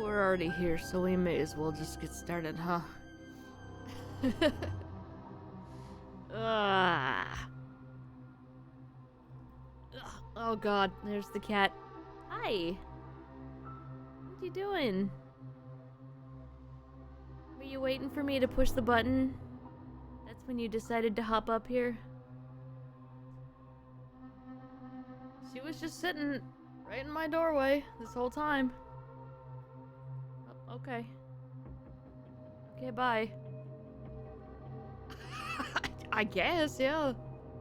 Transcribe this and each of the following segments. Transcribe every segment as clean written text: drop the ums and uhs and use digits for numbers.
we're already here, so we may as well just get started, huh? Ah. Oh god, there's the cat. Hi! What you doing? Were you waiting for me to push the button? That's when you decided to hop up here? She was just sitting right in my doorway this whole time. Oh, okay. Okay, bye. I guess, yeah.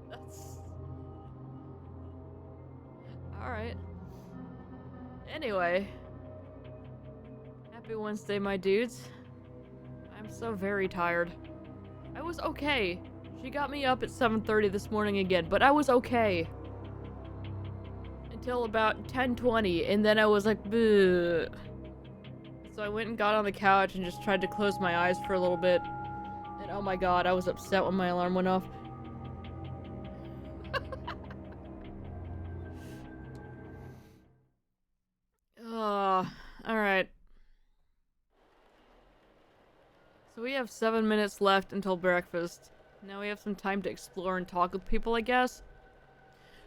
That's... Alright. Anyway. Happy Wednesday, my dudes. I'm so very tired. I was okay. She got me up at 7:30 this morning again, but I was okay. Until about 10:20, and then I was like, bleh. So I went and got on the couch and just tried to close my eyes for a little bit. And oh my god, I was upset when my alarm went off. Alright. So we have 7 minutes left until breakfast. Now we have some time to explore and talk with people, I guess.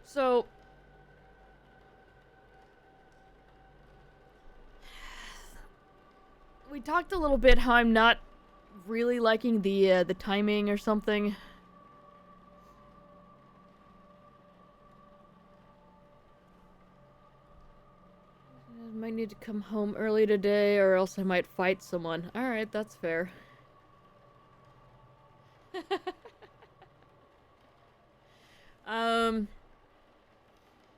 So... we talked a little bit how I'm not really liking the timing or something. I might need to come home early today, or else I might fight someone. Alright, that's fair.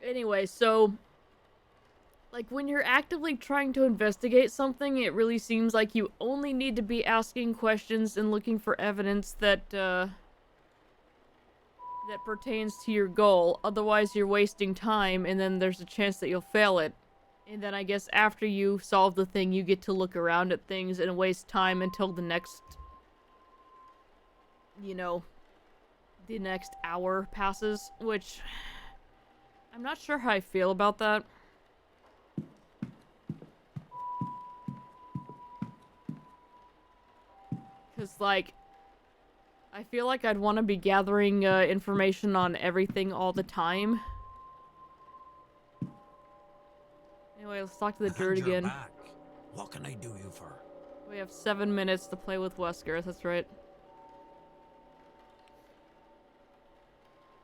Anyway, so... like, when you're actively trying to investigate something, it really seems like you only need to be asking questions and looking for evidence that pertains to your goal. Otherwise, you're wasting time, and then there's a chance that you'll fail it. And then I guess after you solve the thing, you get to look around at things and waste time until the next... you know... the next hour passes, which... I'm not sure how I feel about that. Because, like, I feel like I'd want to be gathering information on everything all the time. Anyway, let's talk to the druid again. Back. What can I do you for? We have 7 minutes to play with Wesker, that's right.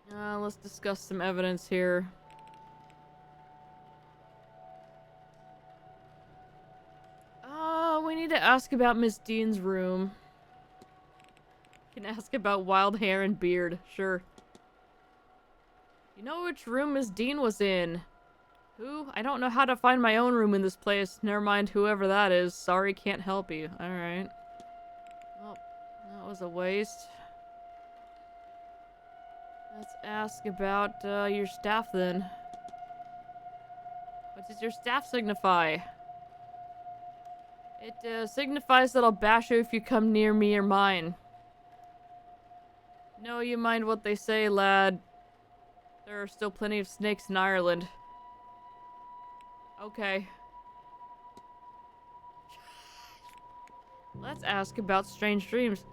Let's discuss some evidence here. We need to ask about Miss Dean's room. Can ask about wild hair and beard, sure. You know which room Miss Dean was in? Who? I don't know how to find my own room in this place. Never mind whoever that is. Sorry, can't help you. Alright. Well, that was a waste. Let's ask about your staff then. What does your staff signify? It signifies that I'll bash you if you come near me or mine. No, you mind what they say, lad. There are still plenty of snakes in Ireland. Okay. Let's ask about strange dreams.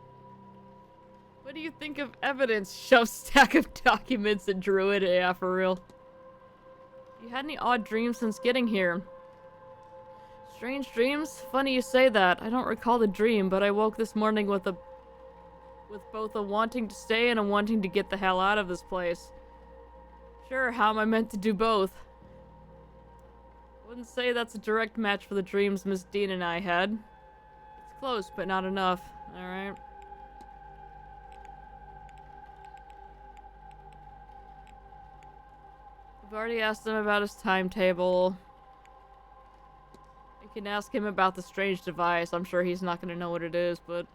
What do you think of evidence? Shove stack of documents at druid. Yeah, for real. You had any odd dreams since getting here? Strange dreams? Funny you say that. I don't recall the dream, but I woke this morning with both a wanting to stay and a wanting to get the hell out of this place. Sure, how am I meant to do both? Wouldn't say that's a direct match for the dreams Miss Dean and I had. It's close, but not enough. Alright. I've already asked him about his timetable. I can ask him about the strange device. I'm sure he's not going to know what it is, but...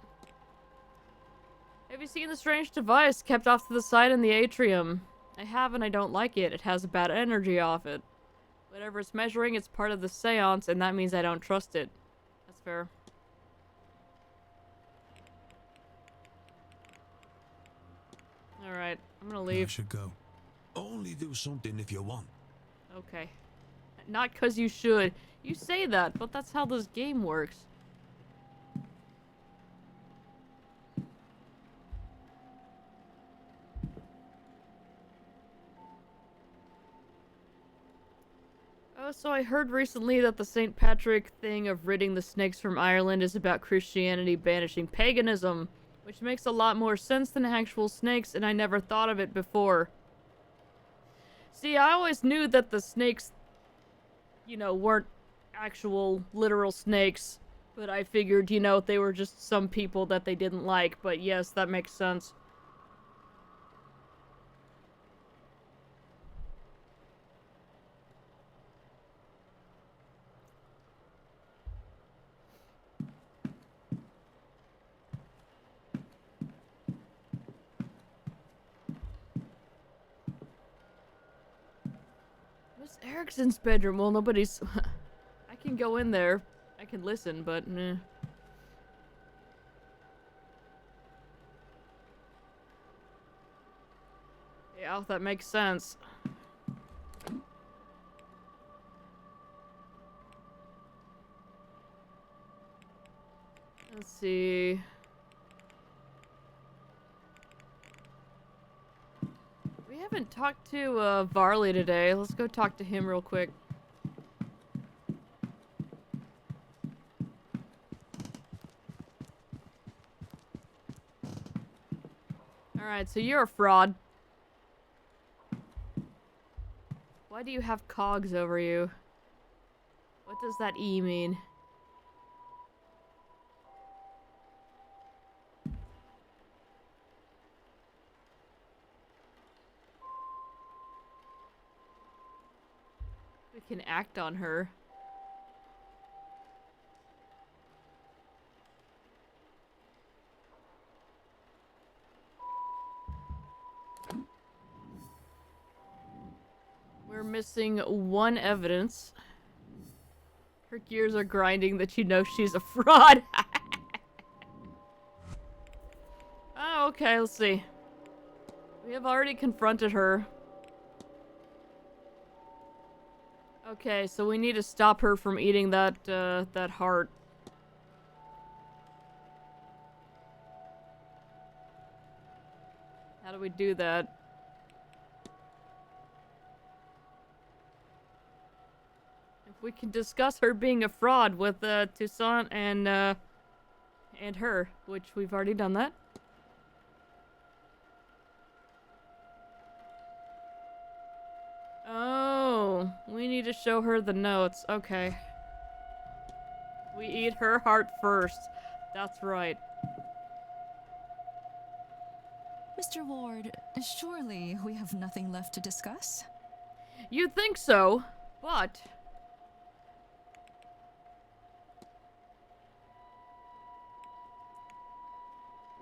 Have you seen the strange device kept off to the side in the atrium? I have, and I don't like it. It has a bad energy off it. Whatever it's measuring, it's part of the seance, and that means I don't trust it. That's fair. Alright, I'm gonna leave. I should go. Only do something if you want. Okay. Not 'cause you should. You say that, but that's how this game works. Oh, so I heard recently that the St. Patrick thing of ridding the snakes from Ireland is about Christianity banishing paganism, which makes a lot more sense than actual snakes, and I never thought of it before. See, I always knew that the snakes, weren't actual literal snakes, but I figured, they were just some people that they didn't like, but yes, that makes sense. Miss Erickson's bedroom. Well, nobody's... I can go in there. I can listen, but nah. Yeah, that makes sense. Let's see... We haven't talked to, Varley today. Let's go talk to him real quick. Alright, so you're a fraud. Why do you have cogs over you? What does that E mean? We can act on her. We're missing one evidence. Her gears are grinding that you know she's a fraud. Oh, okay, let's see. We have already confronted her. Okay, so we need to stop her from eating that heart. How do we do that? If we can discuss her being a fraud with, Toussaint and her, which we've already done that. Oh, we need to show her the notes. Okay. We eat her heart first. That's right. Mr. Ward, surely we have nothing left to discuss? You'd think so, but...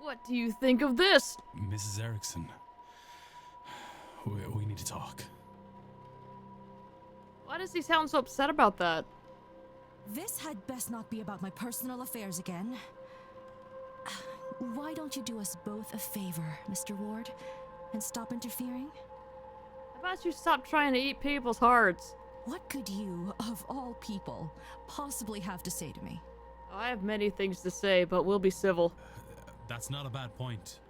What do you think of this? Mrs. Erickson, we need to talk. Why does he sound so upset about that? This had best not be about my personal affairs again. Why don't you do us both a favor, Mr. Ward, and stop interfering? How about you stop trying to eat people's hearts? What could you, of all people, possibly have to say to me? Oh, I have many things to say, but we'll be civil. That's not a bad point.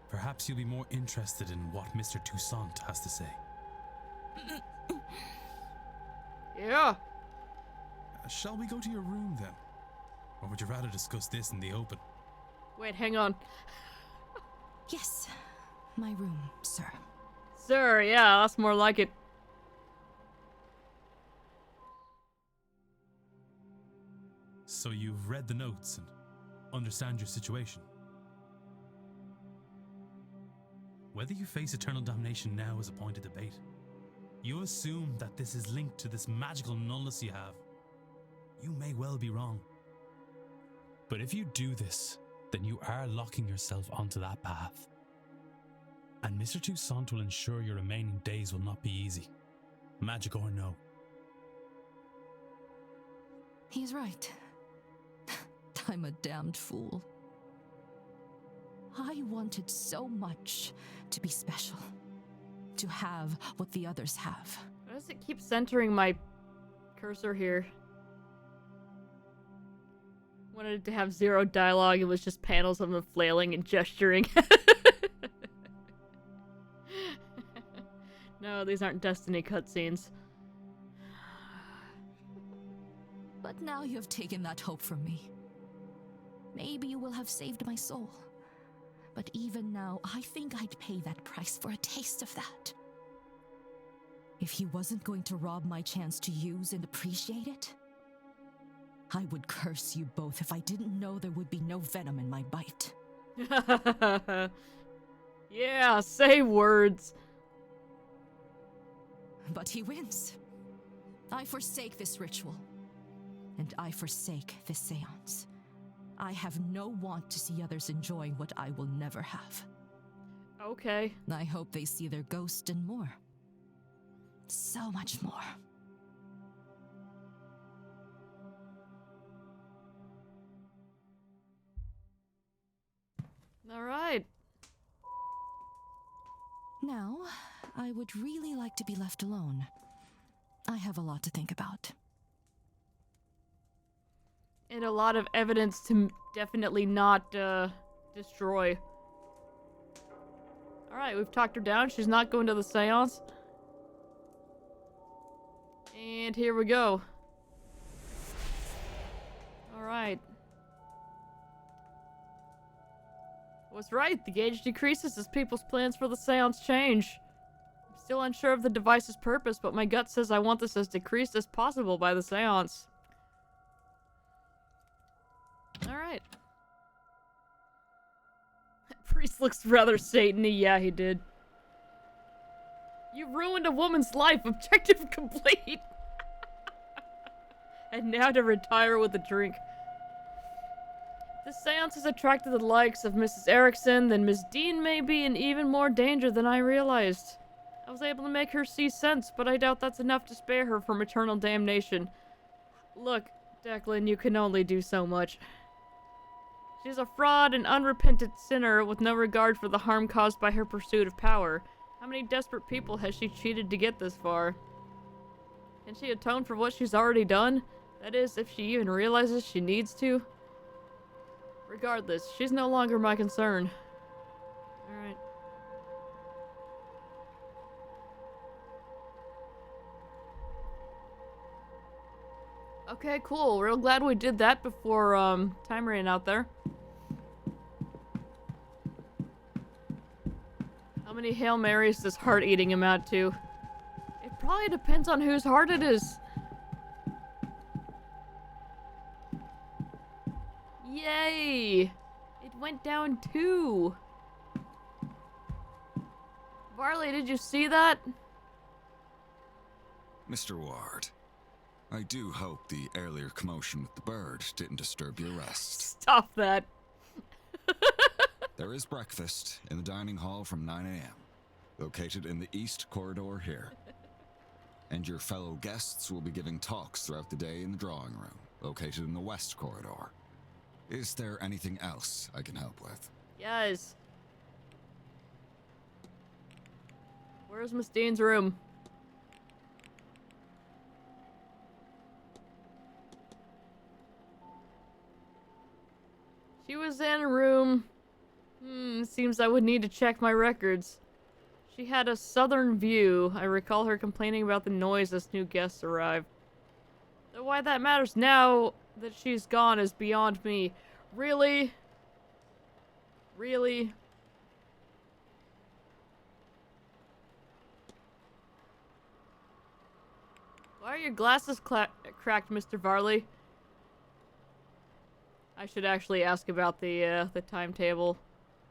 Perhaps you'll be more interested in what Mr. Toussaint has to say. Yeah. Shall we go to your room then? Or would you rather discuss this in the open? Wait, hang on. Yes, my room, sir. Sir, yeah, that's more like it. So you've read the notes and understand your situation. Whether you face eternal damnation now is a point of debate. You assume that this is linked to this magical nullness you have. You may well be wrong. But if you do this, then you are locking yourself onto that path. And Mr. Toussaint will ensure your remaining days will not be easy. Magic or no. He's right. I'm a damned fool. I wanted so much to be special. To have what the others have. Why does it keep centering my Cursor here. Wanted it to have zero dialogue. It was just panels of them flailing and gesturing. No, these aren't Destiny cutscenes. But now you have taken that hope from me. Maybe you will have saved my soul. But even now, I think I'd pay that price for a taste of that. If he wasn't going to rob my chance to use and appreciate it, I would curse you both if I didn't know there would be no venom in my bite. Yeah, say words. But he wins. I forsake this ritual. And I forsake this seance. I have no want to see others enjoying what I will never have. Okay. I hope they see their ghost and more. So much more. All right. Now, I would really like to be left alone. I have a lot to think about. And a lot of evidence to definitely not destroy. Alright, we've talked her down. She's not going to the seance. And here we go. Alright. Was right. The gauge decreases as people's plans for the seance change. I'm still unsure of the device's purpose, but my gut says I want this as decreased as possible by the seance. Alright. Priest looks rather Satan-y. Yeah, he did. You ruined a woman's life. Objective complete. And now to retire with a drink. This seance has attracted the likes of Mrs. Erickson, then Miss Dean may be in even more danger than I realized. I was able to make her see sense, but I doubt that's enough to spare her from eternal damnation. Look, Declan, you can only do so much. She's a fraud and unrepentant sinner with no regard for the harm caused by her pursuit of power. How many desperate people has she cheated to get this far? Can she atone for what she's already done? That is, if she even realizes she needs to? Regardless, she's no longer my concern. Alright. Okay, cool. Real glad we did that before, time ran out there. How many Hail Marys does heart eating amount to? It probably depends on whose heart it is. Yay! It went down 2. Varley, did you see that? Mr. Ward, I do hope the earlier commotion with the bird didn't disturb your rest. Stop that. There is breakfast in the dining hall from 9 a.m., located in the east corridor here. And your fellow guests will be giving talks throughout the day in the drawing room, located in the west corridor. Is there anything else I can help with? Yes. Where's Miss Dean's room? She was in room... seems I would need to check my records. She had a southern view. I recall her complaining about the noise as new guests arrived. Though why that matters now that she's gone is beyond me. Really? Really? Why are your glasses cracked, Mr. Varley? I should actually ask about the timetable.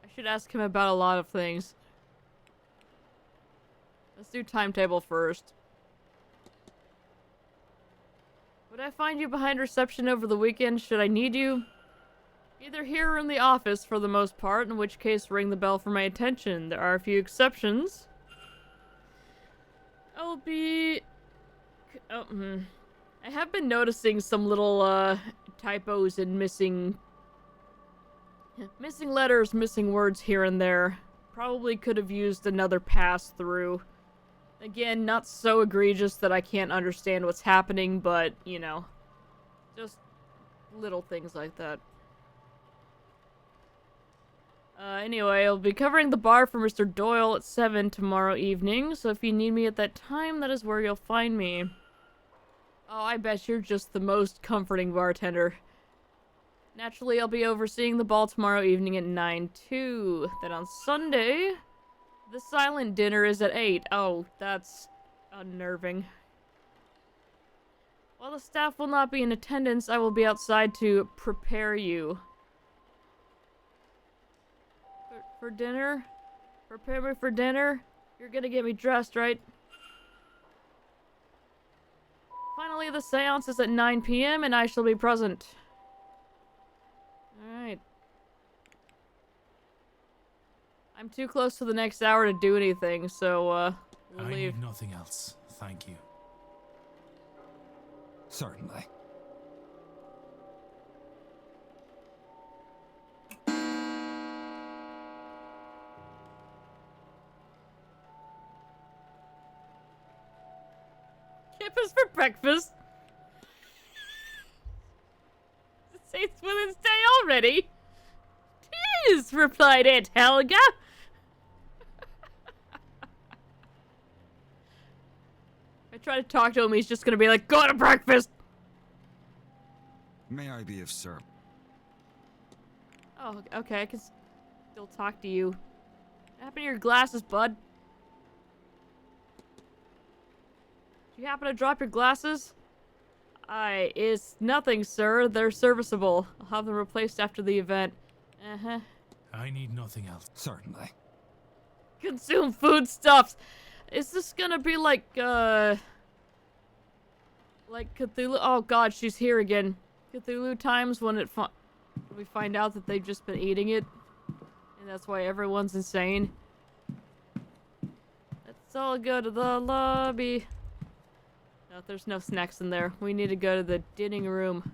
I should ask him about a lot of things. Let's do timetable first. Would I find you behind reception over the weekend should I need you? Either here or in the office for the most part, in which case ring the bell for my attention. There are a few exceptions. I'll be... I have been noticing some little, typos and missing letters, missing words here and there. Probably could have used another pass through. Again, not so egregious that I can't understand what's happening, but, you know, just little things like that. Anyway, I'll be covering the bar for Mr. Doyle at 7 tomorrow evening, so if you need me at that time, that is where you'll find me. Oh, I bet you're just the most comforting bartender. Naturally, I'll be overseeing the ball tomorrow evening at 9 too. Then on Sunday, the silent dinner is at 8. Oh, that's unnerving. While the staff will not be in attendance, I will be outside to prepare you. For dinner? Prepare me for dinner? You're gonna get me dressed, right? Finally, the seance is at 9 p.m. and I shall be present. Alright. I'm too close to the next hour to do anything, so, we'll I leave. need nothing else. Thank you. Certainly. Kippers for breakfast? It's Women's Day already? "'Tis," replied Aunt Helga. If I try to talk to him, he's just gonna be like, "Go to breakfast!" May I be of service? Oh, okay, I can still talk to you. What happened to your glasses, bud? Did you happen to drop your glasses? It's nothing, sir. They're serviceable. I'll have them replaced after the event. Uh-huh. I need nothing else. Certainly. Consume foodstuffs! Is this gonna be like Cthulhu? Oh god, she's here again. Cthulhu times when we find out that they've just been eating it. And that's why everyone's insane. Let's all go to the lobby. No, there's no snacks in there. We need to go to the dining room.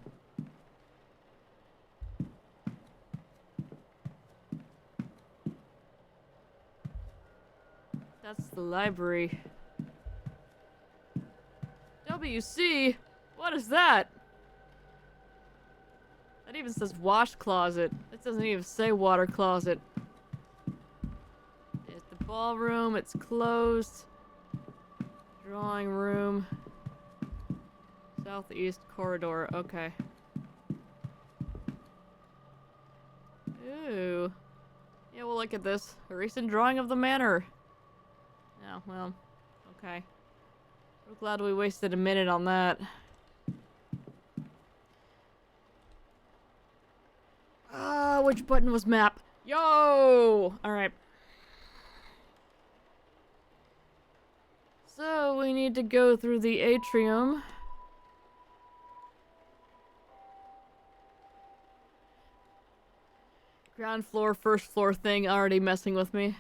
That's the library. WC? What is that? That even says wash closet. It doesn't even say water closet. There's the ballroom. It's closed. Drawing room. Southeast corridor. Okay. Ooh. Yeah, we'll look at this. A recent drawing of the manor. Oh, well. Okay. We're glad we wasted a minute on that. Which button was map? Yo! Alright. So, we need to go through the atrium. Ground floor, first floor thing already messing with me.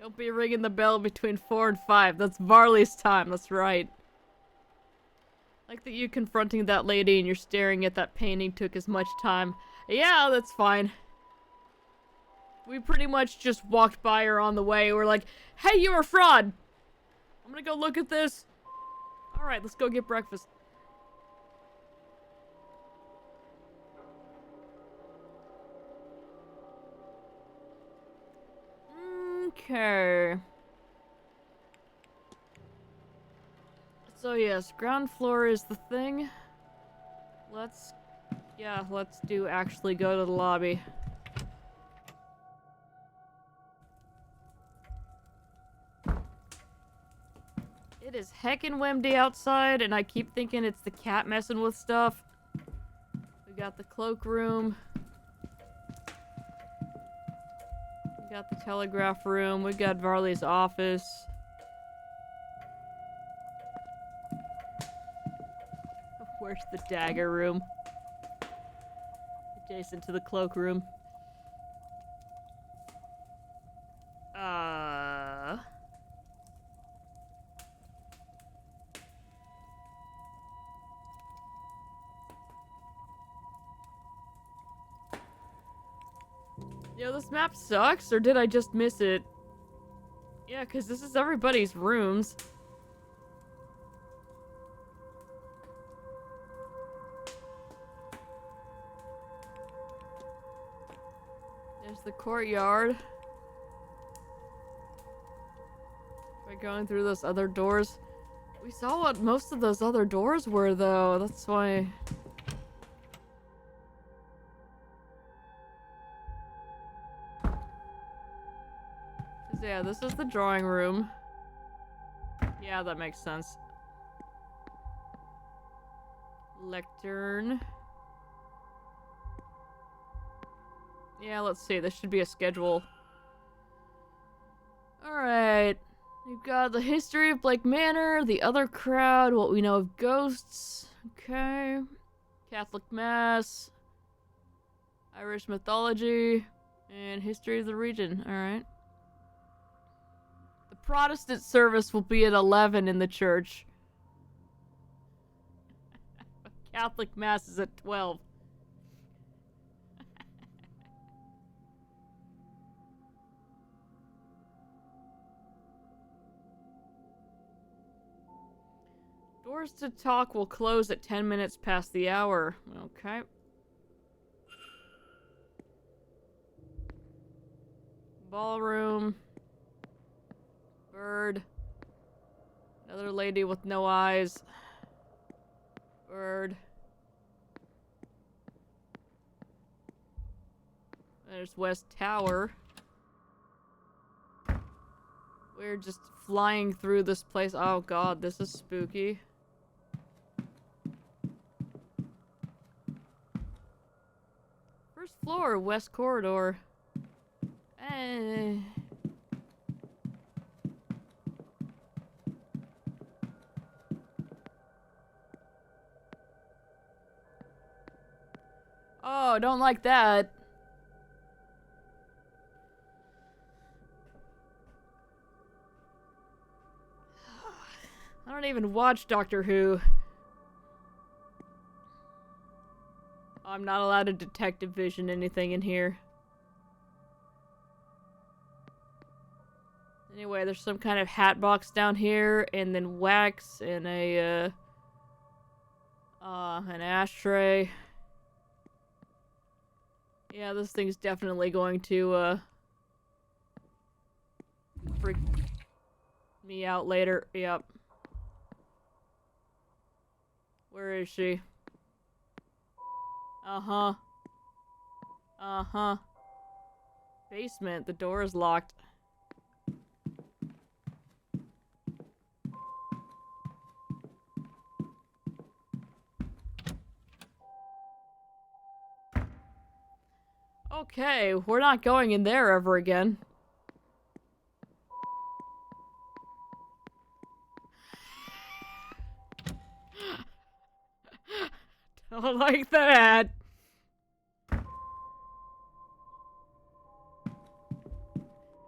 Don't be ringing the bell between 4 and 5. That's Varley's time, that's right. Like that you confronting that lady and you're staring at that painting took as much time. Yeah, that's fine. We pretty much just walked by her on the way. We're like, "Hey, you're a fraud! I'm gonna go look at this." Alright, let's go get breakfast. Okay. So yes, ground floor is the thing. Let's do actually go to the lobby. It is heckin' windy outside, and I keep thinking it's the cat messing with stuff. We got the cloakroom. We got the telegraph room. We got Varley's office. Where's the dagger room? Adjacent to the cloakroom. Yo, this map sucks, or did I just miss it? Yeah, because this is everybody's rooms. There's the courtyard. By going through those other doors. We saw what most of those other doors were, though. That's why... Yeah, this is the drawing room. Yeah, that makes sense. Lectern. Yeah, let's see. This should be a schedule. Alright. We've got the history of Blake Manor, the other crowd, what we know of ghosts. Okay. Catholic Mass. Irish mythology. And history of the region. Alright. The Protestant service will be at 11 in the church. Catholic Mass is at 12. Doors to talk will close at 10 minutes past the hour. Okay. Ballroom. Bird. Another lady with no eyes. Bird. There's West Tower. We're just flying through this place. Oh god, this is spooky. First floor, West Corridor. Eh. Oh, don't like that. I don't even watch Doctor Who. I'm not allowed to detective vision anything in here. Anyway, there's some kind of hat box down here, and then wax, and an ashtray. Yeah, this thing's definitely going to, freak me out later. Yep. Where is she? Uh-huh. Uh-huh. Basement. The door is locked. Okay, we're not going in there ever again. Don't like that.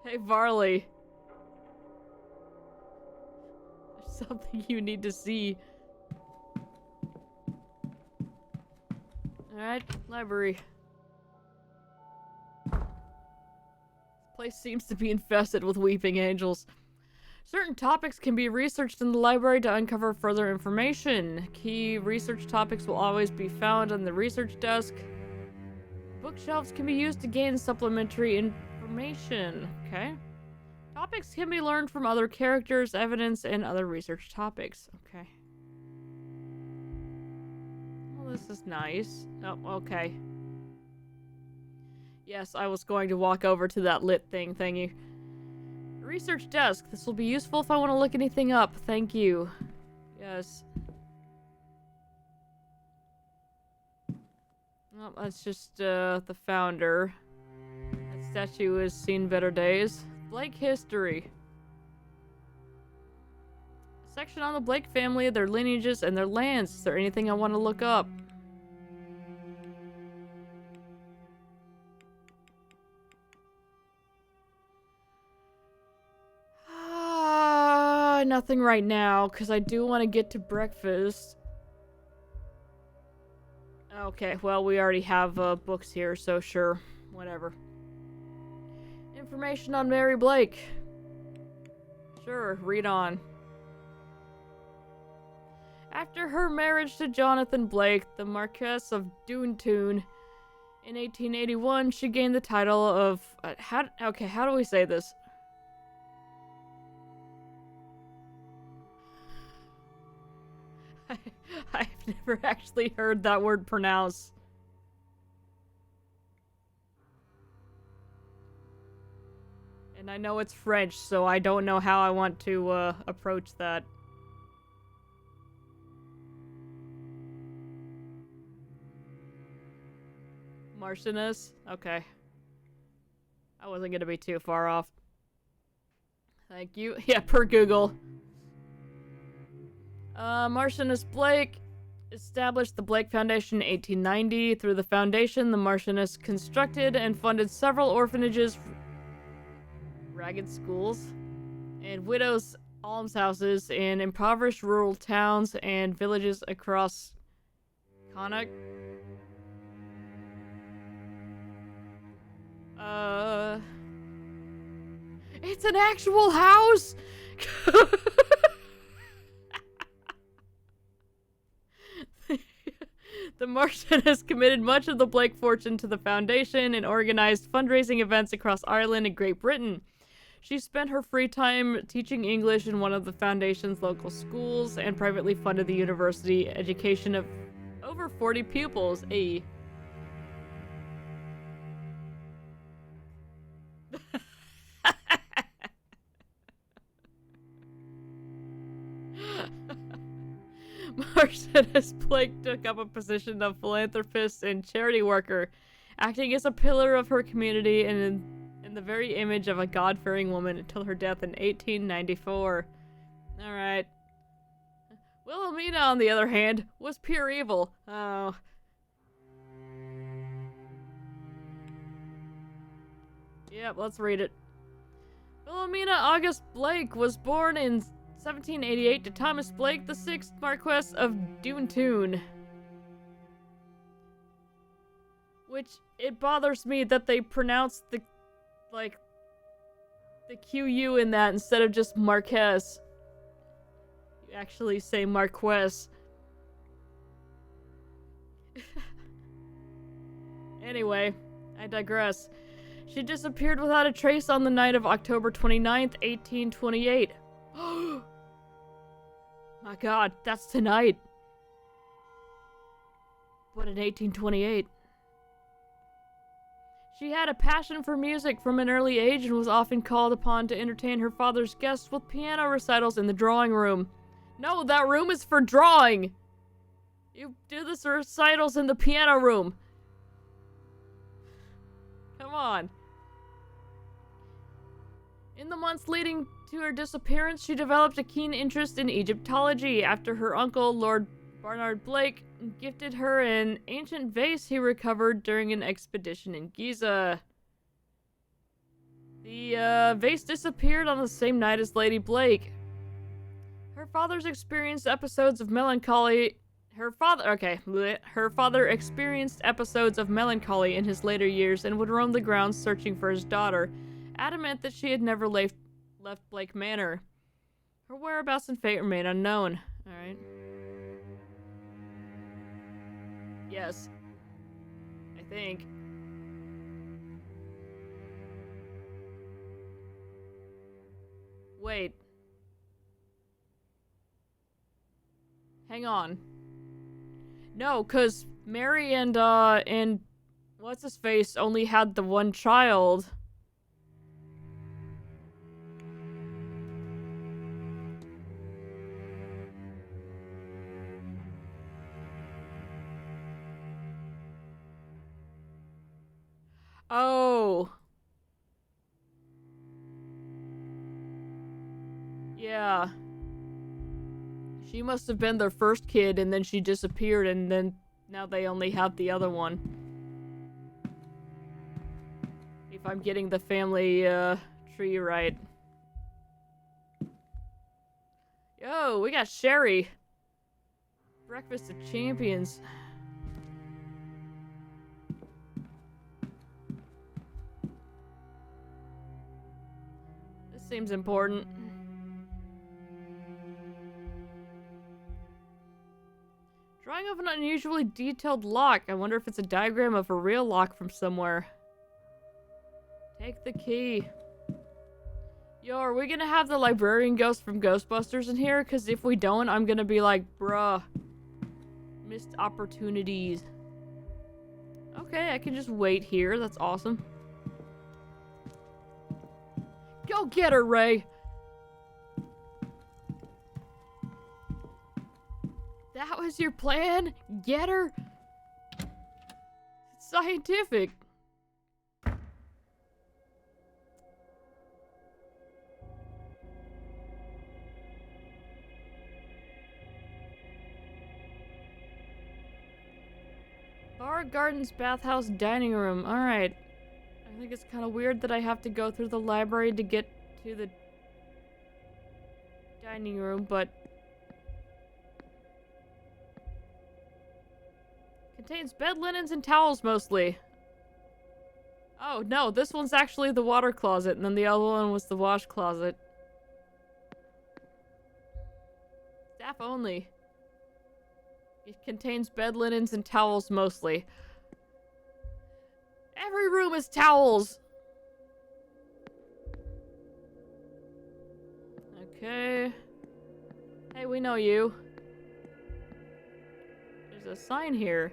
Hey, Varley. There's something you need to see. Alright, library. This place seems to be infested with weeping angels. Certain topics can be researched in the library to uncover further information. Key research topics will always be found on the research desk. Bookshelves can be used to gain supplementary information. Okay. Topics can be learned from other characters, evidence, and other research topics. Okay. Well, this is nice. Oh, okay. Yes, I was going to walk over to that lit thing thingy. Research desk. This will be useful if I want to look anything up. Thank you. Yes. Well, that's just, the founder. That statue has seen better days. Blake history. A section on the Blake family, their lineages, and their lands. Is there anything I want to look up? Nothing right now, because I do want to get to breakfast. Okay, well, we already have books here, so sure. Whatever. Information on Mary Blake. Sure, read on. After her marriage to Jonathan Blake, the Marquess of Doontoon, in 1881, she gained the title of... how do we say this? I've never actually heard that word pronounced. And I know it's French, so I don't know how I want to approach that. Marchioness? Okay. I wasn't gonna be too far off. Thank you. Yeah, per Google. Marchioness Blake established the Blake Foundation in 1890. Through the foundation, the Marchioness constructed and funded several orphanages, ragged schools, and widows' almshouses in impoverished rural towns and villages across Connacht. It's an actual house! The Marchioness committed much of the Blake fortune to the foundation and organized fundraising events across Ireland and Great Britain. She spent her free time teaching English in one of the foundation's local schools and privately funded the university education of over 40 pupils. Marchioness Blake took up a position of philanthropist and charity worker, acting as a pillar of her community and in the very image of a God-fearing woman until her death in 1894. Alright. Wilhelmina, on the other hand, was pure evil. Oh. Yep, let's read it. Wilhelmina August Blake was born in 1788 to Thomas Blake, the 6th Marquess of Doontoon. Which, it bothers me that they pronounce the QU in that instead of just Marquess. You actually say Marquess. Anyway, I digress. She disappeared without a trace on the night of October 29th, 1828. My god, that's tonight. But in 1828. She had a passion for music from an early age and was often called upon to entertain her father's guests with piano recitals in the drawing room. No, that room is for drawing! You do the recitals in the piano room. Come on. In the months leading to her disappearance, she developed a keen interest in Egyptology after her uncle, Lord Barnard Blake, gifted her an ancient vase he recovered during an expedition in Giza. The vase disappeared on the same night as Lady Blake. Her father experienced episodes of melancholy in his later years and would roam the grounds searching for his daughter, adamant that she had never left Blake Manor. Her whereabouts and fate remain unknown. Alright. Yes. I think. Wait. Hang on. No, 'cause Mary and what's-his-face only had the one child. Oh. Yeah. She must have been their first kid and then she disappeared and then now they only have the other one. If I'm getting the family tree right. Yo, we got Sherry. Breakfast of Champions. This seems important. Drawing of an unusually detailed lock. I wonder if it's a diagram of a real lock from somewhere. Take the key. Yo, are we gonna have the librarian ghost from Ghostbusters in here? Because if we don't, I'm gonna be like, bruh. Missed opportunities. Okay, I can just wait here. That's awesome. Go get her, Ray! That was your plan? Get her? It's scientific. Bar, gardens, bathhouse, dining room. Alright. I think it's kind of weird that I have to go through the library to get to the dining room, but... Contains bed linens and towels mostly. Oh, no, this one's actually the water closet, and then the other one was the wash closet. Staff only. It contains bed linens and towels mostly. Every room is towels! Okay. Hey, we know you. There's a sign here.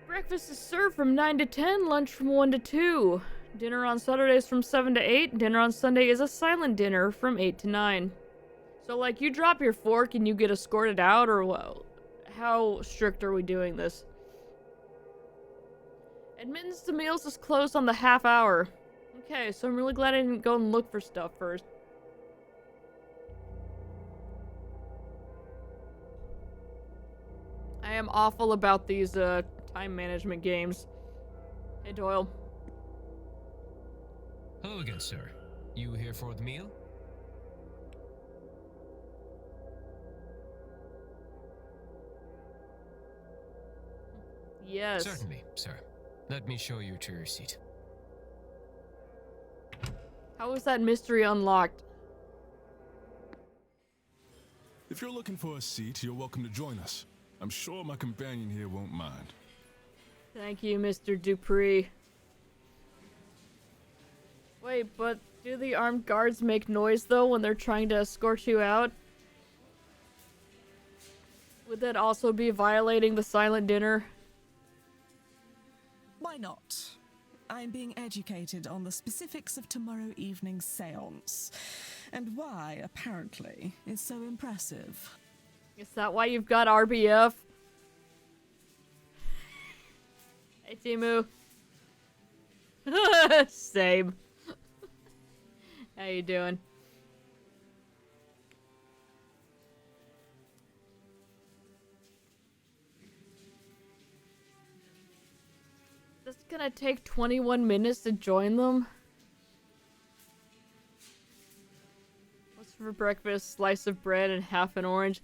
Breakfast is served from 9 to 10, lunch from 1 to 2. Dinner on Saturdays from 7 to 8. Dinner on Sunday is a silent dinner from 8 to 9. So, like, you drop your fork and you get escorted out, or what? How strict are we doing this? Admittance to meals is closed on the half hour. Okay, so I'm really glad I didn't go and look for stuff first. I am awful about these, time management games. Hey, Doyle. Hello again, sir. You here for the meal? Yes. Certainly, sir. Let me show you to your seat. How was that mystery unlocked? If you're looking for a seat, you're welcome to join us. I'm sure my companion here won't mind. Thank you, Mr. Dupree. Wait, but do the armed guards make noise, though, when they're trying to escort you out? Would that also be violating the silent dinner? Why not? I'm being educated on the specifics of tomorrow evening's seance, and why, apparently, it's so impressive. Is that why you've got RBF? Hey, Timu. Same. How you doing? This is gonna take 21 minutes to join them. What's for breakfast? Slice of bread and half an orange.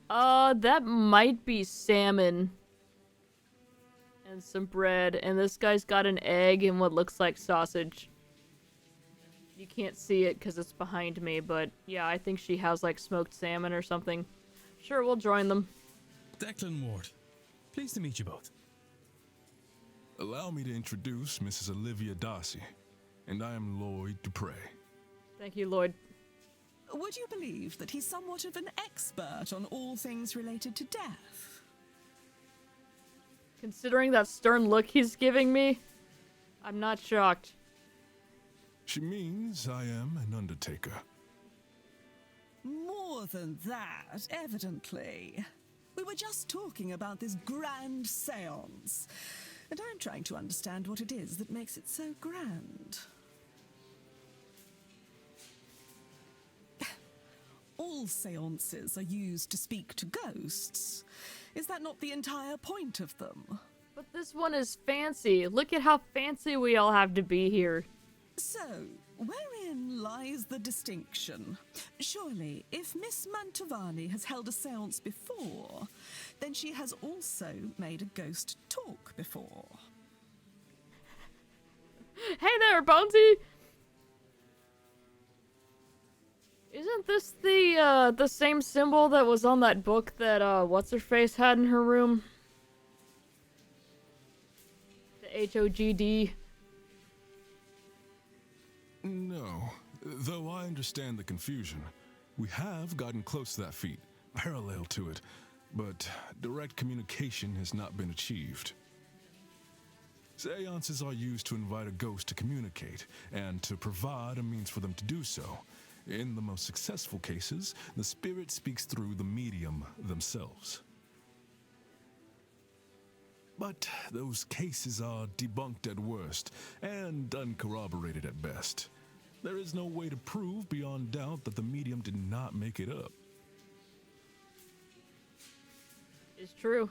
That might be salmon. And some bread. And this guy's got an egg and what looks like sausage. You can't see it because it's behind me, but yeah, I think she has like smoked salmon or something. Sure, we'll join them. Declan Ward, pleased to meet you both. Allow me to introduce Mrs. Olivia Darcy, and I am Lloyd Dupre. Thank you, Lloyd. Would you believe that he's somewhat of an expert on all things related to death? Considering that stern look he's giving me, I'm not shocked. She means I am an undertaker. More than that, evidently. We were just talking about this grand seance, and I'm trying to understand what it is that makes it so grand. All seances are used to speak to ghosts. Is that not the entire point of them? But this one is fancy. Look at how fancy we all have to be here. So, wherein lies the distinction? Surely, if Miss Mantovani has held a seance before, then she has also made a ghost talk before. Hey there, Bonesy! Isn't this the same symbol that was on that book that what's-her-face had in her room? The HOGD. No, though I understand the confusion. We have gotten close to that feat, parallel to it, but direct communication has not been achieved. Seances are used to invite a ghost to communicate, and to provide a means for them to do so. In the most successful cases, the spirit speaks through the medium themselves. But those cases are debunked at worst, and uncorroborated at best. There is no way to prove beyond doubt that the medium did not make it up. It's true.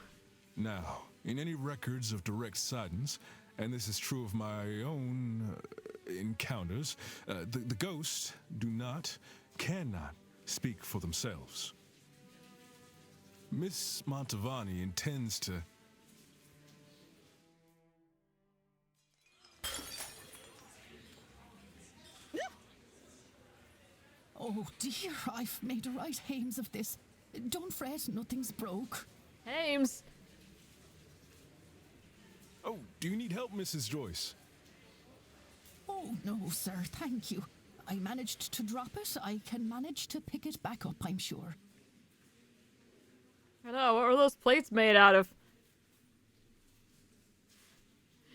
Now, in any records of direct sightings, and this is true of my own encounters, the ghosts cannot speak for themselves. Miss Mantovani intends to... Oh dear, I've made a right hames of this. Don't fret, nothing's broke. Hames! Oh, do you need help, Mrs. Joyce? Oh no, sir, thank you. I managed to drop it. I can manage to pick it back up, I'm sure. I know, what were those plates made out of?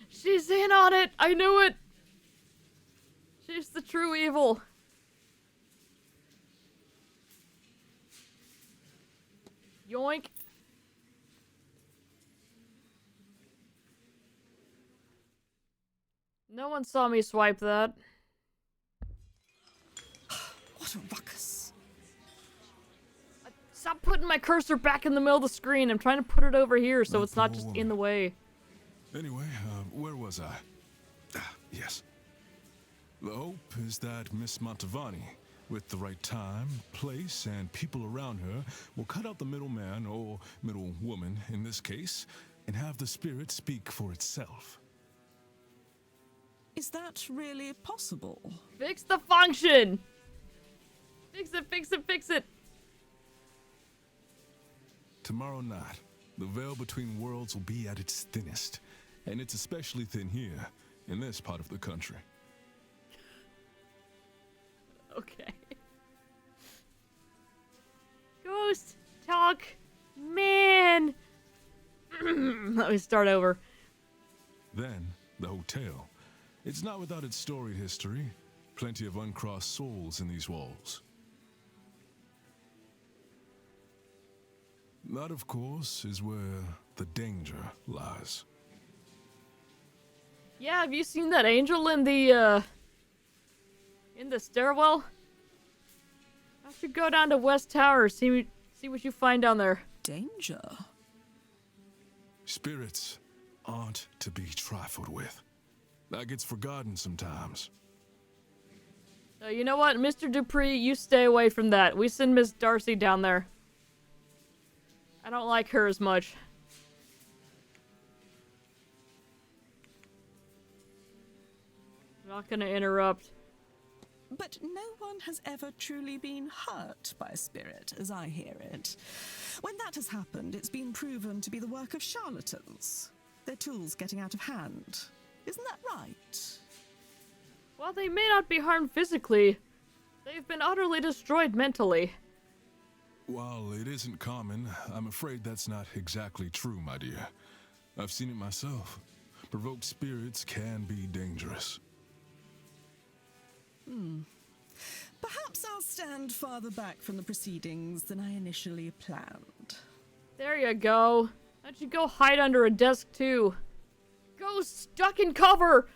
She's in on it! I knew it! She's the true evil. Yoink. No one saw me swipe that. What a ruckus. Stop putting my cursor back in the middle of the screen. I'm trying to put it over here so it's not just in the way. Anyway, where was I? Yes. The hope is that Miss Mantovani, with the right time, place, and people around her, will cut out the middleman, or middlewoman in this case, and have the spirit speak for itself. Is that really possible? Fix the function! Fix it, fix it, fix it! Tomorrow night, the veil between worlds will be at its thinnest, and it's especially thin here, in this part of the country. Okay. Ghost talk, man! Let me start over. Then, the hotel. It's not without its storied history. Plenty of uncrossed souls in these walls. That, of course, is where the danger lies. Yeah, have you seen that angel in the stairwell? I should go down to West Tower, see what you find down there. Danger? Spirits aren't to be trifled with. That gets forgotten sometimes. You know what, Mr. Dupree, you stay away from that. We send Miss Darcy down there. I don't like her as much. I'm not gonna interrupt. But no one has ever truly been hurt by a spirit, as I hear it. When that has happened, it's been proven to be the work of charlatans. Their tools getting out of hand. Isn't that right? While they may not be harmed physically, they've been utterly destroyed mentally. While it isn't common, I'm afraid that's not exactly true, my dear. I've seen it myself. Provoked spirits can be dangerous. Perhaps I'll stand farther back from the proceedings than I initially planned. There you go. Why don't you go hide under a desk too? Go stuck in cover!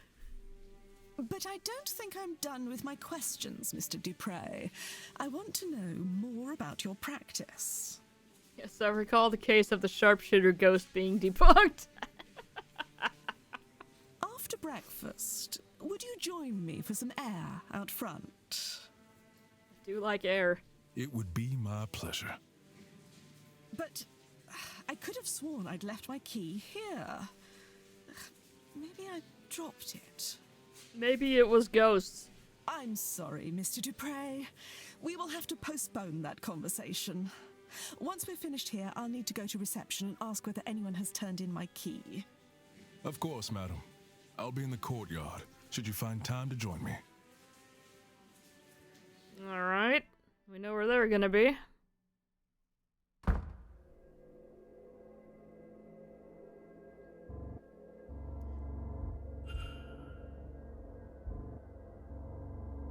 But I don't think I'm done with my questions, Mr. Dupre. I want to know more about your practice. Yes, I recall the case of the sharpshooter ghost being debunked. After breakfast, would you join me for some air out front? Do like air. It would be my pleasure. But I could have sworn I'd left my key here. Maybe I dropped it. Maybe it was ghosts. I'm sorry, Mr. Dupre. We will have to postpone that conversation. Once we're finished here, I'll need to go to reception and ask whether anyone has turned in my key. Of course, madam. I'll be in the courtyard, should you find time to join me. Alright. We know where they're gonna be.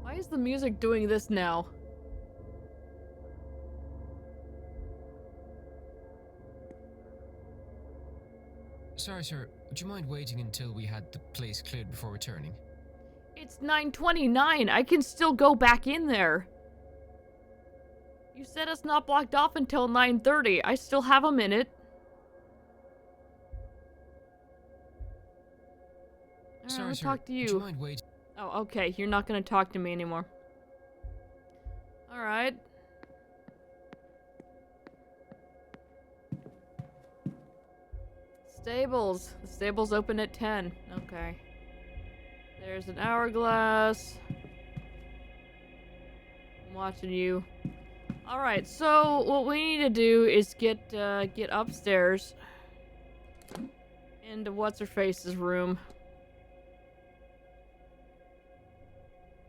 Why is the music doing this now? Sorry, sir. Would you mind waiting until we had the place cleared before returning? It's 9:29. I can still go back in there. You said it's not blocked off until 9:30. I still have a minute. Sorry, I'll sir. talk to you. Would you mind waiting? Oh, okay. You're not gonna talk to me anymore. Alright. Stables. The stable's open at 10. Okay. There's an hourglass. I'm watching you. Alright, so what we need to do is get upstairs into what's-her-face's room.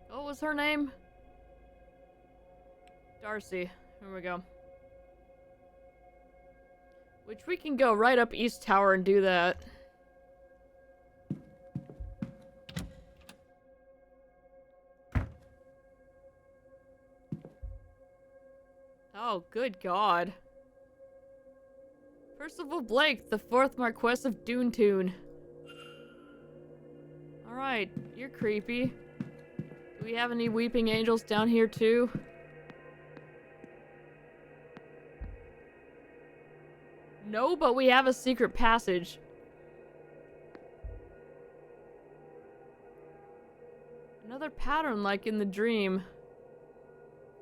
What was her name? Darcy. Here we go. Which we can go right up East Tower and do that. Oh, good God. Percival Blake, the 4th Marquess of Doontoon. Alright, you're creepy. Do we have any weeping angels down here too? No, but we have a secret passage. Another pattern like in the dream.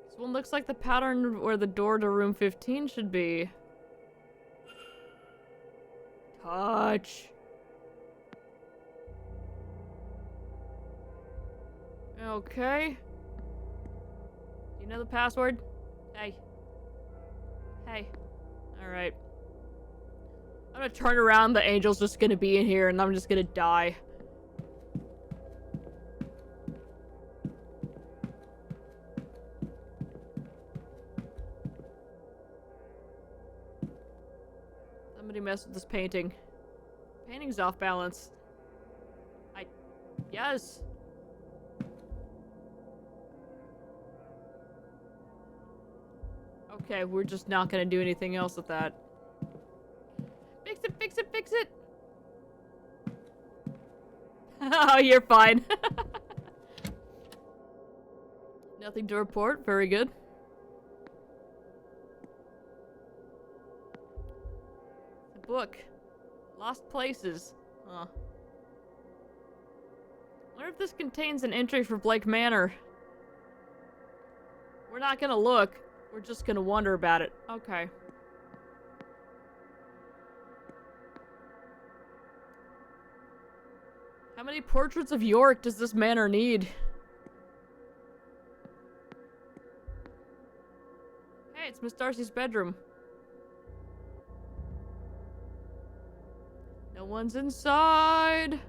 This one looks like the pattern where the door to room 15 should be. Touch. Okay. You know the password? Hey. Hey. Alright. I'm gonna turn around, the angel's just gonna be in here, and I'm just gonna die. Somebody messed with this painting. Painting's off balance. Yes! Okay, we're just not gonna do anything else with that. Fix it, fix it, fix it! Oh, you're fine. Nothing to report. Very good. The book. Lost Places. Huh. Wonder if this contains an entry for Blake Manor. We're not gonna look. We're just gonna wonder about it. Okay. How many portraits of York does this manor need? Hey, it's Miss Darcy's bedroom. No one's inside.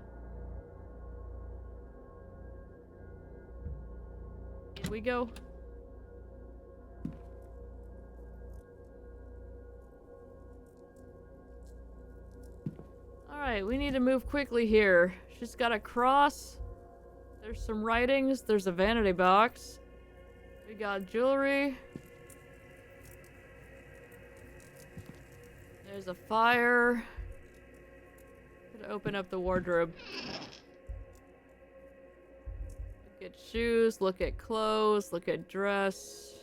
In we go. Alright, we need to move quickly here. She's got a cross. There's some writings. There's a vanity box. We got jewelry. There's a fire. Could open up the wardrobe. Look at shoes, look at clothes, look at dress.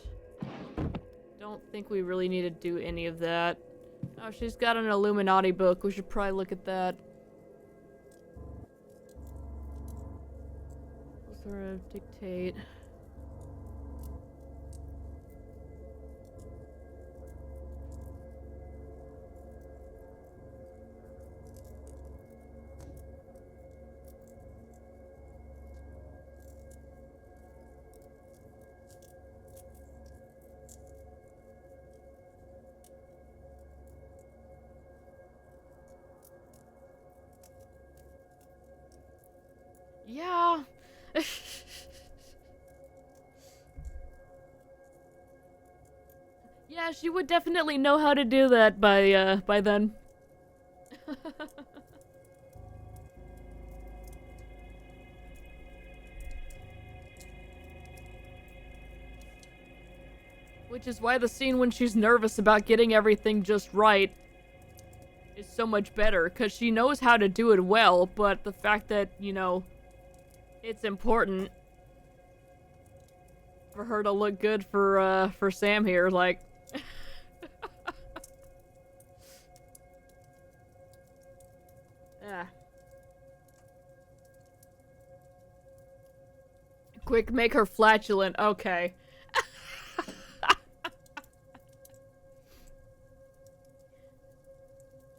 Don't think we really need to do any of that. Oh, she's got an Illuminati book. We should probably look at that. Sort of dictate. Yeah, she would definitely know how to do that by then. Which is why the scene when she's nervous about getting everything just right is so much better, because she knows how to do it well, but the fact that, you know, it's important for her to look good for Sam here, like... Ah. Quick, make her flatulent. Okay.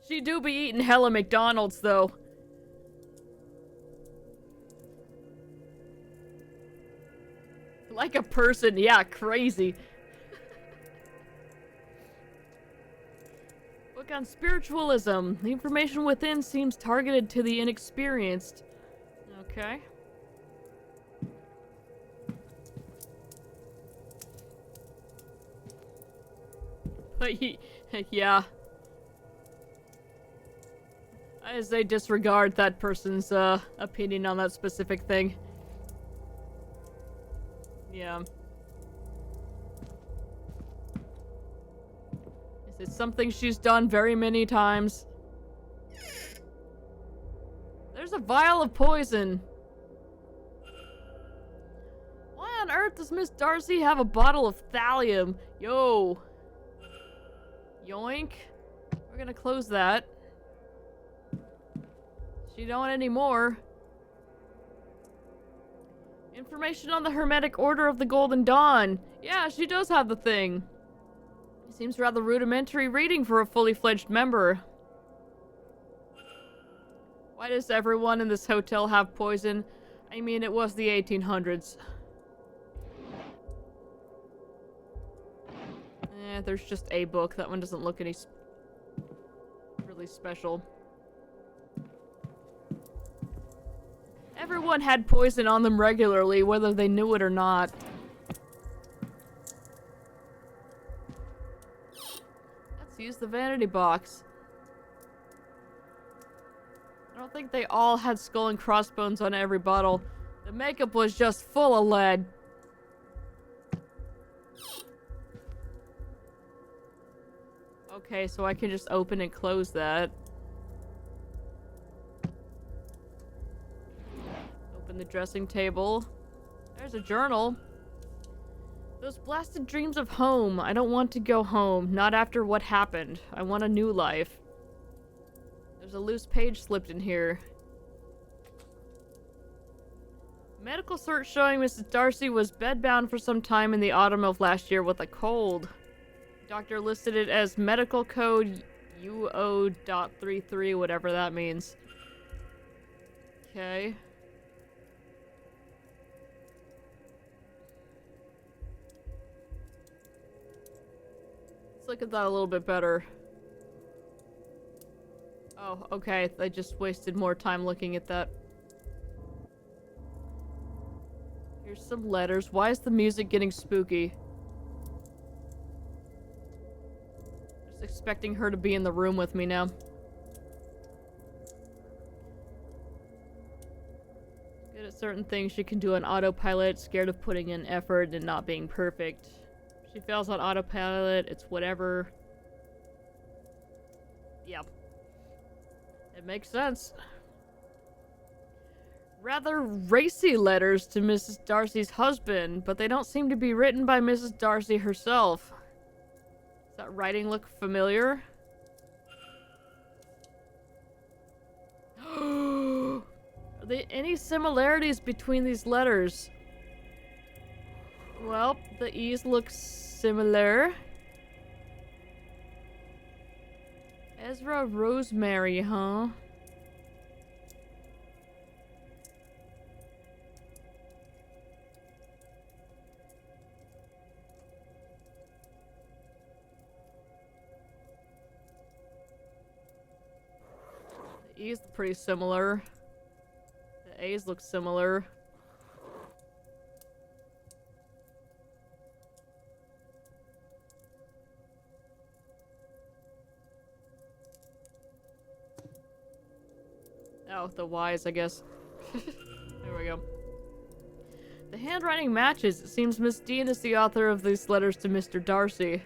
She do be eating hella McDonald's, though. Like a person, yeah, crazy. Book on spiritualism. The information within seems targeted to the inexperienced. Okay. Yeah. I say disregard that person's opinion on that specific thing. Yeah. Is it something she's done very many times? There's a vial of poison. Why on earth does Miss Darcy have a bottle of thallium? Yo. Yoink. We're gonna close that. She don't anymore. Information on the Hermetic Order of the Golden Dawn. Yeah, she does have the thing. Seems rather rudimentary reading for a fully fledged member. Why does everyone in this hotel have poison? I mean, it was the 1800s. There's just a book. That one doesn't look any really special. Everyone had poison on them regularly, whether they knew it or not. Let's use the vanity box. I don't think they all had skull and crossbones on every bottle. The makeup was just full of lead. Okay, so I can just open and close that. Open the dressing table. There's a journal. Those blasted dreams of home. I don't want to go home. Not after what happened. I want a new life. There's a loose page slipped in here. Medical search showing Mrs. Darcy was bedbound for some time in the autumn of last year with a cold. Doctor listed it as medical code UO.33, whatever that means. Okay. Let's look at that a little bit better. Oh, okay. I just wasted more time looking at that. Here's some letters. Why is the music getting spooky? Just expecting her to be in the room with me now. Good at certain things she can do on autopilot, scared of putting in effort and not being perfect. She fails on autopilot, it's whatever. Yep. It makes sense. Rather racy letters to Mrs. Darcy's husband, but they don't seem to be written by Mrs. Darcy herself. Does that writing look familiar? Are there any similarities between these letters? Well, the E's look similar. Ezra Rosemary, huh? The E's pretty similar. The A's look similar. Oh, the Y's, I guess. There we go. The handwriting matches. It seems Miss Dean is the author of these letters to Mr. Darcy.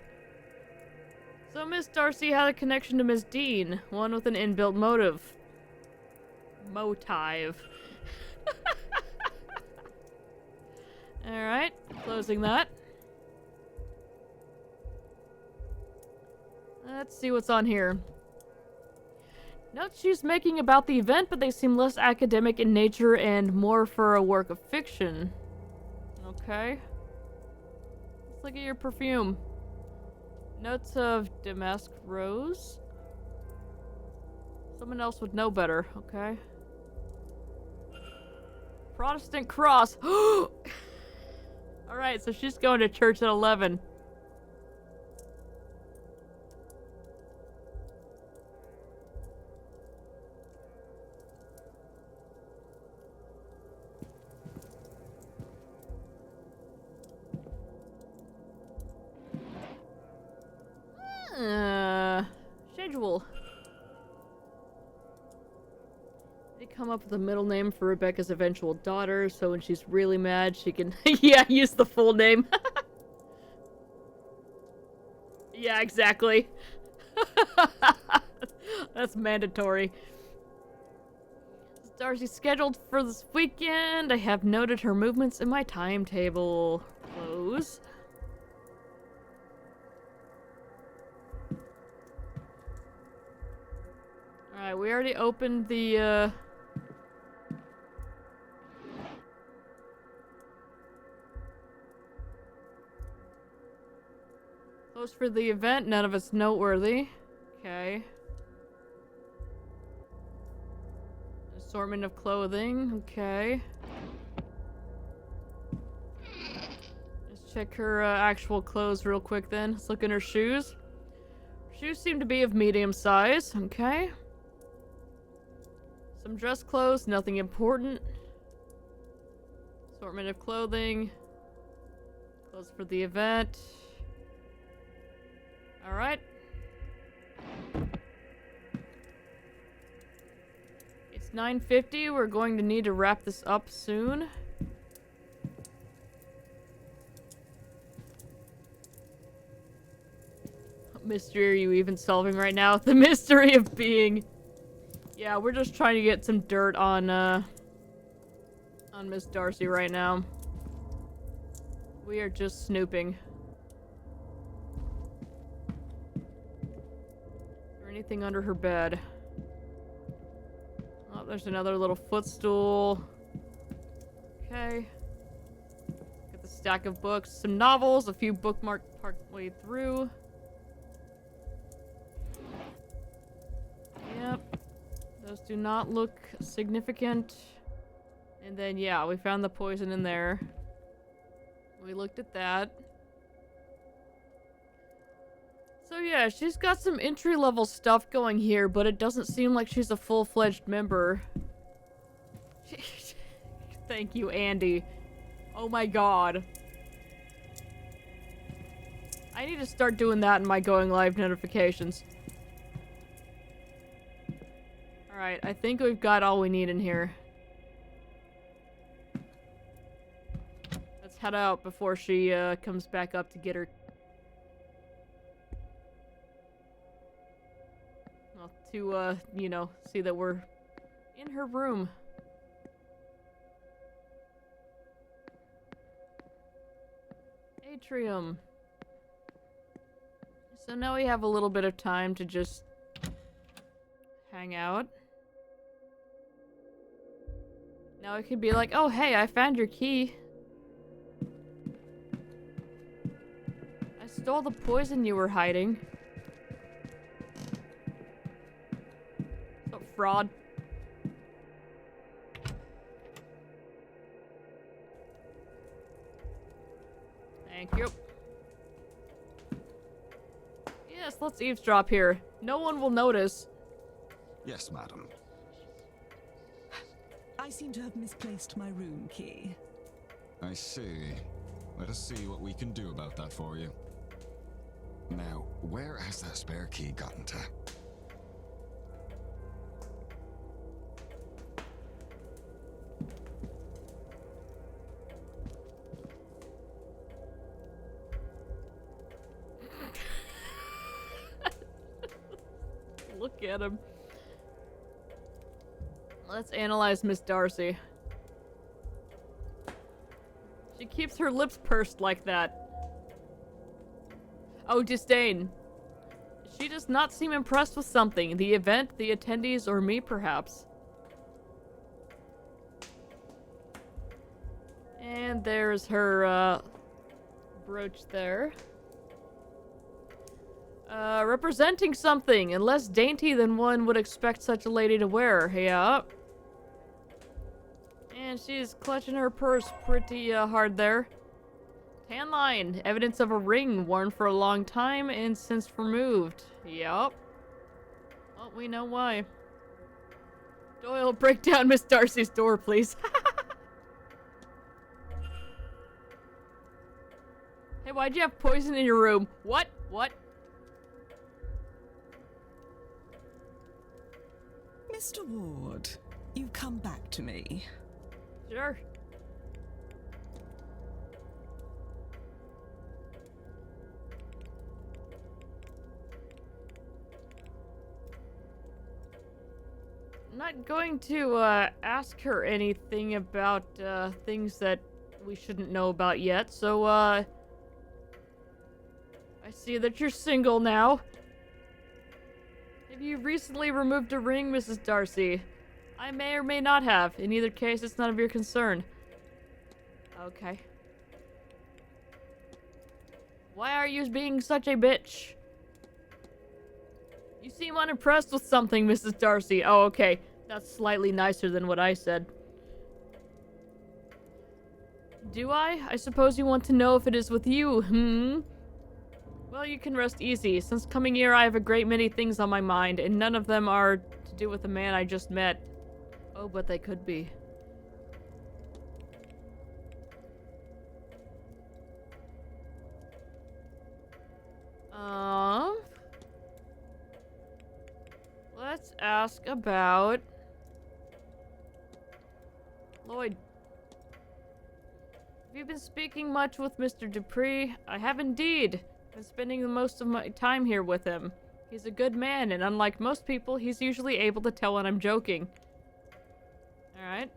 So Miss Darcy had a connection to Miss Dean, one with an inbuilt motive. Motive. Alright, closing that. Let's see what's on here. Notes she's making about the event, but they seem less academic in nature and more for a work of fiction. Okay. Let's look at your perfume. Notes of damask rose. Someone else would know better, okay. Protestant cross. Alright, so she's going to church at 11. Schedule. They come up with a middle name for Rebecca's eventual daughter, so when she's really mad, she can, yeah, use the full name. Yeah, exactly. That's mandatory. Darcy's scheduled for this weekend. I have noted her movements in my timetable. Close. Alright, we already opened the, closed for the event, none of it's noteworthy. Okay. Assortment of clothing, okay. Let's check her actual clothes real quick then. Let's look in her shoes. Shoes seem to be of medium size, okay. Some dress clothes, nothing important. Assortment of clothing. Clothes for the event. Alright. It's 9:50. We're going to need to wrap this up soon. What mystery are you even solving right now? The mystery of being... Yeah, we're just trying to get some dirt on Miss Darcy right now. We are just snooping. Is there anything under her bed? Oh, there's another little footstool. Okay. Got the stack of books, some novels, a few bookmarked partway through. Yep. Those do not look significant. And then, yeah, we found the poison in there. We looked at that. So yeah, she's got some entry-level stuff going here, but it doesn't seem like she's a full-fledged member. Thank you, Andy. Oh my god. I need to start doing that in my going live notifications. Alright, I think we've got all we need in here. Let's head out before she comes back up to get her... Well, to, you know, see that we're in her room. Atrium. So now we have a little bit of time to just hang out. Now it could be like, oh hey, I found your key. I stole the poison you were hiding. Oh, fraud. Thank you. Yes, let's eavesdrop here. No one will notice. Yes, madam. I seem to have misplaced my room key. I see. Let us see what we can do about that for you. Now, where has that spare key gotten to? Look at him. Let's analyze Miss Darcy. She keeps her lips pursed like that. Oh, disdain. She does not seem impressed with something. The event, the attendees, or me, perhaps. And there's her, brooch there. Representing something, and less dainty than one would expect such a lady to wear. Yeah. And she's clutching her purse pretty, hard there. Tan line. Evidence of a ring worn for a long time and since removed. Yup. Well, we know why. Doyle, break down Miss Darcy's door, please. Hey, why'd you have poison in your room? What? What? Mr. Ward, you've come back to me. Sure. I'm not going to, ask her anything about, things that we shouldn't know about yet, so, I see that you're single now. Have you recently removed a ring, Mrs. Darcy? I may or may not have. In either case, it's none of your concern. Okay. Why are you being such a bitch? You seem unimpressed with something, Mrs. Darcy. Oh, okay. That's slightly nicer than what I said. Do I? I suppose you want to know if it is with you, hmm? Well, you can rest easy. Since coming here, I have a great many things on my mind, and none of them are to do with the man I just met. Oh, but they could be. Let's ask about Lloyd. Have you been speaking much with Mr. Dupree? I have indeed. Been spending the most of my time here with him. He's a good man, and unlike most people, he's usually able to tell when I'm joking. Alright.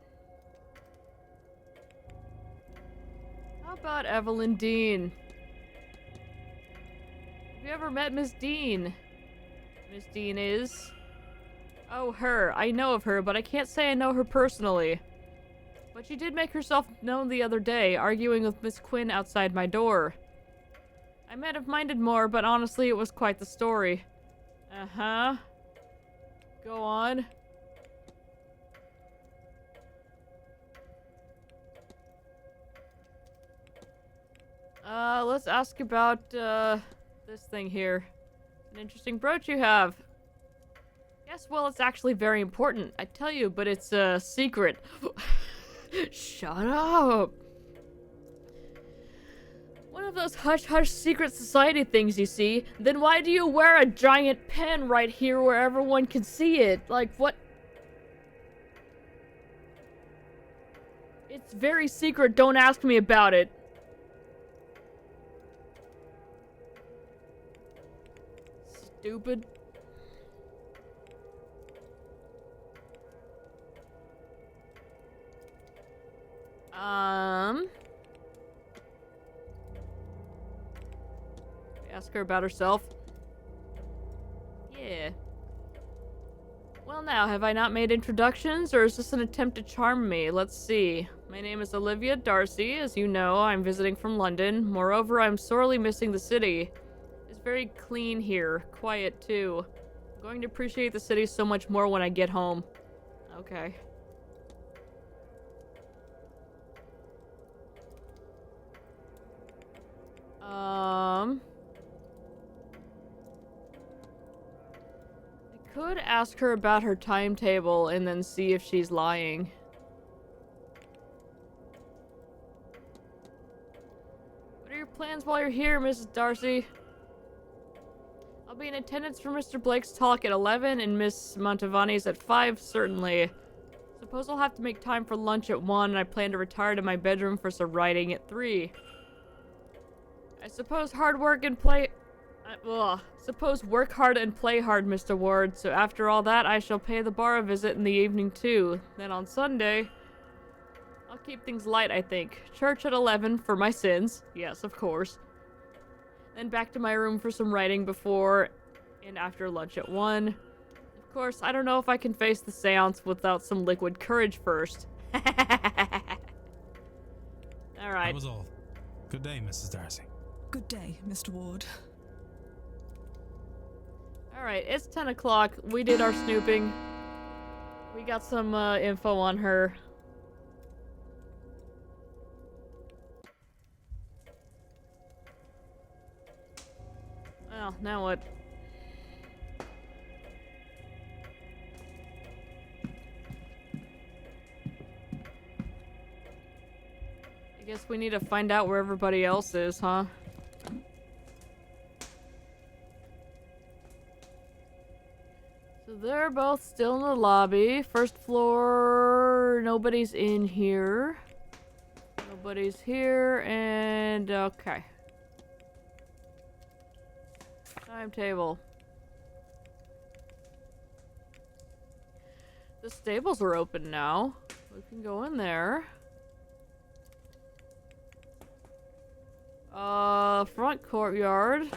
How about Evelyn Dean? Have you ever met Miss Dean? Miss Dean is... Oh, her. I know of her, but I can't say I know her personally. But she did make herself known the other day, arguing with Miss Quinn outside my door. I might have minded more, but honestly, it was quite the story. Uh-huh. Go on. Let's ask about, this thing here. An interesting brooch you have. Yes, well, it's actually very important. I tell you, but it's a secret. Shut up. One of those hush-hush secret society things, you see. Then why do you wear a giant pen right here where everyone can see it? Like, what? It's very secret. Don't ask me about it. Stupid. Ask her about herself. Yeah. Well now, have I not made introductions, or is this an attempt to charm me? Let's see. My name is Olivia Darcy. As you know, I'm visiting from London. Moreover, I'm sorely missing the city. It's very clean here. Quiet, too. I'm going to appreciate the city so much more when I get home. Okay. I could ask her about her timetable and then see if she's lying. What are your plans while you're here, Mrs. Darcy? I'll be in attendance for Mr. Blake's talk at 11 and Miss Mantovani's at 5, certainly. Suppose I'll have to make time for lunch at 1, and I plan to retire to my bedroom for some writing at 3. I suppose hard work and play... Suppose work hard and play hard, Mr. Ward. So after all that, I shall pay the bar a visit in the evening too. Then on Sunday, I'll keep things light, I think. Church at 11 for my sins. Yes, of course. Then back to my room for some writing before and after lunch at 1. Of course, I don't know if I can face the seance without some liquid courage first. Alright. That was all. Good day, Mrs. Darcy. Good day, Mr. Ward. Alright, it's 10 o'clock. We did our snooping. We got some info on her. Well, now what? I guess we need to find out where everybody else is, huh? So they're both still in the lobby. First floor, nobody's in here. Nobody's here, and okay. Timetable. The stables are open now. We can go in there. Front courtyard.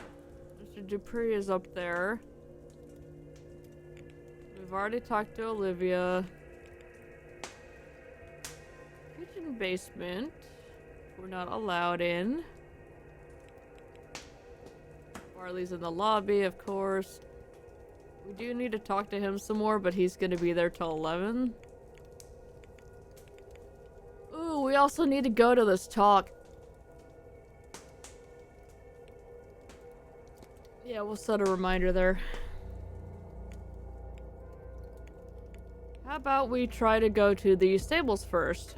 Mr. Dupree is up there. We've already talked to Olivia. Kitchen basement. We're not allowed in. Marley's in the lobby, of course. We do need to talk to him some more, but he's gonna be there till 11. Ooh, we also need to go to this talk. Yeah, we'll set a reminder there. How about we try to go to the stables first?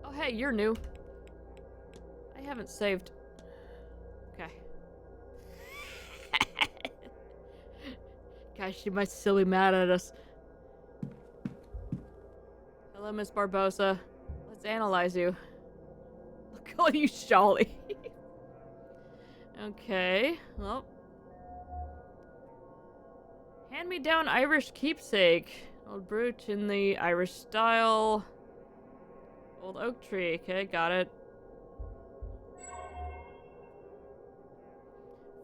Oh, hey, you're new. I haven't saved. Okay. Gosh, she might still be mad at us. Hello, Miss Barbosa. Let's analyze you. I'll call you Sholly. Okay. Well. Hand-me-down Irish keepsake. Old brooch in the Irish style. Old oak tree. Okay, got it.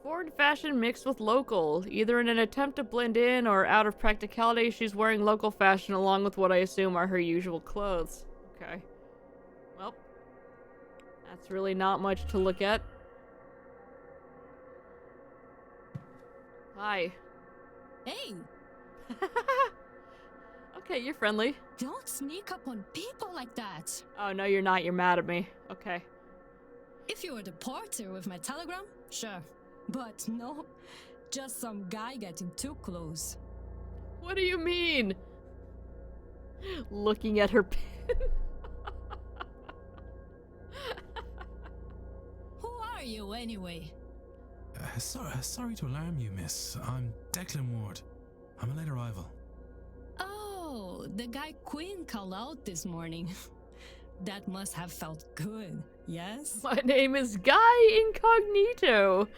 Foreign fashion mixed with local. Either in an attempt to blend in or out of practicality, she's wearing local fashion along with what I assume are her usual clothes. Okay. Well, that's really not much to look at. Hi. Hey, Okay, you're friendly. don't sneak up on people like that. Oh, no, you're not. You're mad at me. Okay. If you were the porter with my telegram, sure. But no, just some guy getting too close. What do you mean? Looking at her pen. Who are you anyway? Sorry to alarm you, miss. I'm Declan Ward. I'm a late arrival. Oh, the guy Quinn called out this morning. That must have felt good, yes? My name is Guy Incognito.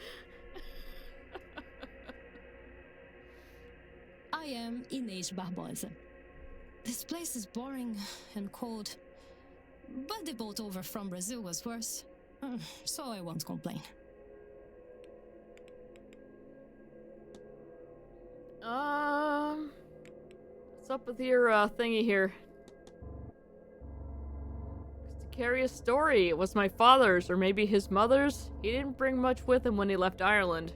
I am Inês Barbosa. This place is boring and cold. But the boat over from Brazil was worse. So I won't complain. What's up with your thingy here? To carry a story. It was my father's, or maybe his mother's. He didn't bring much with him when he left Ireland.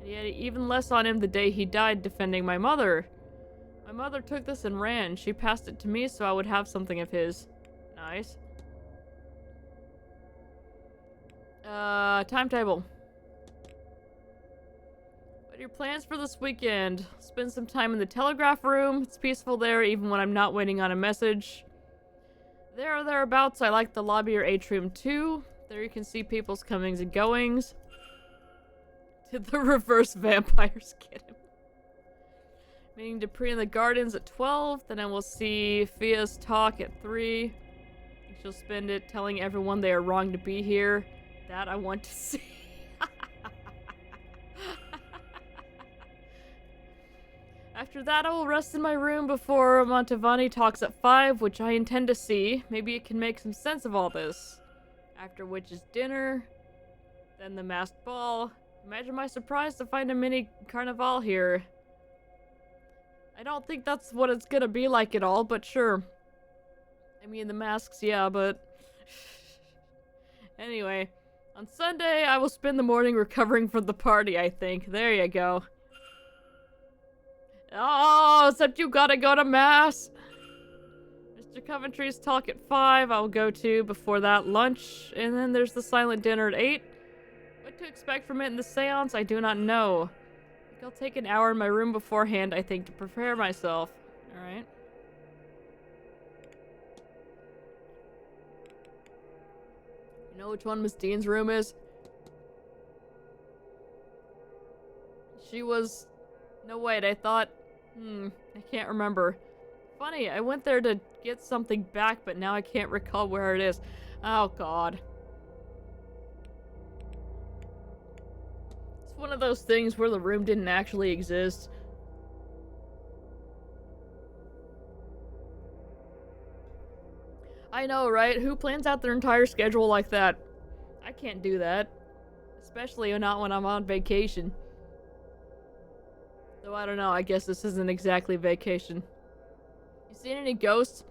And he had even less on him the day he died defending my mother. My mother took this and ran. She passed it to me so I would have something of his. Nice. Timetable. What are your plans for this weekend? Spend some time in the telegraph room. It's peaceful there even when I'm not waiting on a message. There or thereabouts, I like the lobby or atrium too. There you can see people's comings and goings. Did the reverse vampires get him? Meeting Dupree in the gardens at 12. Then I will see Fia's talk at 3. I think she'll spend it telling everyone they are wrong to be here. That I want to see. After that, I will rest in my room before Montavani talks at 5, which I intend to see. Maybe it can make some sense of all this. After which is dinner, then the masked ball. Imagine my surprise to find a mini carnival here. I don't think that's what it's gonna be like at all, but sure. I mean, the masks, yeah, but... Anyway, on Sunday, I will spend the morning recovering from the party, I think. There you go. Oh, except you gotta go to mass. Mr. Coventry's talk at 5, I'll go to. Before that, lunch. And then there's the silent dinner at 8. What to expect from it in the seance, I do not know. I think I'll take an hour in my room beforehand, I think, to prepare myself. Alright. You know which one Miss Dean's room is? She was... No, wait, I thought... I can't remember. Funny, I went there to get something back, but now I can't recall where it is. Oh, God. It's one of those things where the room didn't actually exist. I know, right? Who plans out their entire schedule like that? I can't do that. Especially not when I'm on vacation. Though I don't know, I guess this isn't exactly vacation. You seen any ghosts?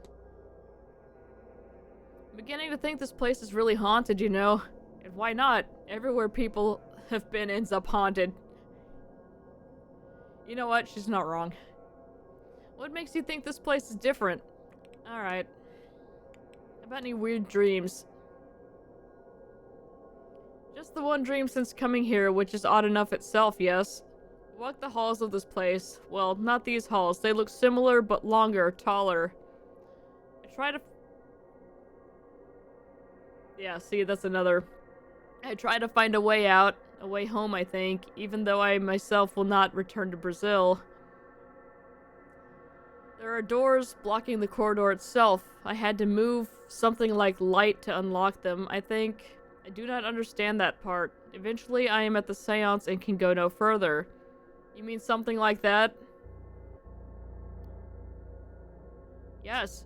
I'm beginning to think this place is really haunted, you know. And why not? Everywhere people have been ends up haunted. You know what? She's not wrong. What makes you think this place is different? Alright. How about any weird dreams? Just the one dream since coming here, which is odd enough itself, yes. Walk the halls of this place. Well, not these halls. They look similar, but longer, taller. I try to... Yeah, see, that's another... I try to find a way out. A way home, I think. Even though I myself will not return to Brazil. There are doors blocking the corridor itself. I had to move something like light to unlock them, I think. I do not understand that part. Eventually, I am at the seance and can go no further. You mean something like that? Yes.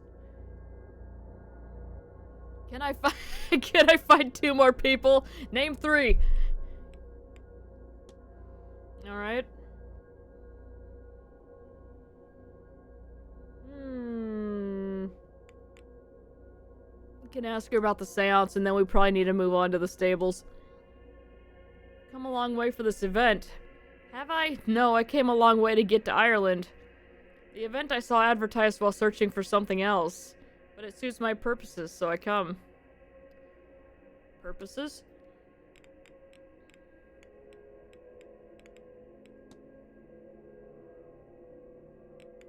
Can I find can I find 2 more people? Name 3. Alright. We can ask her about the seance and then we probably need to move on to the stables. Come a long way for this event. Have I? No, I came a long way to get to Ireland. The event I saw advertised while searching for something else. But it suits my purposes, so I come. Purposes?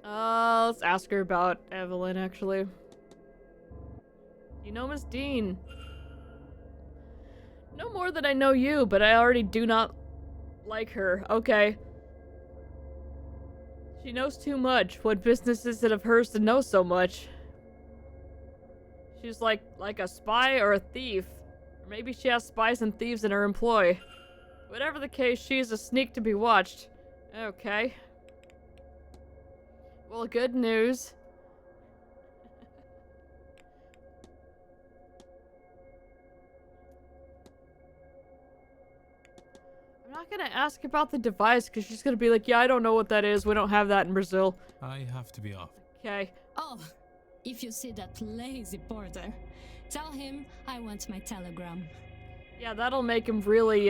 Let's ask her about Evelyn, actually. You know Miss Dean. No more than I know you, but I already do not like her. Okay. She knows too much. What business is it of hers to know so much? She's like a spy or a thief. Or maybe she has spies and thieves in her employ. Whatever the case, she is a sneak to be watched. Okay. Well, good news. I'm not gonna ask about the device because she's gonna be like, yeah, I don't know what that is. We don't have that in Brazil. I have to be off. Okay. Oh, if you see that lazy porter, tell him I want my telegram. Yeah, that'll make him really,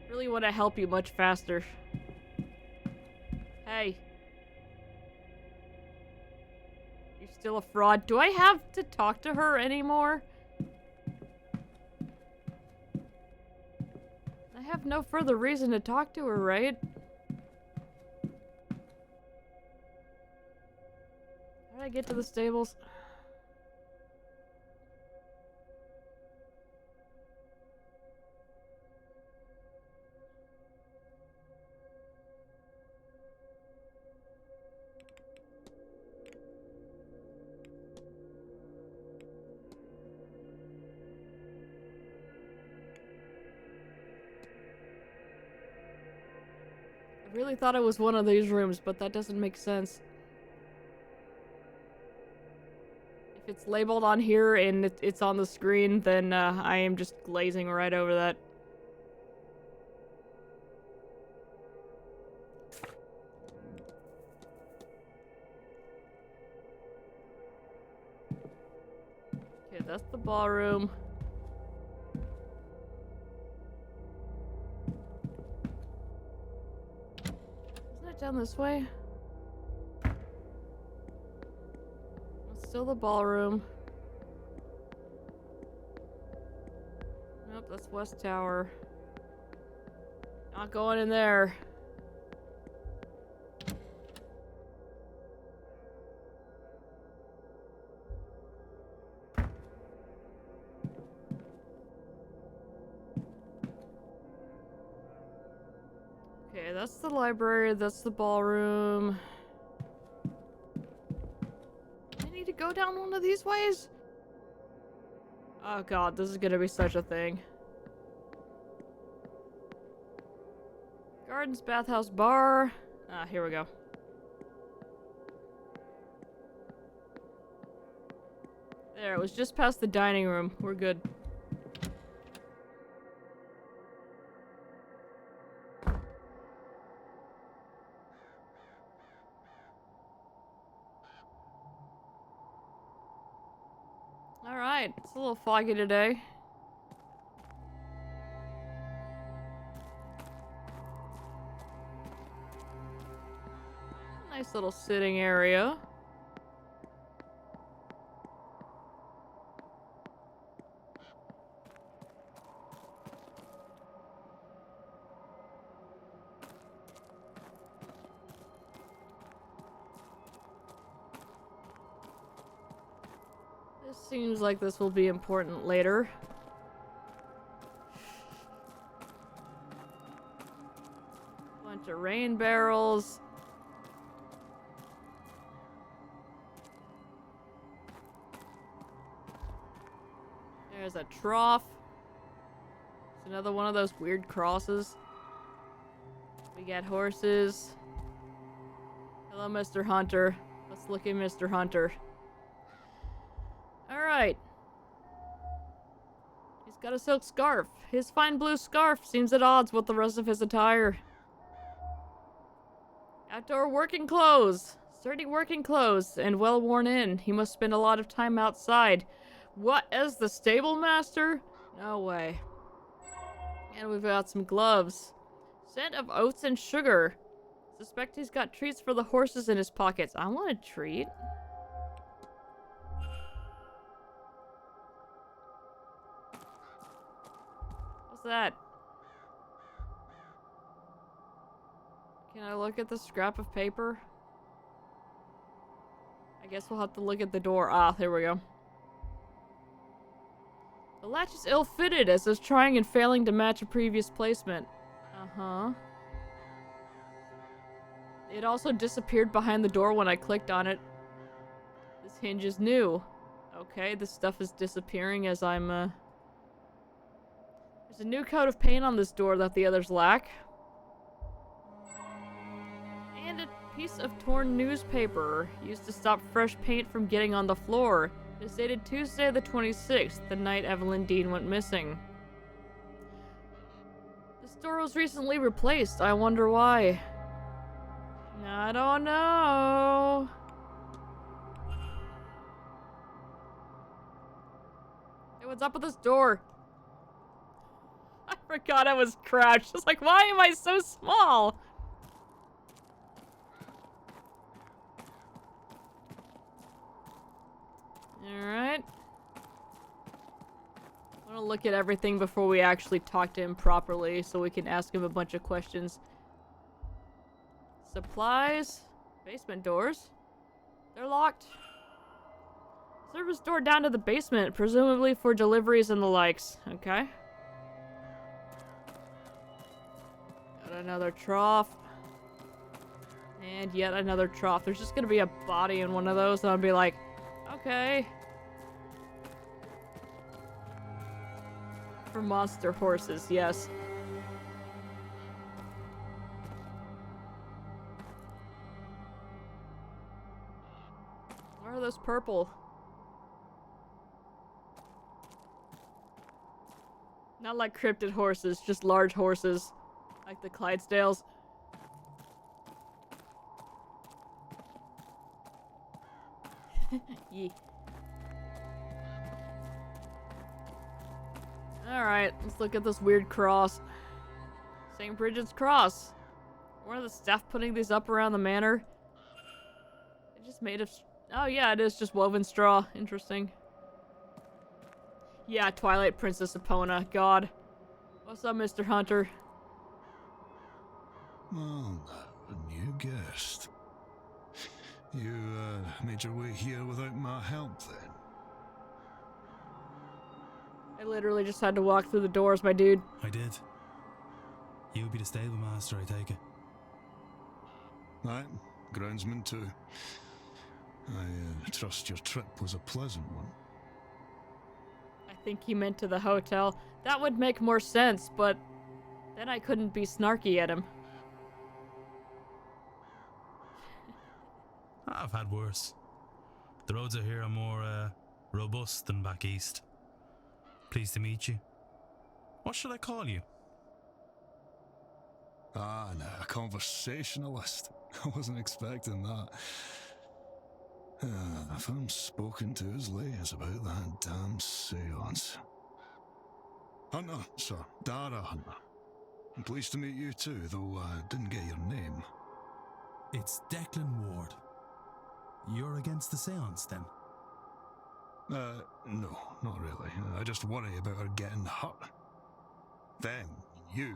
really want to help you much faster. Hey. You're still a fraud. Do I have to talk to her anymore? I have no further reason to talk to her, right? How did I get to the stables? I really thought it was one of these rooms, but that doesn't make sense. If it's labeled on here and it's on the screen, then I am just glazing right over that. Okay, that's the ballroom. Isn't it down this way? It's still the ballroom. Nope, that's West Tower. Not going in there. Okay, that's the library, that's the ballroom. I need to go down one of these ways? Oh god, this is gonna be such a thing. Gardens, bathhouse, bar. Ah, here we go. There, it was just past the dining room. We're good. Alright, it's a little foggy today. Nice little sitting area. This seems like this will be important later. Bunch of rain barrels. There's a trough. It's another one of those weird crosses. We got horses. Hello, Mr. Hunter. Let's look at Mr. Hunter. Alright. He's got a silk scarf. His fine blue scarf seems at odds with the rest of his attire. Outdoor working clothes. Sturdy working clothes and well worn in. He must spend a lot of time outside. What, as the stable master? No way. And we've got some gloves. Scent of oats and sugar. Suspect he's got treats for the horses in his pockets. I want a treat. What's that? Can I look at the scrap of paper? I guess we'll have to look at the door. Ah, there we go. The latch is ill-fitted, as if trying and failing to match a previous placement. Uh-huh. It also disappeared behind the door when I clicked on it. This hinge is new. Okay, this stuff is disappearing as I'm, There's a new coat of paint on this door that the others lack. And a piece of torn newspaper used to stop fresh paint from getting on the floor. It's dated Tuesday the 26th, the night Evelyn Dean went missing. This door was recently replaced. I wonder why. I don't know. Hey, what's up with this door? I forgot I was crouched. I was like, why am I so small? Alright. I want to look at everything before we actually talk to him properly so we can ask him a bunch of questions. Supplies. Basement doors. They're locked. Service door down to the basement, presumably for deliveries and the likes. Okay. Got another trough. And yet another trough. There's just gonna be a body in one of those, and I'll be like, okay. For monster horses, yes. Why are those purple? Not like cryptid horses, just large horses. Like the Clydesdales. Yeah. Alright, let's look at this weird cross. St. Bridget's Cross. One of the staff putting these up around the manor. It's just made of... Oh yeah, it is just woven straw. Interesting. Yeah, Twilight Princess Epona. God. What's up, Mr. Hunter? Well, a new guest. You, made your way here without my help, then? I literally just had to walk through the doors, my dude. I did. You would be the stable master, I take it. Aye, groundsman too. I trust your trip was a pleasant one. I think he meant to the hotel. That would make more sense, but then I couldn't be snarky at him. I've had worse. The roads out here are more, robust than back east. Pleased to meet you. What should I call you? Ah, no, a conversationalist. I wasn't expecting that. If I'm spoken to as late as about that damn seance. Hunter, sir. Dara Hunter. I'm pleased to meet you too, though I didn't get your name. It's Declan Ward. You're against the seance, then? No, not really. I just worry about her getting hurt. Them, you,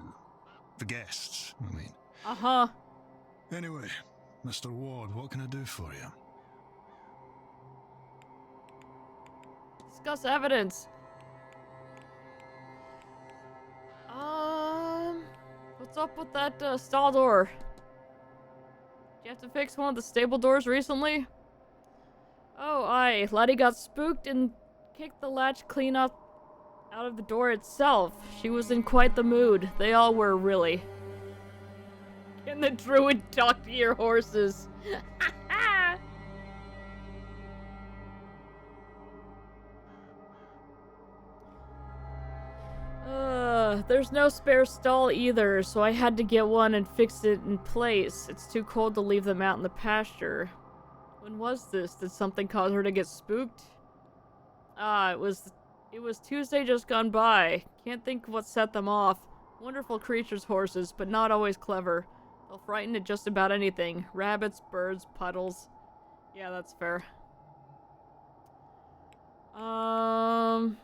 the guests, I mean. Uh-huh. Anyway, Mr. Ward, what can I do for you? Discuss evidence. What's up with that stall door? Did you have to fix one of the stable doors recently? Oh, aye. Letty got spooked and kicked the latch clean up out of the door itself. She was in quite the mood. They all were, really. Can the druid talk to your horses? There's no spare stall either, so I had to get one and fix it in place. It's too cold to leave them out in the pasture. When was this? Did something cause her to get spooked? It was Tuesday just gone by. Can't think of what set them off. Wonderful creatures, horses, but not always clever. They'll frighten at just about anything. Rabbits, birds, puddles. Yeah, that's fair. Let's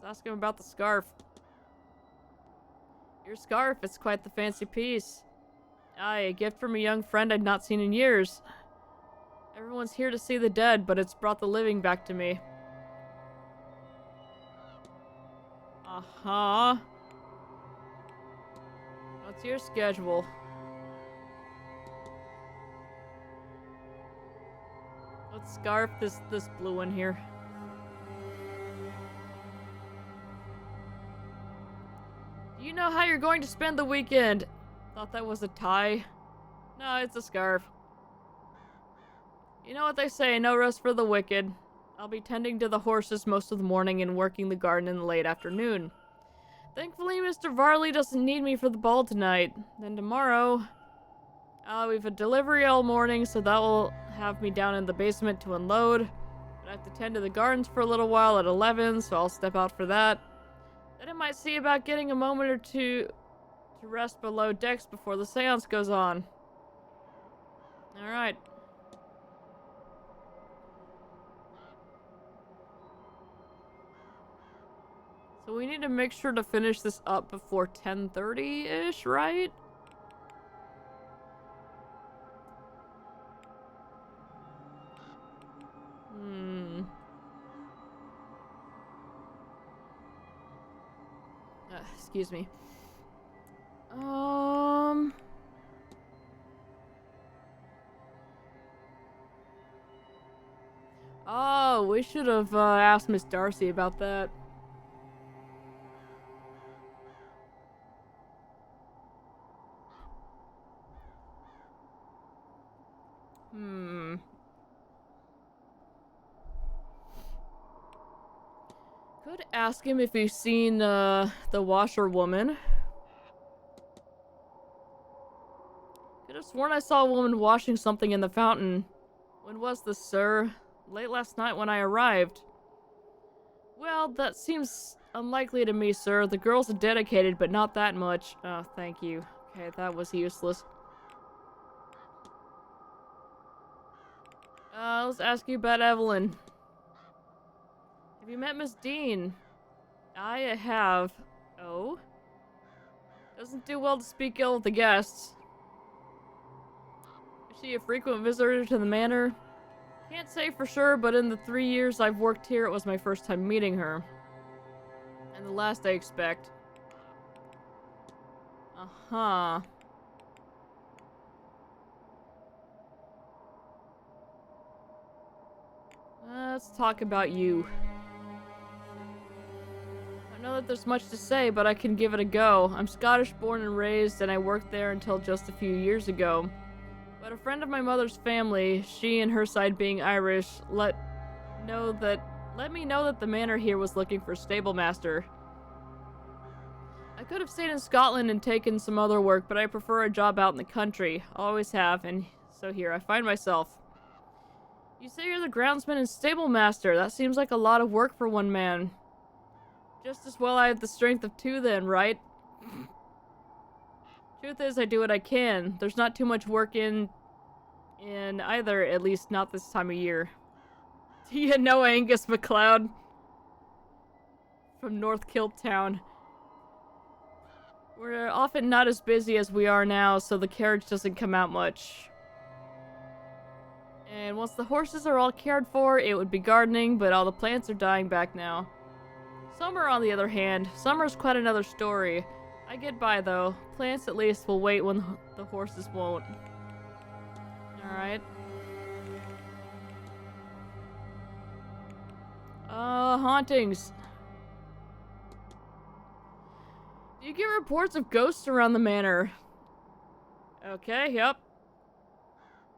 ask him about the scarf. Your scarf, it's quite the fancy piece. Aye, a gift from a young friend I'd not seen in years. Everyone's here to see the dead, but it's brought the living back to me. Uh-huh. What's your schedule? Let's scarf this blue one here. Do you know how you're going to spend the weekend? Thought that was a tie. No, it's a scarf. You know what they say, no rest for the wicked. I'll be tending to the horses most of the morning and working the garden in the late afternoon. Thankfully, Mr. Varley doesn't need me for the ball tonight. Then tomorrow... we've a delivery all morning, so that will have me down in the basement to unload. But I have to tend to the gardens for a little while at 11, so I'll step out for that. Then I might see about getting a moment or two to rest below decks before the seance goes on. Alright. So we need to make sure to finish this up before 10:30-ish, right? Excuse me. Oh, we should have asked Miss Darcy about that. Could ask him if he's seen the washerwoman. Could have sworn I saw a woman washing something in the fountain. When was this, sir? Late last night when I arrived. Well, that seems unlikely to me, sir. The girls are dedicated, but not that much. Oh, thank you. Okay, that was useless. Let's ask you about Evelyn. Have you met Miss Dean? I have. Oh? Doesn't do well to speak ill of the guests. Is she a frequent visitor to the manor? Can't say for sure, but in the 3 years I've worked here, it was my first time meeting her. And the last I expect. Uh-huh. Let's talk about you. I don't know that there's much to say, but I can give it a go. I'm Scottish born and raised, and I worked there until just a few years ago. But a friend of my mother's family, she and her side being Irish, let me know that the manor here was looking for a stable master. I could have stayed in Scotland and taken some other work, but I prefer a job out in the country. Always have, and so here I find myself. You say you're the groundsman and stable master. That seems like a lot of work for one man. Just as well I have the strength of two then, right? Truth is, I do what I can. There's not too much work in either, at least not this time of year. Do you know Angus MacLeod? From North Kiltown. We're often not as busy as we are now, so the carriage doesn't come out much. And once the horses are all cared for, it would be gardening, but all the plants are dying back now. Summer, on the other hand, summer's quite another story. I get by, though. Plants, at least, will wait when the horses won't. Alright. Hauntings. Do you get reports of ghosts around the manor? Okay, yep.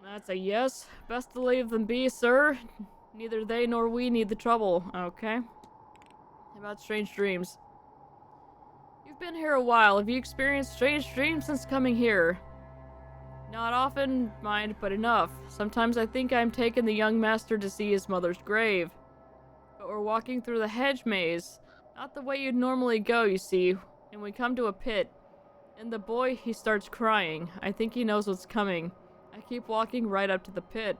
That's a yes. Best to leave them be, sir. Neither they nor we need the trouble. Okay. How about strange dreams? You've been here a while. Have you experienced strange dreams since coming here? Not often, mind, but enough. Sometimes I think I'm taking the young master to see his mother's grave. But we're walking through the hedge maze. Not the way you'd normally go, you see. And we come to a pit. And the boy, he starts crying. I think he knows what's coming. I keep walking right up to the pit.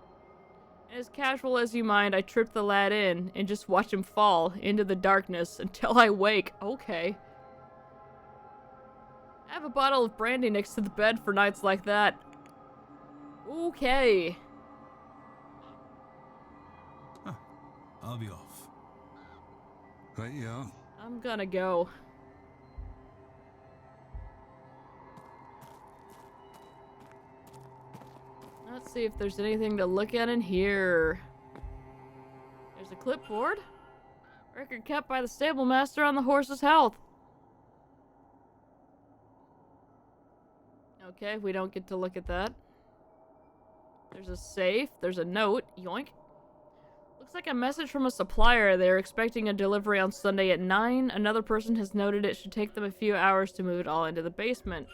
And as casual as you mind, I trip the lad in and just watch him fall into the darkness until I wake. Okay. I have a bottle of brandy next to the bed for nights like that. Okay. Huh. I'll be off. Right, yeah. I'm gonna go. Let's see if there's anything to look at in here. There's a clipboard. Record kept by the stable master on the horse's health. Okay, we don't get to look at that. There's a safe. There's a note. Yoink. Looks like a message from a supplier. They're expecting a delivery on Sunday at 9. Another person has noted it should take them a few hours to move it all into the basement.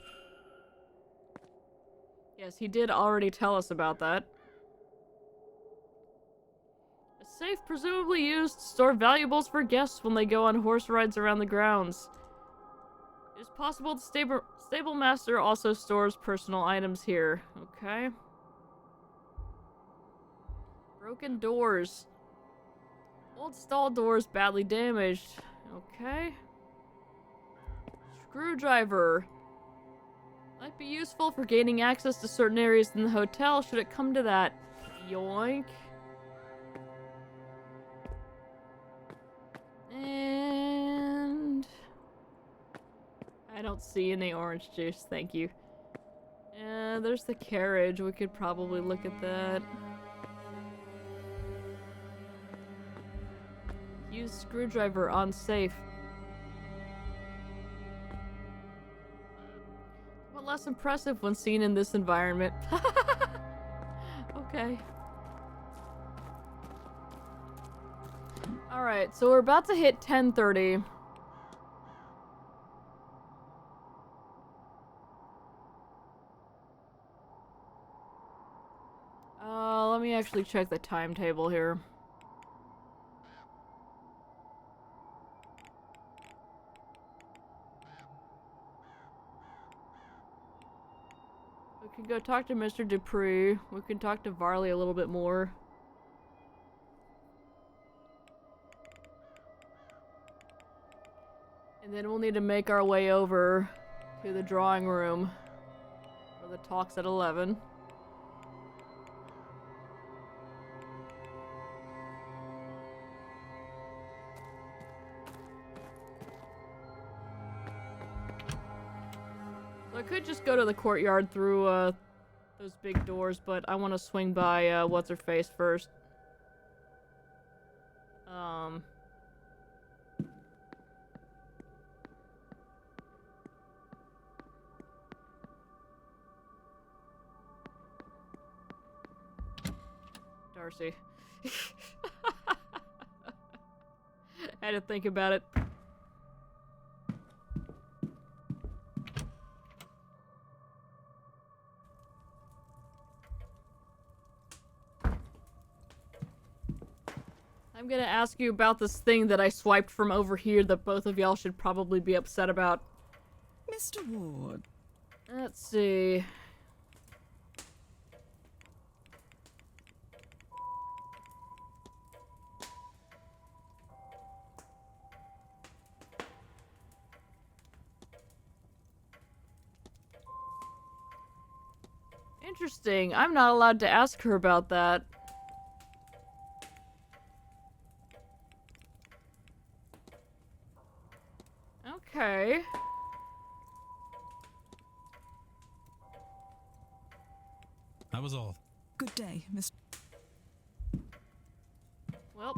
Yes, he did already tell us about that. A safe presumably used to store valuables for guests when they go on horse rides around the grounds. It is possible the stable master also stores personal items here. Okay. Broken doors. Old stall doors badly damaged. Okay. Screwdriver. Might be useful for gaining access to certain areas in the hotel should it come to that. Yoink. And I don't see any orange juice, thank you. There's the carriage. We could probably look at that. Use screwdriver on safe. But less impressive when seen in this environment. Okay. Alright, so we're about to hit 10:30. Let me actually check the timetable here. We can go talk to Mr. Dupree. We can talk to Varley a little bit more. And then we'll need to make our way over to the drawing room for the talks at 11. So I could just go to the courtyard through those big doors, but I want to swing by what's-her-face first. Darcy. I had to think about it. I'm gonna ask you about this thing that I swiped from over here that both of y'all should probably be upset about. Mr. Ward. Let's see. Interesting. I'm not allowed to ask her about that. Okay. That was all. Good day, Mr. Well.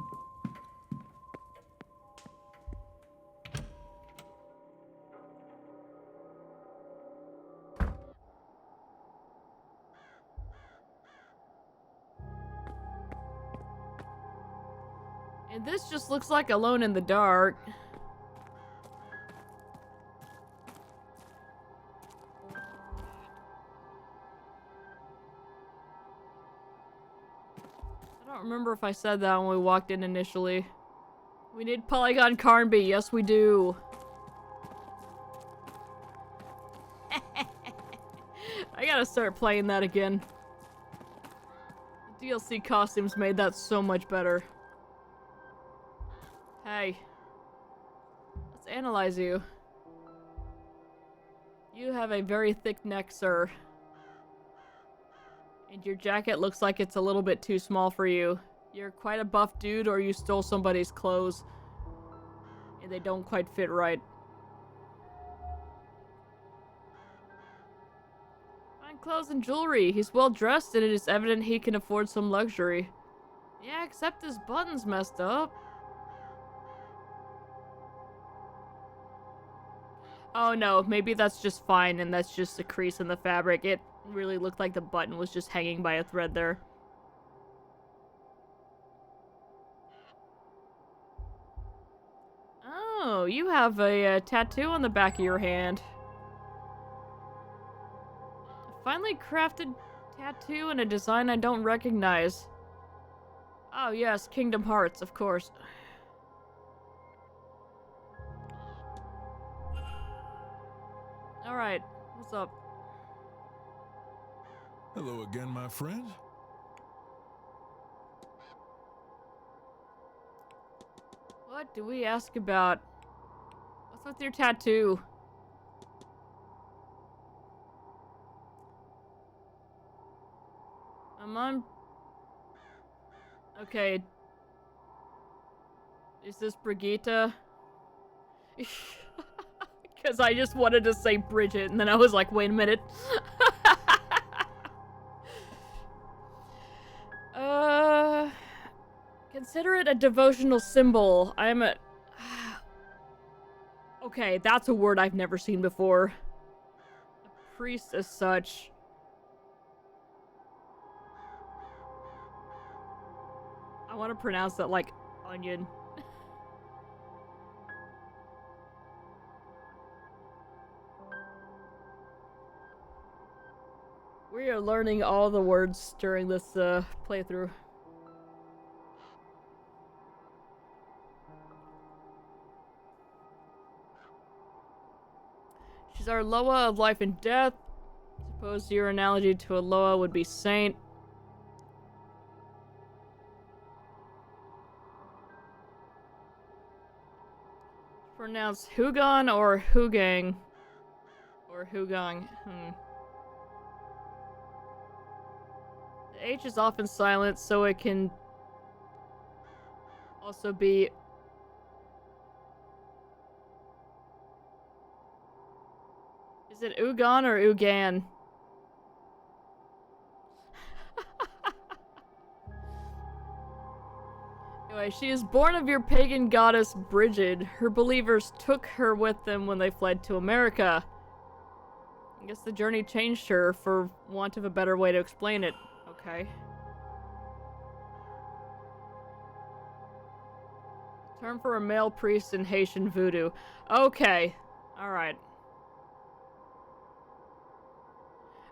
And this just looks like Alone in the Dark. I don't remember if I said that when we walked in initially. We need Polygon Carnby. Yes, we do. I gotta start playing that again. The DLC costumes made that so much better. Hey. Let's analyze you. You have a very thick neck, sir. And your jacket looks like it's a little bit too small for you. You're quite a buff dude, or you stole somebody's clothes. And they don't quite fit right. Fine clothes and jewelry. He's well dressed, and it is evident he can afford some luxury. Yeah, except his button's messed up. Oh no, maybe that's just fine, and that's just a crease in the fabric. It really looked like the button was just hanging by a thread there. Oh, you have a tattoo on the back of your hand. A finely crafted tattoo and a design I don't recognize. Oh yes, Kingdom Hearts, of course. Alright, what's up? Hello again, my friend. What do we ask about? What's with your tattoo? I'm on... Okay. Is this Brigitte? Because I just wanted to say Bridget, and then I was like, wait a minute. Consider it a devotional symbol. I'm a... Okay, that's a word I've never seen before. A priest as such. I want to pronounce that like Onion. We are learning all the words during this playthrough. She's our Loa of life and death. Suppose your analogy to a Loa would be saint. Pronounced Hugon or Hugang? Or Hugang. The H is often silent, so it can also be... Is it Ugon or Ugan? Anyway, she is born of your pagan goddess Brigid. Her believers took her with them when they fled to America. I guess the journey changed her, for want of a better way to explain it. Okay. Term for a male priest in Haitian voodoo. Okay. Alright.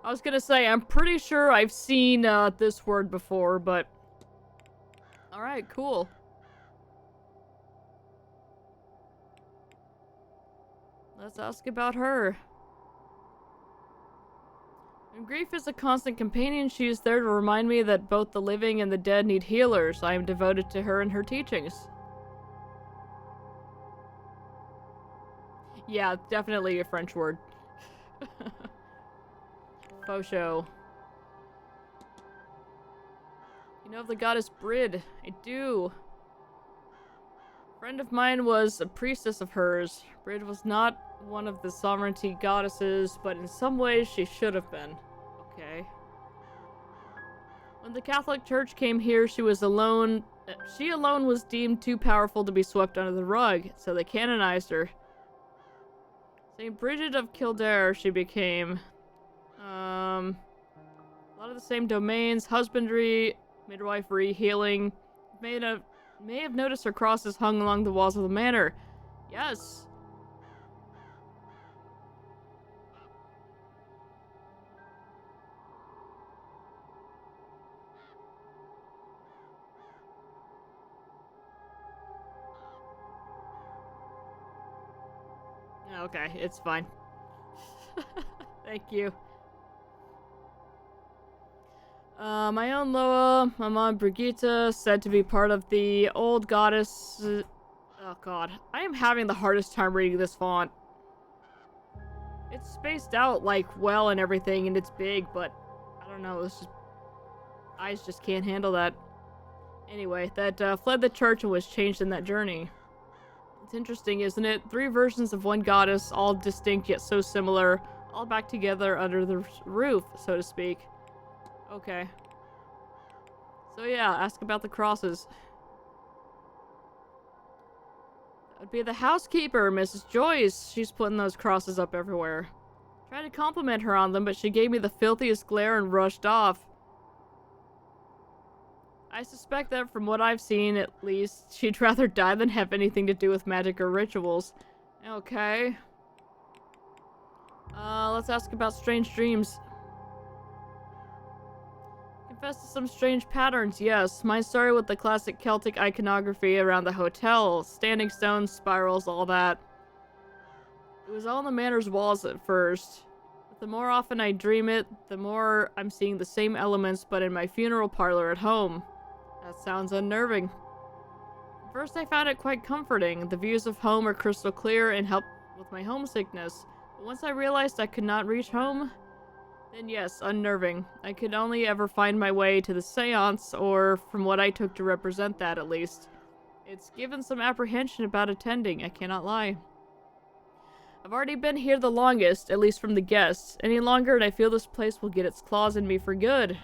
I was gonna say, I'm pretty sure I've seen this word before, but... Alright, cool. Let's ask about her. When grief is a constant companion, she is there to remind me that both the living and the dead need healers. I am devoted to her and her teachings. Yeah, definitely a French word. Faux show. You know of the goddess Brid? I do. A friend of mine was a priestess of hers. Brid was not one of the sovereignty goddesses, but in some ways she should have been. Okay. When the Catholic Church came here, she alone was deemed too powerful to be swept under the rug, so they canonized her. Saint Bridget of Kildare she became. A lot of the same domains, husbandry, midwifery, healing. May have noticed her crosses hung along the walls of the manor. Yes. Okay, it's fine. Thank you. My own Loa, Mama Brigitte, said to be part of the old goddess... oh god, I am having the hardest time reading this font. It's spaced out, like, well and everything, and it's big, but... I don't know, it's just... eyes just can't handle that. Anyway, that fled the church and was changed in that journey. It's interesting, isn't it? 3 versions of one goddess, all distinct yet so similar, all back together under the roof, so to speak. Okay. So yeah, ask about the crosses. That would be the housekeeper, Mrs. Joyce. She's putting those crosses up everywhere. Tried to compliment her on them, but she gave me the filthiest glare and rushed off. I suspect that from what I've seen, at least, she'd rather die than have anything to do with magic or rituals. Okay. Let's ask about strange dreams. Confess to some strange patterns, yes. Mine started with the classic Celtic iconography around the hotel. Standing stones, spirals, all that. It was all on the manor's walls at first. But the more often I dream it, the more I'm seeing the same elements but in my funeral parlor at home. That sounds unnerving. At first I found it quite comforting. The views of home are crystal clear and help with my homesickness. But once I realized I could not reach home, then yes, unnerving. I could only ever find my way to the seance, or from what I took to represent that at least. It's given some apprehension about attending, I cannot lie. I've already been here the longest, at least from the guests. Any longer and I feel this place will get its claws in me for good.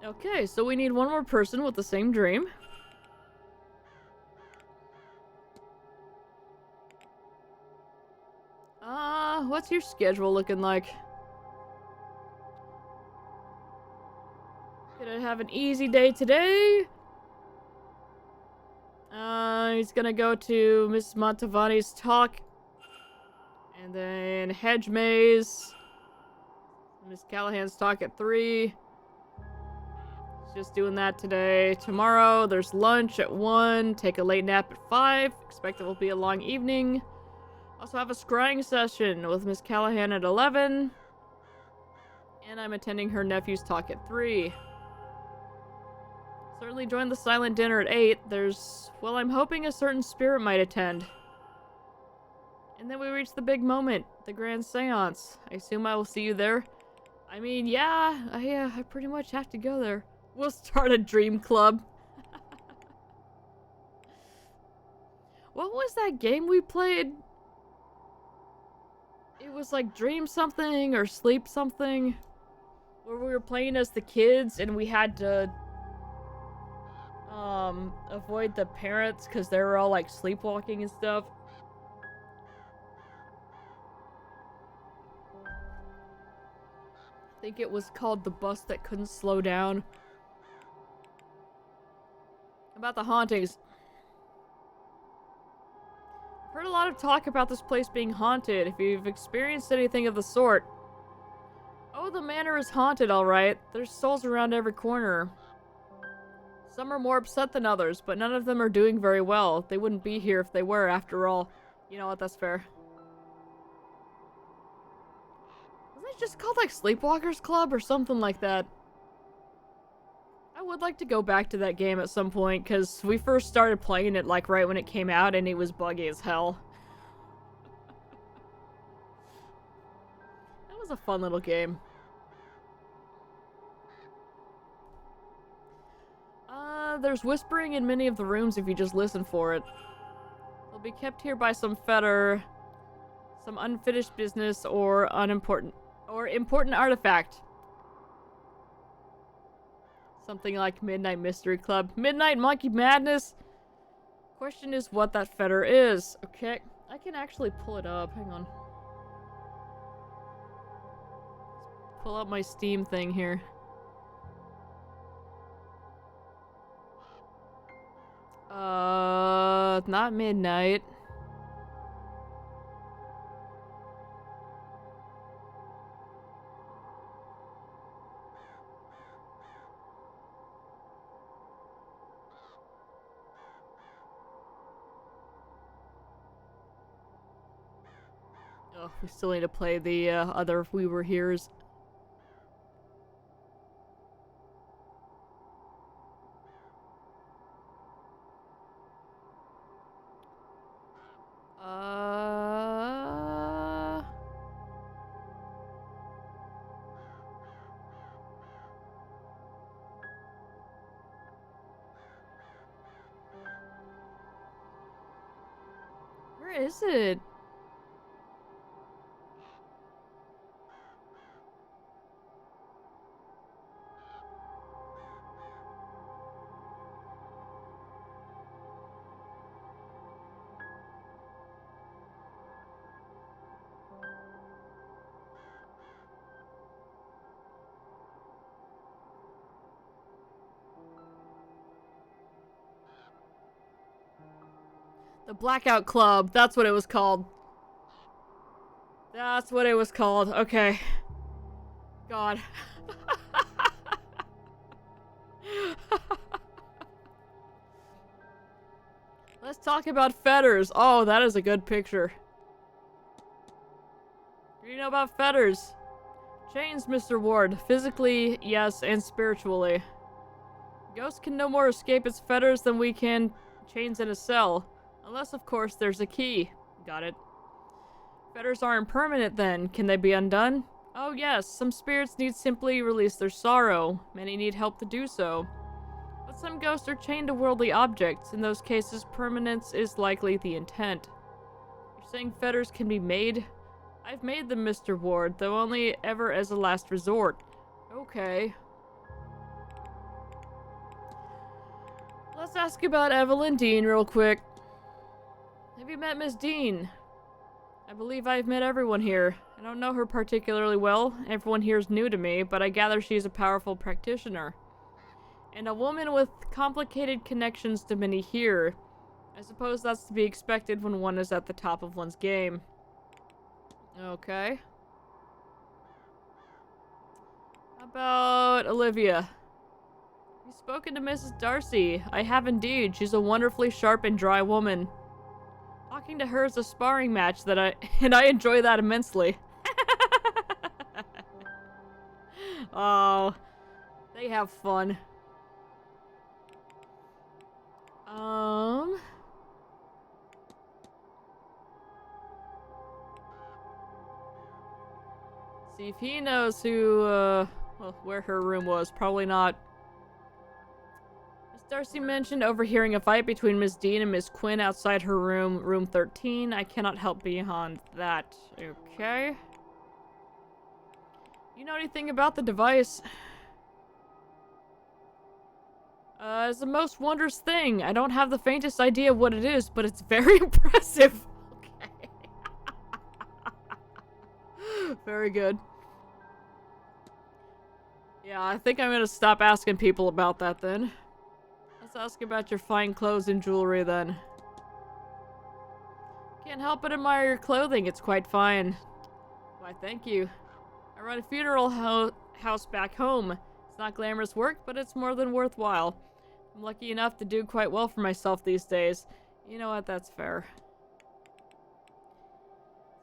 Okay, so we need one more person with the same dream. What's your schedule looking like? Could I have an easy day today. He's gonna go to Miss Montavani's talk. And then Hedge Maze. Miss Callahan's talk at 3. Just doing that today. Tomorrow, there's lunch at 1. Take a late nap at 5. Expect it will be a long evening. Also have a scrying session with Miss Callahan at 11. And I'm attending her nephew's talk at 3. Certainly join the silent dinner at 8. Well, I'm hoping a certain spirit might attend. And then we reach the big moment, the grand seance. I assume I will see you there. I mean, yeah, I pretty much have to go there. We'll start a dream club. What was that game we played? It was like Dream Something or Sleep Something. Where we were playing as the kids and we had to avoid the parents because they were all like sleepwalking and stuff. I think it was called The Bus That Couldn't Slow Down. About the hauntings. I've heard a lot of talk about this place being haunted. If you've experienced anything of the sort. Oh, the manor is haunted, alright. There's souls around every corner. Some are more upset than others, but none of them are doing very well. They wouldn't be here if they were, after all. You know what, that's fair. Wasn't it just called, like, Sleepwalkers Club or something like that? I would like to go back to that game at some point, because we first started playing it, like, right when it came out, and it was buggy as hell. That was a fun little game. There's whispering in many of the rooms if you just listen for it. They'll be kept here by some fetter, some unfinished business, or important artifact. Something like Midnight Mystery Club. Midnight Monkey Madness? Question is what that fetter is. Okay, I can actually pull it up. Hang on. Let's pull up my Steam thing here. Not midnight. Oh, we still need to play the other We Were Here's. Where is it? The Blackout Club. That's what it was called. That's what it was called. Okay. God. Let's talk about fetters. Oh, that is a good picture. What do you know about fetters? Chains, Mr. Ward. Physically, yes, and spiritually. Ghosts can no more escape its fetters than we can chains in a cell. Unless, of course, there's a key. Got it. Fetters aren't permanent, then. Can they be undone? Oh, yes. Some spirits need simply release their sorrow. Many need help to do so. But some ghosts are chained to worldly objects. In those cases, permanence is likely the intent. You're saying fetters can be made? I've made them, Mr. Ward, though only ever as a last resort. Okay. Let's ask about Evelyn Dean real quick. Have you met Miss Dean? I believe I've met everyone here. I don't know her particularly well. Everyone here is new to me, but I gather she's a powerful practitioner. And a woman with complicated connections to many here. I suppose that's to be expected when one is at the top of one's game. Okay. How about Olivia? You've spoken to Mrs. Darcy. I have indeed. She's a wonderfully sharp and dry woman. Talking to her is a sparring match that I enjoy that immensely. Oh, they have fun. See if he knows who, well, where her room was. Probably not. Miss Darcy mentioned overhearing a fight between Miss Dean and Miss Quinn outside her room, room 13. I cannot help beyond that. Okay. You know anything about the device? It's the most wondrous thing. I don't have the faintest idea what it is, but it's very impressive. Okay. Very good. Yeah, I think I'm gonna stop asking people about that then. Let's ask about your fine clothes and jewelry then. Can't help but admire your clothing. It's quite fine. Why, thank you. I run a funeral house back home. It's not glamorous work, but it's more than worthwhile. I'm lucky enough to do quite well for myself these days. You know what? That's fair.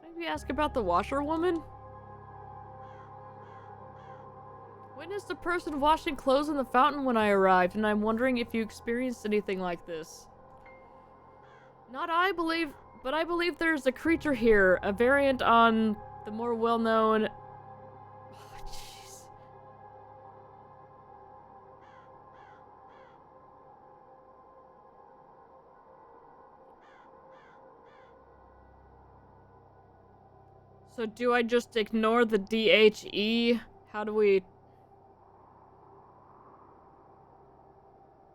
Maybe ask about the washerwoman? Witnessed a person washing clothes in the fountain when I arrived, and I'm wondering if you experienced anything like this. Not I believe, but I believe there's a creature here, a variant on the more well-known... Oh, jeez. So do I just ignore the DHE? How do we...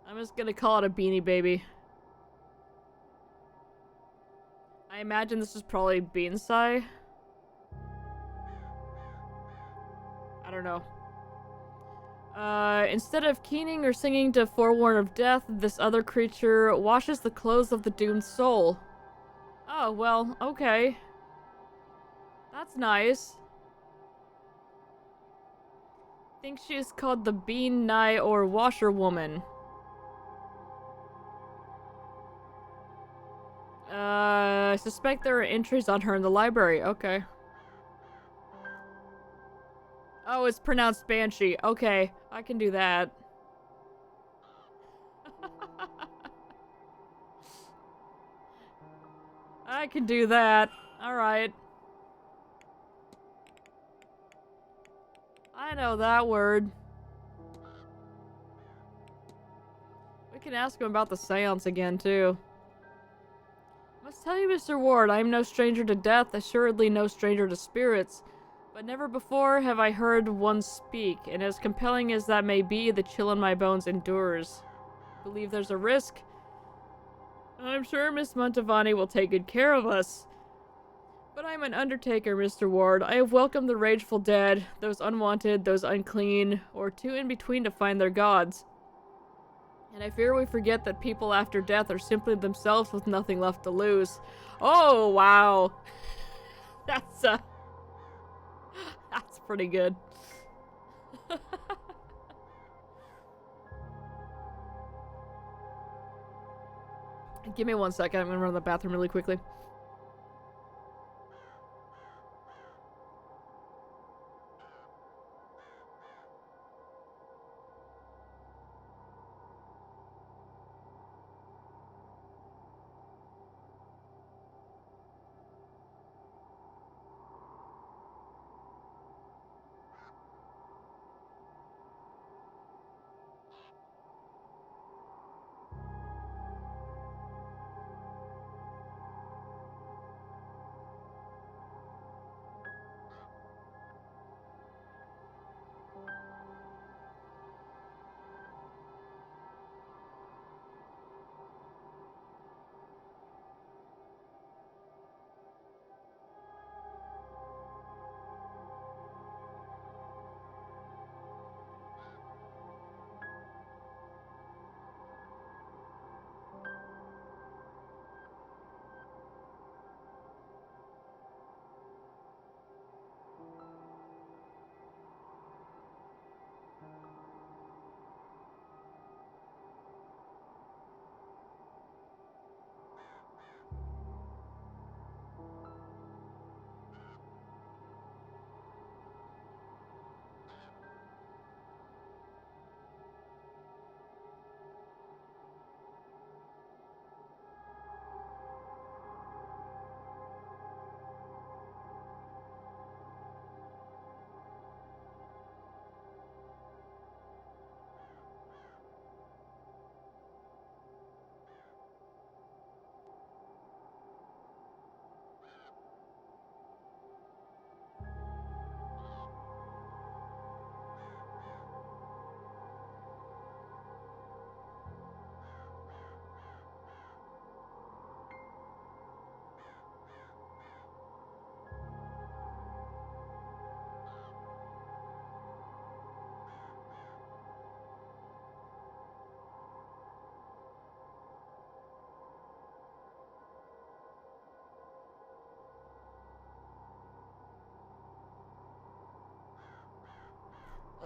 I'm just gonna call it a Beanie Baby. I imagine this is probably Beansai. I don't know. Instead of keening or singing to forewarn of death, this other creature washes the clothes of the doomed soul. Oh, well, okay. That's nice. I think she's called the Bean Nye or Washerwoman. I suspect there are entries on her in the library. Okay. Oh, it's pronounced Banshee. Okay, I can do that. I can do that. Alright. I know that word. We can ask him about the seance again, too. Must tell you, Mr. Ward, I am no stranger to death, assuredly no stranger to spirits. But never before have I heard one speak, and as compelling as that may be, the chill in my bones endures. Believe there's a risk? I'm sure Miss Mantovani will take good care of us. But I'm an undertaker, Mr. Ward. I have welcomed the rageful dead, those unwanted, those unclean, or two in between to find their gods. And I fear we forget that people after death are simply themselves with nothing left to lose. Oh, wow. That's pretty good. Give me 1 second. I'm gonna run to the bathroom really quickly.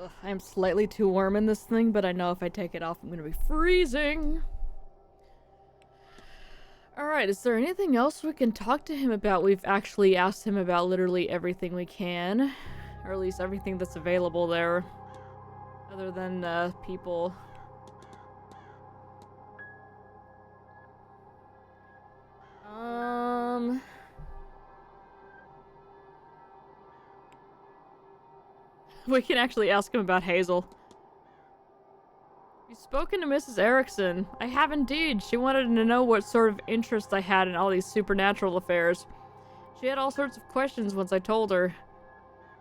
Ugh, I'm slightly too warm in this thing, but I know if I take it off, I'm gonna be freezing. Alright, is there anything else we can talk to him about? We've actually asked him about literally everything we can. Or at least everything that's available there. Other than, people. We can actually ask him about Hazel. You've spoken to Mrs. Erickson. I have indeed. She wanted to know what sort of interest I had in all these supernatural affairs. She had all sorts of questions once I told her.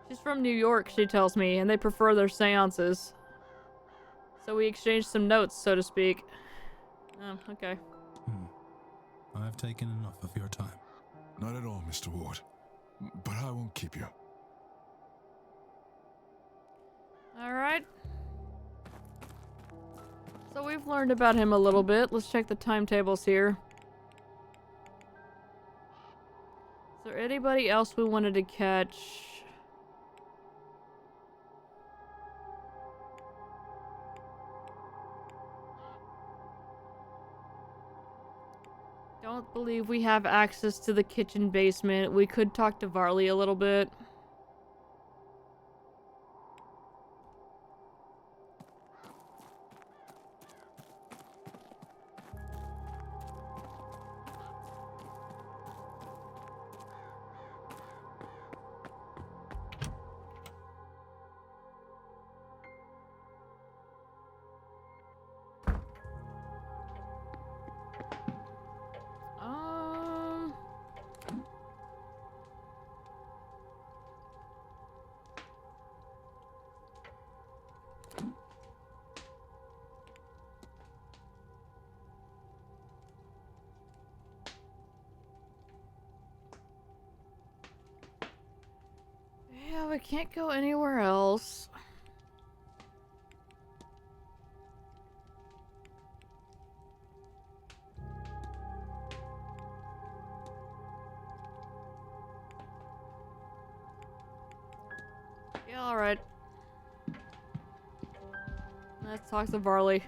She's from New York, she tells me, and they prefer their seances. So we exchanged some notes, so to speak. Oh, okay. I've taken enough of your time. Not at all, Mr. Ward. But I won't keep you. Alright. So we've learned about him a little bit. Let's check the timetables here. Is there anybody else we wanted to catch? Don't believe we have access to the kitchen basement. We could talk to Varley a little bit. Yeah, we can't go anywhere else. Yeah, alright. Let's talk to Varley.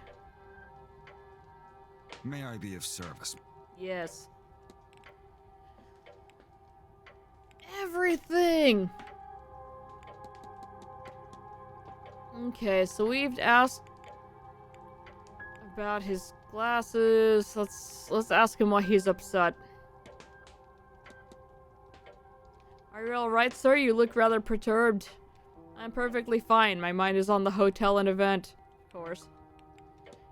May I be of service? Yes. Everything! Okay, so we've asked about his glasses. Let's ask him why he's upset. Are you alright, sir? You look rather perturbed. I'm perfectly fine. My mind is on the hotel and event. Of course.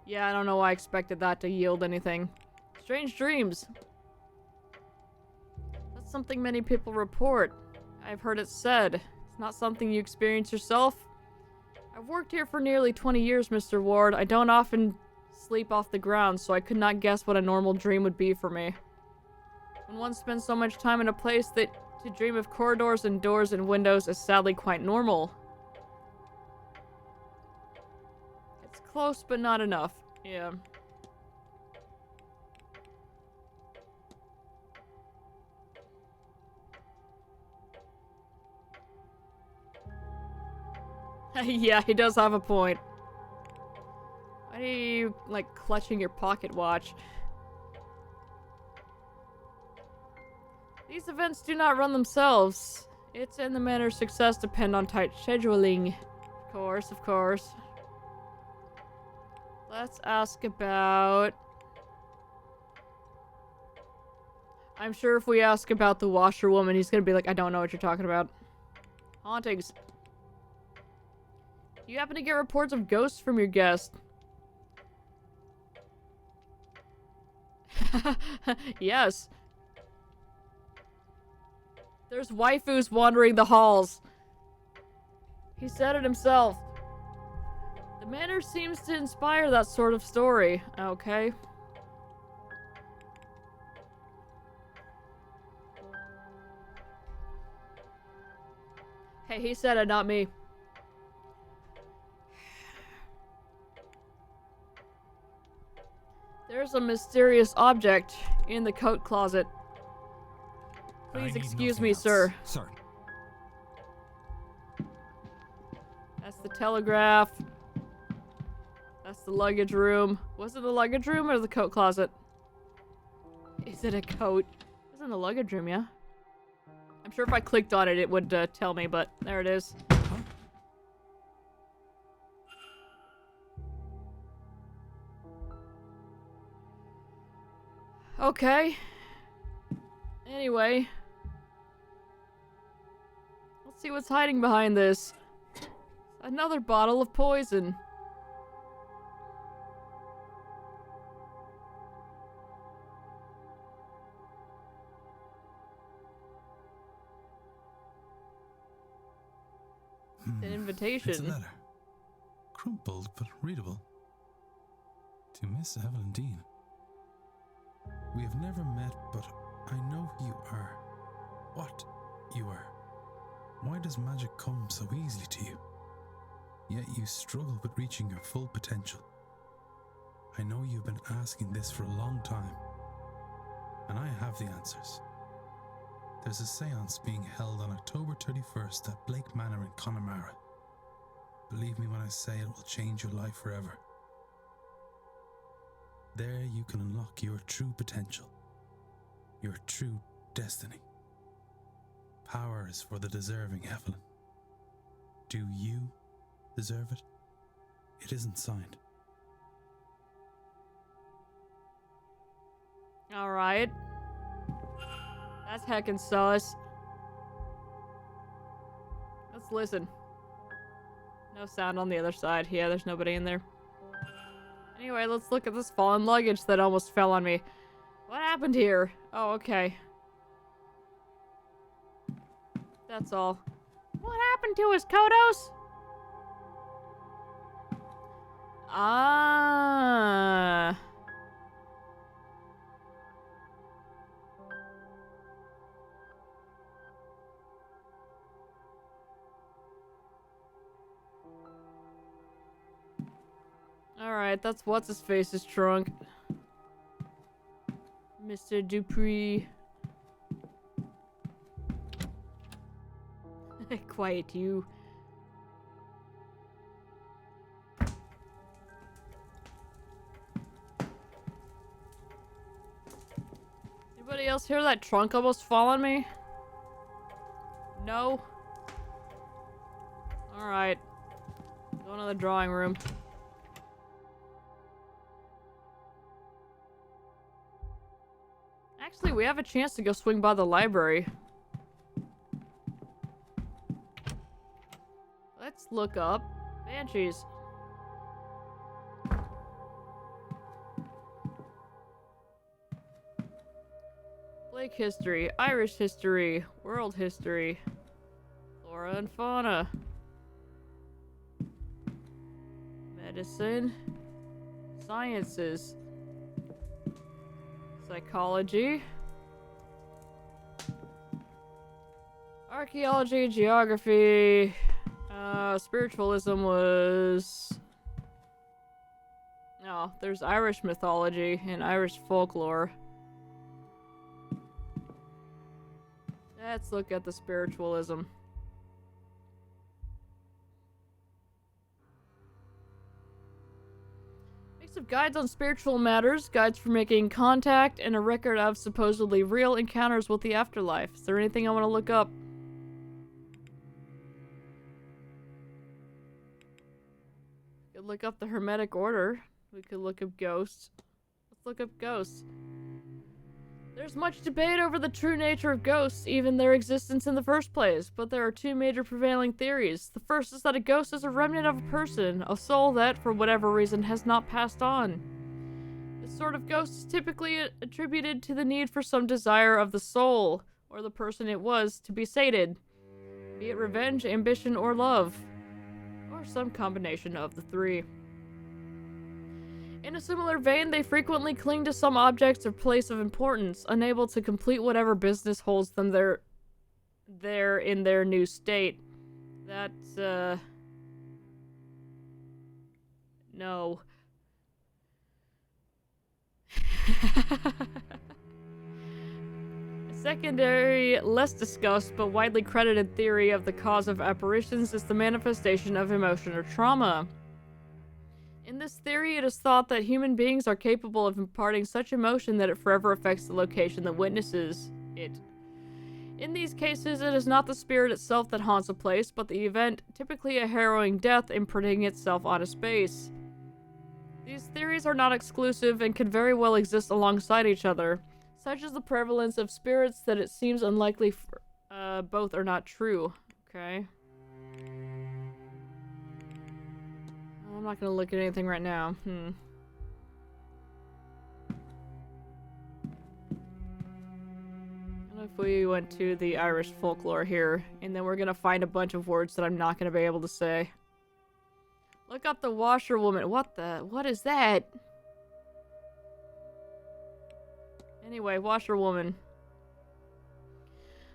Yeah, I don't know why I expected that to yield anything. Strange dreams. That's something many people report. I've heard it said. It's not something you experience yourself. I've worked here for nearly 20 years, Mr. Ward. I don't often sleep off the ground, so I could not guess what a normal dream would be for me. When one spends so much time in a place that to dream of corridors and doors and windows is sadly quite normal. It's close, but not enough. Yeah. Yeah, he does have a point. Why are you, like, clutching your pocket watch? These events do not run themselves. Its and the Manor's success depend on tight scheduling. Of course, of course. Let's ask about... I'm sure if we ask about the washerwoman, he's gonna be like, I don't know what you're talking about. Hauntings. Do you happen to get reports of ghosts from your guest? Yes. There's waifus wandering the halls. He said it himself. The manor seems to inspire that sort of story. Okay. Hey, he said it, not me. There's a mysterious object in the coat closet. Please excuse me, sir. Sir. That's the telegraph. That's the luggage room. Was it the luggage room or the coat closet? Is it a coat? It's in the luggage room, yeah? I'm sure if I clicked on it, it would tell me, but there it is. Okay. Anyway. Let's see what's hiding behind this. Another bottle of poison. An invitation. It's a letter. Crumpled but readable. To Miss Evelyn Dean. We have never met, but I know who you are. What you are. Why does magic come so easily to you? Yet you struggle with reaching your full potential. I know you've been asking this for a long time, and I have the answers. There's a seance being held on October 31st at Blake Manor in Connemara. Believe me when I say it will change your life forever. There you can unlock your true potential, your true destiny. Power is for the deserving, Evelyn. Do you deserve it? It isn't signed. Alright. That's heckin' sus. Let's listen. No sound on the other side. Yeah, there's nobody in there. Anyway, let's look at this fallen luggage that almost fell on me. What happened here? Oh, okay. That's all. What happened to us, Kodos? Ah. Alright, that's what's-his-face's trunk. Mr. Dupree. Quiet, you. Anybody else hear that trunk almost fall on me? No? Alright. Going to the drawing room. Actually, we have a chance to go swing by the library. Let's look up Banshees. Blake history, Irish history, world history, flora and fauna, medicine, sciences, psychology, archaeology, geography, spiritualism was... Oh, there's Irish mythology and Irish folklore. Let's look at the spiritualism. Mix of guides on spiritual matters, guides for making contact, and a record of supposedly real encounters with the afterlife. Is there anything I want to look up? We could look up the Hermetic Order. We could look up ghosts. Let's look up ghosts. There's much debate over the true nature of ghosts, even their existence in the first place, but there are two major prevailing theories. The first is that a ghost is a remnant of a person, a soul that, for whatever reason, has not passed on. This sort of ghost is typically attributed to the need for some desire of the soul, or the person it was, to be sated, be it revenge, ambition, or love, or some combination of the three. In a similar vein, they frequently cling to some object or place of importance, unable to complete whatever business holds them there in their new state. That's, no. secondary, less discussed, but widely credited theory of the cause of apparitions is the manifestation of emotion or trauma. In this theory, it is thought that human beings are capable of imparting such emotion that it forever affects the location that witnesses it. In these cases, it is not the spirit itself that haunts a place, but the event, typically a harrowing death, imprinting itself on a space. These theories are not exclusive and can very well exist alongside each other. Such is the prevalence of spirits that it seems unlikely both are not true. Okay. I'm not gonna look at anything right now. What if we went to the Irish folklore here, and then we're gonna find a bunch of words that I'm not gonna be able to say. Look up the washerwoman. What is that? Anyway, washerwoman.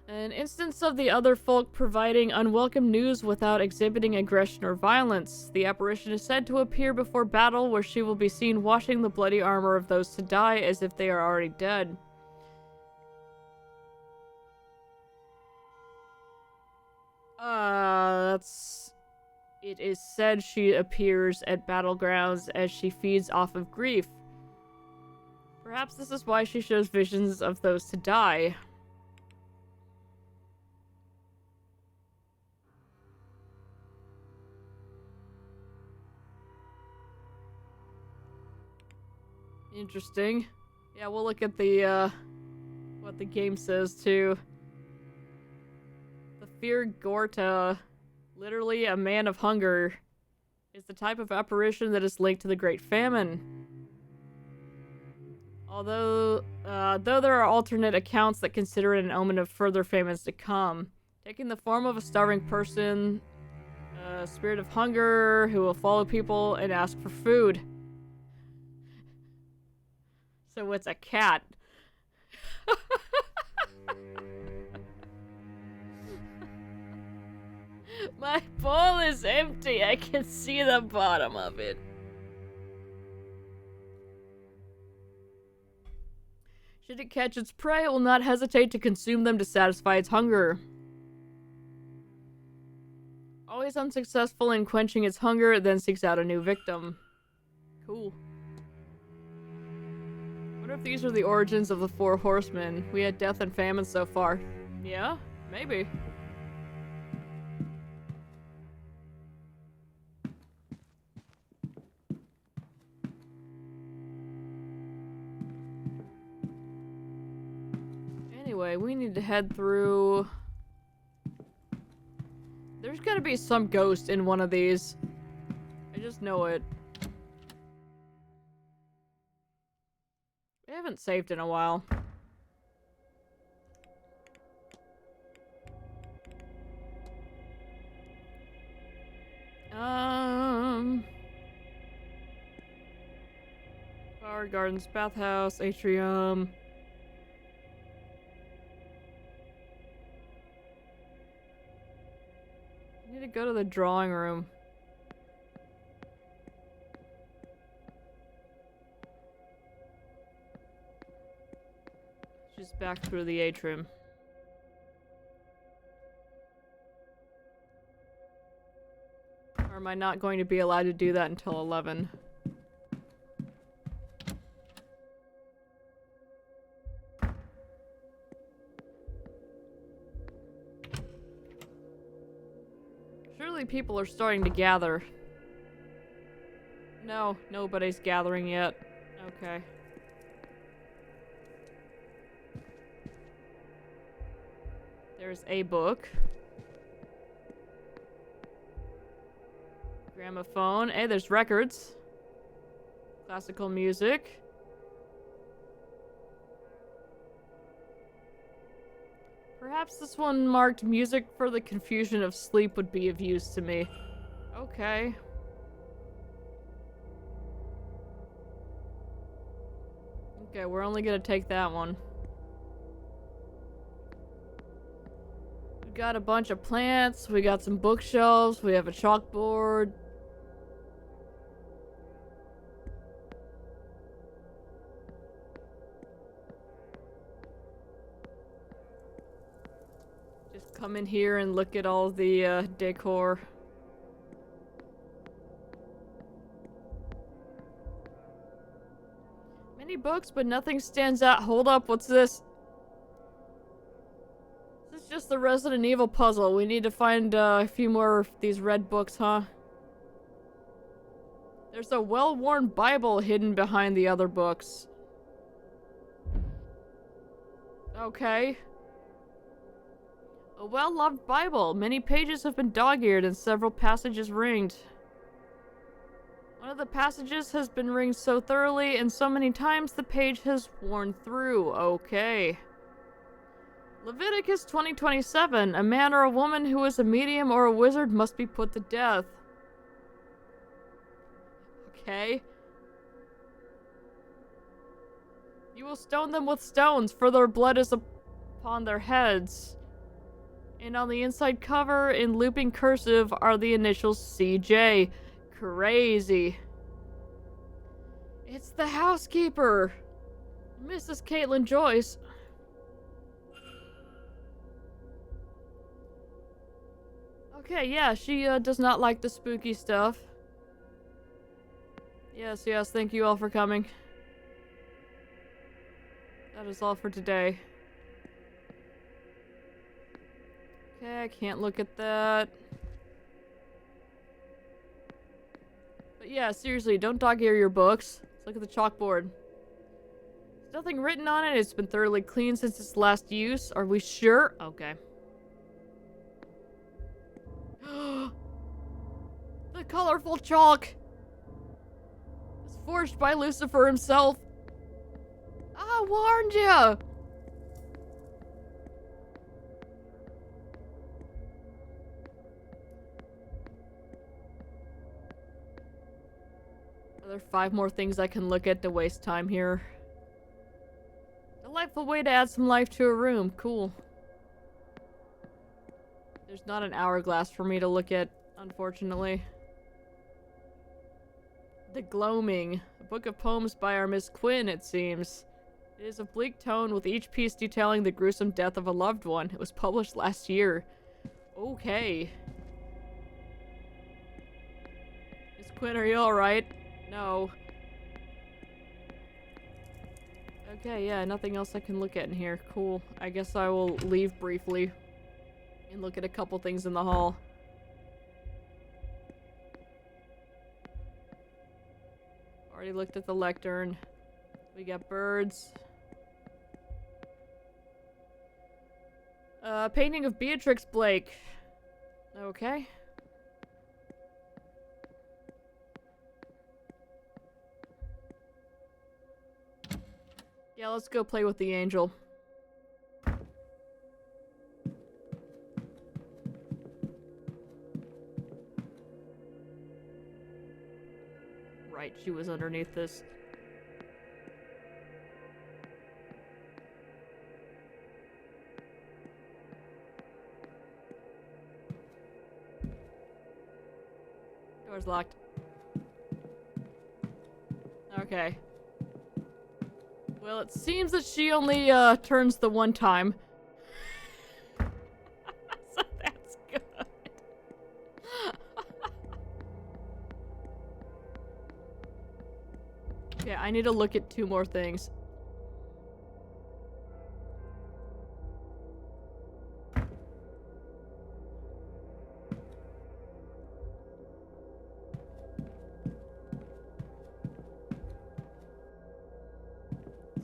An instance of the other folk providing unwelcome news without exhibiting aggression or violence. The apparition is said to appear before battle, where she will be seen washing the bloody armor of those to die as if they are already dead. It is said she appears at battlegrounds as she feeds off of grief. Perhaps this is why she shows visions of those to die. Interesting. Yeah, we'll look at the, what the game says, too. The Fear Gorta, literally a man of hunger, is the type of apparition that is linked to the Great Famine. Although, though there are alternate accounts that consider it an omen of further famines to come. Taking the form of a starving person, a spirit of hunger who will follow people and ask for food. So it's a cat. My bowl is empty. I can see the bottom of it. Should it catch its prey, it will not hesitate to consume them to satisfy its hunger. Always unsuccessful in quenching its hunger, it then seeks out a new victim. Cool. Wonder if these are the origins of the Four Horsemen. We had death and famine so far. Yeah? Maybe. Anyway, we need to head through... There's gotta be some ghost in one of these. I just know it. I haven't saved in a while. Flower gardens, bathhouse, atrium. I need to go to the drawing room. Just back through the atrium. Or am I not going to be allowed to do that until 11? Surely people are starting to gather. No, nobody's gathering yet. Okay. There's a book. Gramophone. Hey, there's records. Classical music. Perhaps this one marked music for the confusion of sleep would be of use to me. Okay. Okay, we're only gonna take that one. We got a bunch of plants, we got some bookshelves, we have a chalkboard. come in here and look at all the decor. Many books, but nothing stands out. Hold up, what's this? This is just the Resident Evil puzzle. We need to find a few more of these red books, huh? There's a well-worn Bible hidden behind the other books. Okay. A well-loved Bible. Many pages have been dog-eared and several passages ringed. One of the passages has been ringed so thoroughly and so many times the page has worn through. Okay. Leviticus 20:27. A man or a woman who is a medium or a wizard must be put to death. Okay. You will stone them with stones, for their blood is upon their heads. And on the inside cover, in looping cursive, are the initials CJ. Crazy. It's the housekeeper, Mrs. Caitlin Joyce. Okay, yeah, she does not like the spooky stuff. Yes, thank you all for coming. That is all for today. Okay, I can't look at that. But yeah, seriously, don't dog-ear your books. Let's look at the chalkboard. There's nothing written on it. It's been thoroughly cleaned since its last use. Are we sure? Okay. The colorful chalk! It's forged by Lucifer himself. I warned you! Are there 5 more things I can look at to waste time here? Delightful way to add some life to a room. Cool. There's not an hourglass for me to look at, unfortunately. The Gloaming. A book of poems by our Miss Quinn, it seems. It is of bleak tone, with each piece detailing the gruesome death of a loved one. It was published last year. Okay. Miss Quinn, are you alright? No. Okay, yeah, nothing else I can look at in here. Cool. I guess I will leave briefly and look at a couple things in the hall. Already looked at the lectern. We got birds. Painting of Beatrix Blake. Okay. Yeah, let's go play with the angel. Right, she was underneath this. Door's locked. Okay. Well, it seems that she only turns the one time. So that's good. Okay, I need to look at 2 more things.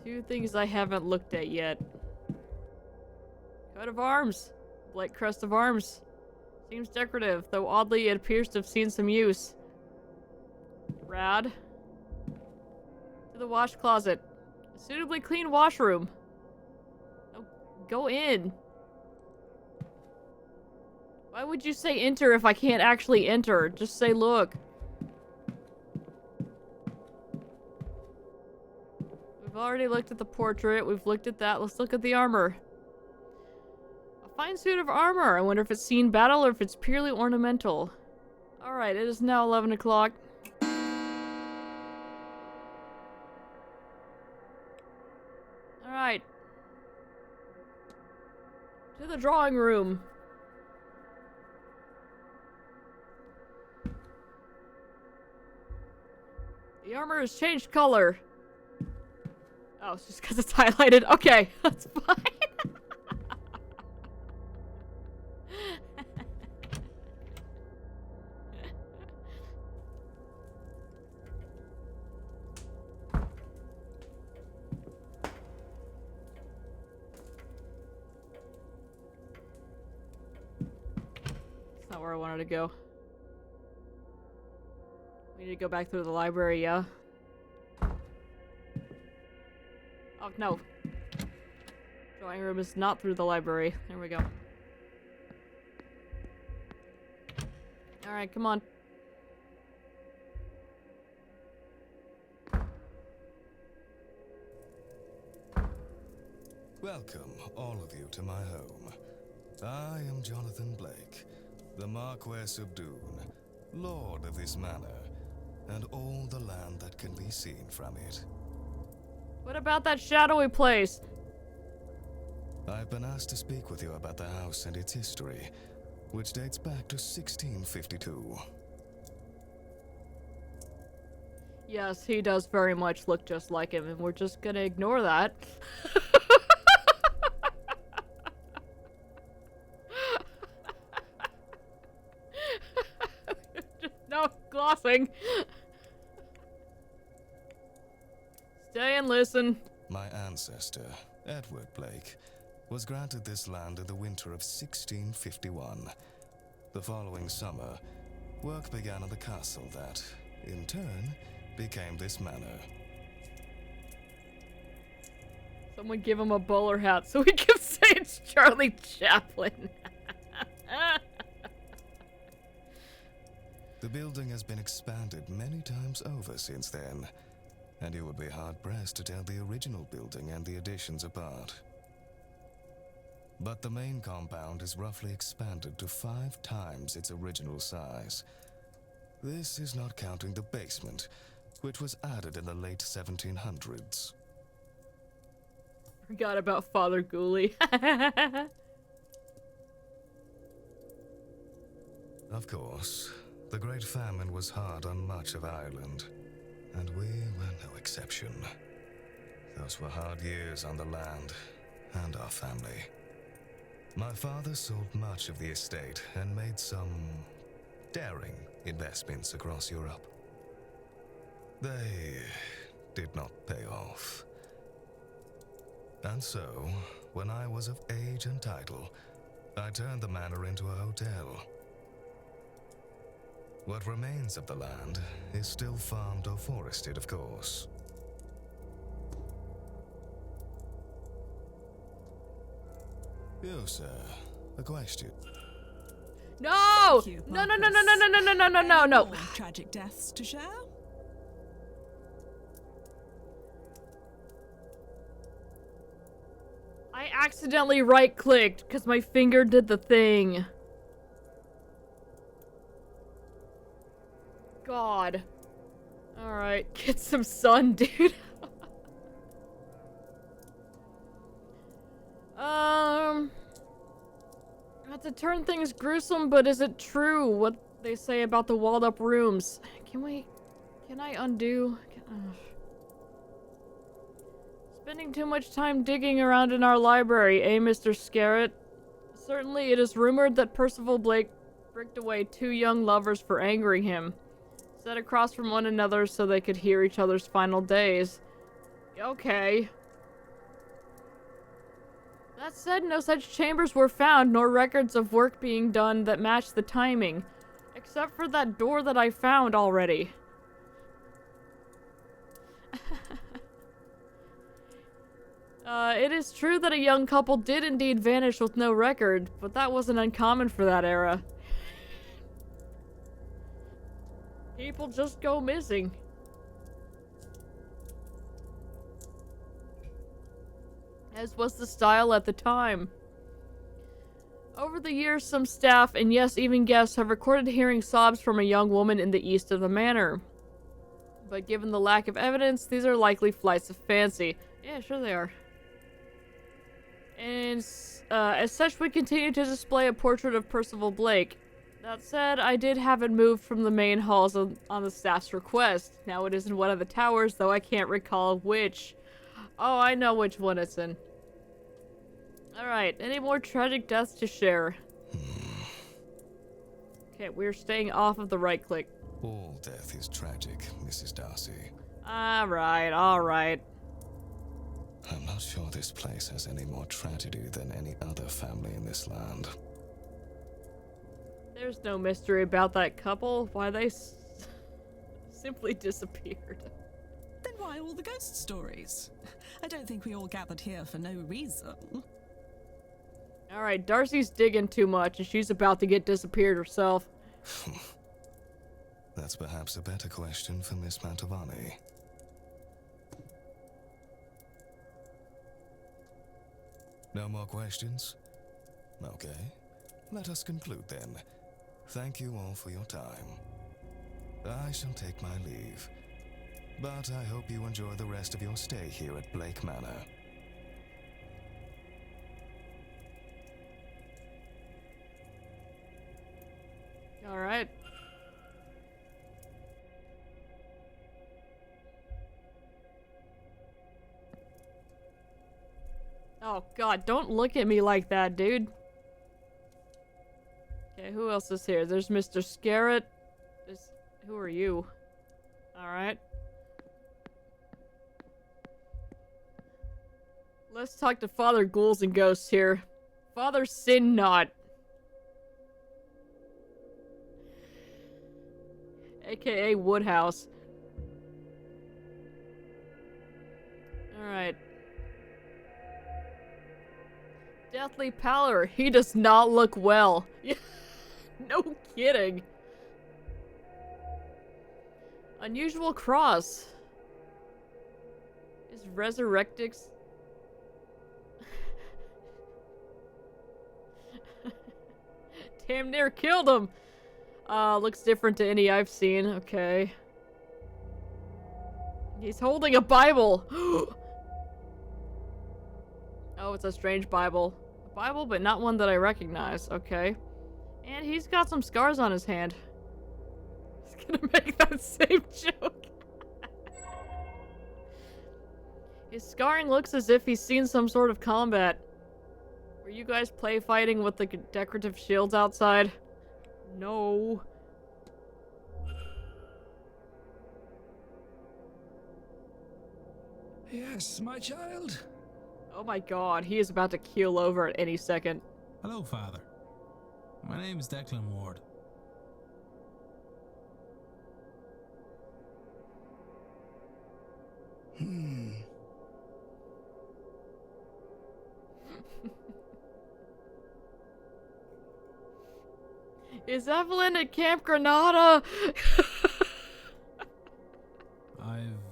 Two things I haven't looked at yet. Coat of arms. Blight crest of arms. Seems decorative, though oddly it appears to have seen some use. Rad. To the wash closet. A suitably clean washroom. Oh, go in. Why would you say enter if I can't actually enter? Just say look. We've already looked at the portrait. We've looked at that. Let's look at the armor. A fine suit of armor. I wonder if it's seen battle or if it's purely ornamental. Alright, it is now 11 o'clock. Alright. To the drawing room. The armor has changed color. Oh, it's just because it's highlighted. Okay, that's fine. That's not where I wanted to go. We need to go back through the library, yeah? Oh, no. Drawing room is not through the library. There we go. Alright, come on. Welcome, all of you, to my home. I am Jonathan Blake, the Marquess of Doon, Lord of this manor, and all the land that can be seen from it. What about that shadowy place? I've been asked to speak with you about the house and its history, which dates back to 1652. Yes, he does very much look just like him, and we're just gonna ignore that. Just no glossing. Stay and listen. My ancestor, Edward Blake, was granted this land in the winter of 1651. The following summer, work began on the castle that, in turn, became this manor. Someone give him a bowler hat so we can say it's Charlie Chaplin. The building has been expanded many times over since then, and you would be hard-pressed to tell the original building and the additions apart. But the main compound is roughly expanded to 5 times its original size. This is not counting the basement, which was added in the late 1700s. Forgot about Father Ghoulie. Of course, the Great Famine was hard on much of Ireland, and we were no exception. Those were hard years on the land and our family. My father sold much of the estate and made some daring investments across Europe. They did not pay off. And so, when I was of age and title, I turned the manor into a hotel. What remains of the land is still farmed or forested, of course. You, sir, a question. No! Thank you, No, no, Marcus. no, no, no, no, no, no, no, no, Any no. more tragic deaths to share? I accidentally right-clicked because my finger did the thing. God. Alright, get some sun, dude. Not to turn things gruesome, but is it true what they say about the walled-up rooms? Can I undo? Spending too much time digging around in our library, eh, Mr. Scarrett? Certainly, it is rumored that Percival Blake bricked away 2 young lovers for angering him. Set across from one another so they could hear each other's final days. Okay. That said, no such chambers were found, nor records of work being done that matched the timing. Except for that door that I found already. It is true that a young couple did indeed vanish with no record, but that wasn't uncommon for that era. People just go missing. As was the style at the time. Over the years, some staff, and yes, even guests, have recorded hearing sobs from a young woman in the east of the manor. But given the lack of evidence, these are likely flights of fancy. Yeah, sure they are. And as such, we continue to display a portrait of Percival Blake. That said, I did have it moved from the main halls on the staff's request. Now it is in one of the towers, though I can't recall which. Oh, I know which one it's in. Alright, any more tragic deaths to share? Okay, we're staying off of the right click. All death is tragic, Mrs. Darcy. Alright. I'm not sure this place has any more tragedy than any other family in this land. There's no mystery about that couple. Why they simply disappeared. Then why all the ghost stories? I don't think we all gathered here for no reason. Alright, Darcy's digging too much and she's about to get disappeared herself. That's perhaps a better question for Miss Mantovani. No more questions? Okay. Let us conclude then. Thank you all for your time. I shall take my leave. But I hope you enjoy the rest of your stay here at Blake Manor. Alright. Oh god, don't look at me like that, dude. Okay, who else is here? There's Mr. Scarrett. Who are you? Alright. Let's talk to Father Ghouls and Ghosts here. Father Sin Not. AKA Woodhouse. Alright. Deathly pallor. He does not look well. No kidding. Unusual cross. Is Resurrectix... Damn near killed him. Looks different to any I've seen. Okay. He's holding a Bible. Oh, it's a strange Bible. A Bible, but not one that I recognize. Okay. And he's got some scars on his hand. He's gonna make that same joke. His scarring looks as if he's seen some sort of combat. Were you guys play fighting with the decorative shields outside? No. Yes, my child. Oh my god, he is about to keel over at any second. Hello, Father. My name is Declan Ward. Is Evelyn at Camp Granada? I've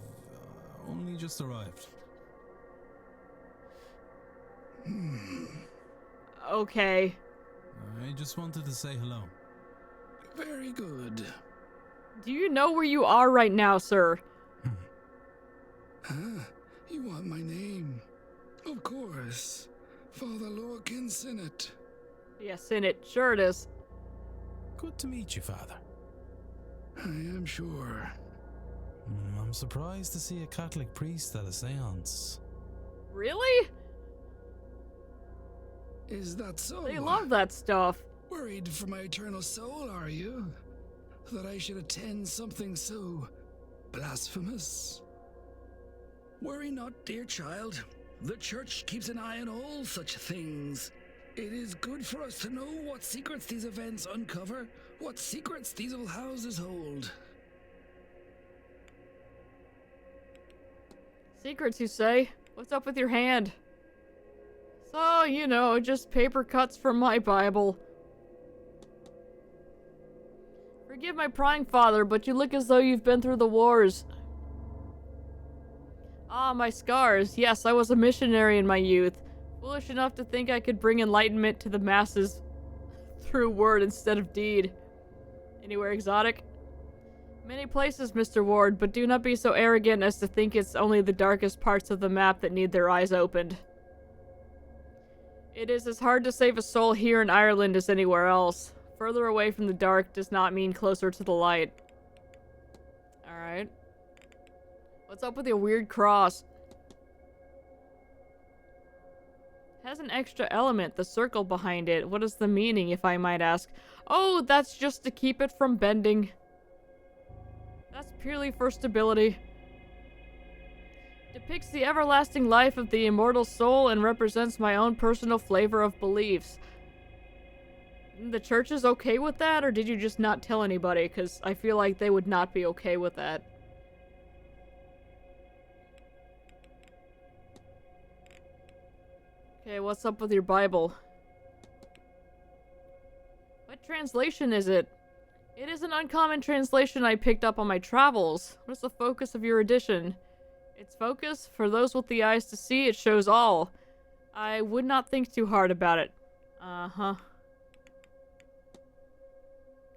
only just arrived. Okay. I just wanted to say hello. Very good. Do you know where you are right now, sir? You want my name? Of course. Father Lorcan Sinnott. Yes, Sinnott. Sure it is. Good to meet you, Father. I am sure. I'm surprised to see a Catholic priest at a seance. Really? Is that so? They love that stuff. Worried for my eternal soul, are you? That I should attend something so blasphemous? Worry not, dear child. The church keeps an eye on all such things. It is good for us to know what secrets these events uncover, what secrets these old houses hold. Secrets, you say? What's up with your hand? So, you know, just paper cuts from my Bible. Forgive my prying, Father, but you look as though you've been through the wars. Ah, my scars. Yes, I was a missionary in my youth. Foolish enough to think I could bring enlightenment to the masses through word instead of deed. Anywhere exotic? Many places, Mr. Ward, but do not be so arrogant as to think it's only the darkest parts of the map that need their eyes opened. It is as hard to save a soul here in Ireland as anywhere else. Further away from the dark does not mean closer to the light. Alright. What's up with your weird cross? Has an extra element, the circle behind it. What is the meaning, if I might ask? Oh, that's just to keep it from bending. That's purely for stability. Depicts the everlasting life of the immortal soul and represents my own personal flavor of beliefs. The church is okay with that, or did you just not tell anybody? Because I feel like they would not be okay with that. Okay, what's up with your Bible? What translation is it? It is an uncommon translation I picked up on my travels. What's the focus of your edition? Its focus? For those with the eyes to see, it shows all. I would not think too hard about it. Uh-huh.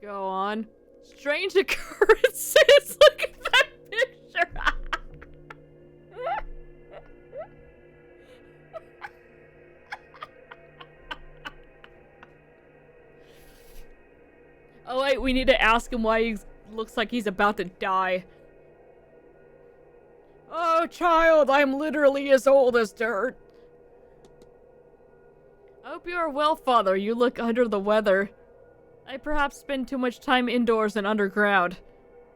Go on. Strange occurrences! Look at that picture! Oh wait, we need to ask him why he looks like he's about to die. Oh, child, I'm literally as old as dirt. I hope you are well, father. You look under the weather. I perhaps spend too much time indoors and underground.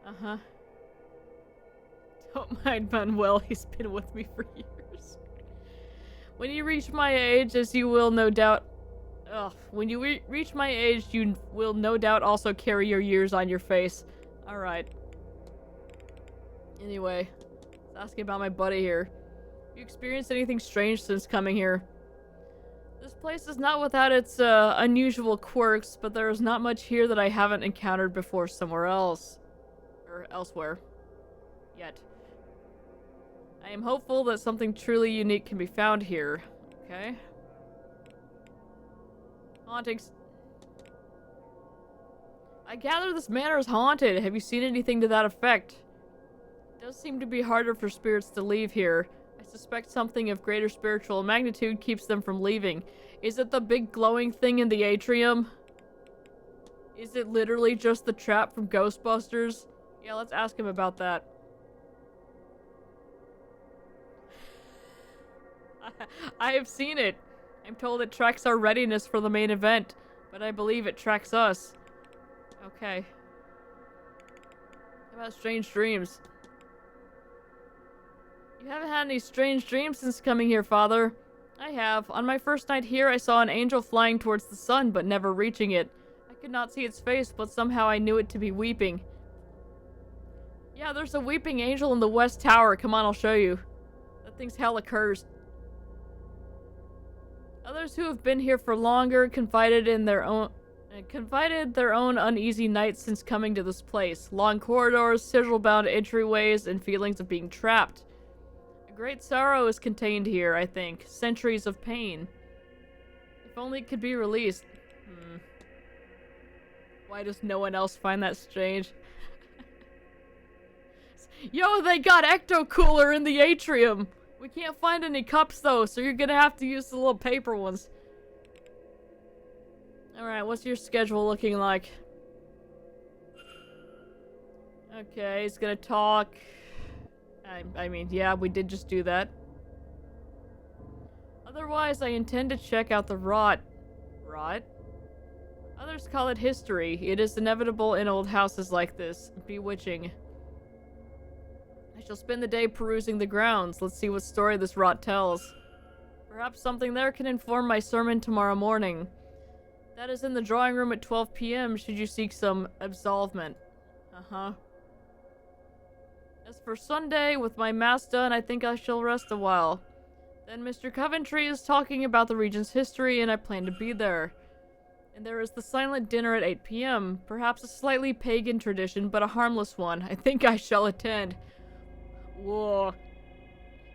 Uh-huh. Don't mind Manuel, he's been with me for years. When you reach my age, as you will no doubt... when you reach my age, you will no doubt also carry your years on your face. Alright. Anyway, let's ask you about my buddy here. You experienced anything strange since coming here? This place is not without its unusual quirks, but there is not much here that I haven't encountered before somewhere else. Or elsewhere. Yet. I am hopeful that something truly unique can be found here. Okay. Hauntings. I gather this manor is haunted. Have you seen anything to that effect? It does seem to be harder for spirits to leave here. I suspect something of greater spiritual magnitude keeps them from leaving. Is it the big glowing thing in the atrium? Is it literally just the trap from Ghostbusters? Yeah, let's ask him about that. I have seen it. I'm told it tracks our readiness for the main event, but I believe it tracks us. Okay. How about strange dreams? You haven't had any strange dreams since coming here, Father. I have. On my first night here, I saw an angel flying towards the sun, but never reaching it. I could not see its face, but somehow I knew it to be weeping. Yeah, there's a weeping angel in the west tower. Come on, I'll show you. That thing's hella cursed. Others who have been here for longer confided their own uneasy nights since coming to this place. Long corridors, sigil-bound entryways, and feelings of being trapped. A great sorrow is contained here, I think. Centuries of pain. If only it could be released. Why does no one else find that strange? Yo, they got ecto cooler in the atrium! We can't find any cups though, so you're gonna have to use the little paper ones. Alright, what's your schedule looking like? Okay, he's gonna talk. I mean, yeah, we did just do that. Otherwise, I intend to check out the rot. Rot? Others call it history. It is inevitable in old houses like this. Bewitching. I shall spend the day perusing the grounds. Let's see what story this rot tells. Perhaps something there can inform my sermon tomorrow morning. That is in the drawing room at 12 p.m. should you seek some absolvement. Uh-huh. As for Sunday, with my mass done, I think I shall rest a while. Then Mr. Coventry is talking about the region's history, and I plan to be there. And there is the silent dinner at 8 p.m. Perhaps a slightly pagan tradition, but a harmless one. I think I shall attend. Whoa.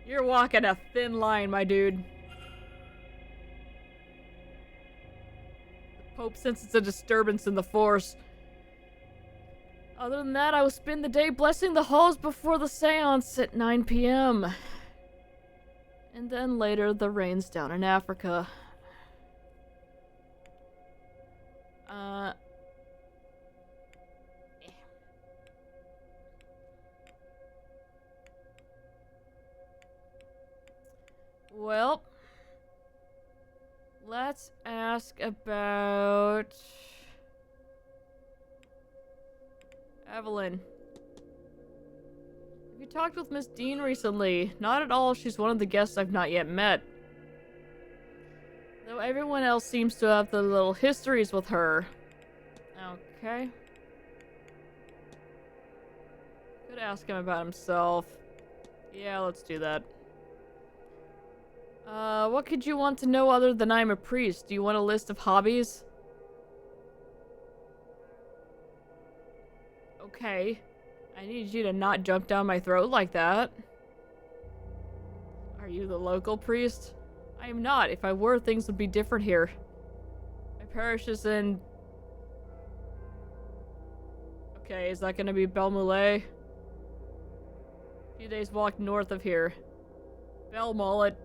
You're walking a thin line, my dude. The Pope senses a disturbance in the force. Other than that, I will spend the day blessing the halls before the seance at 9 p.m. And then later, the rains down in Africa. Well, let's ask about Evelyn. Have you talked with Miss Dean recently? Not at all. She's one of the guests I've not yet met. Though everyone else seems to have the little histories with her. Okay. Could ask him about himself. Yeah, let's do that. What could you want to know other than I'm a priest? Do you want a list of hobbies? Okay. I need you to not jump down my throat like that. Are you the local priest? I am not. If I were, things would be different here. My parish is in... Okay, is that gonna be Belmoulet? A few days walk north of here. Belmullet.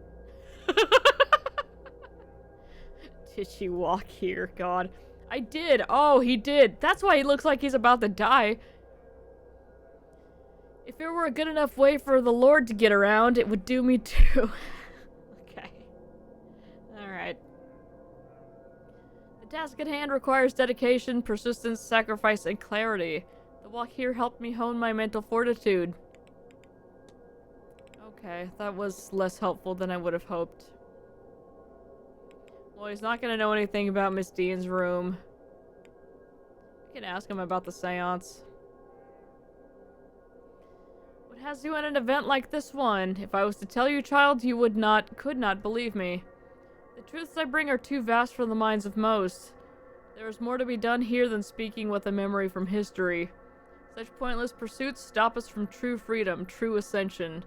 Did she walk here? God. I did. Oh, he did. That's why he looks like he's about to die. If it were a good enough way for the Lord to get around, it would do me too. Okay. Alright. The task at hand requires dedication, persistence, sacrifice, and clarity. The walk here helped me hone my mental fortitude. Okay, that was less helpful than I would have hoped. Well, he's not gonna know anything about Miss Dean's room. I can ask him about the seance. What has you at an event like this one? If I was to tell you, child, you could not believe me. The truths I bring are too vast for the minds of most. There is more to be done here than speaking with a memory from history. Such pointless pursuits stop us from true freedom, true ascension.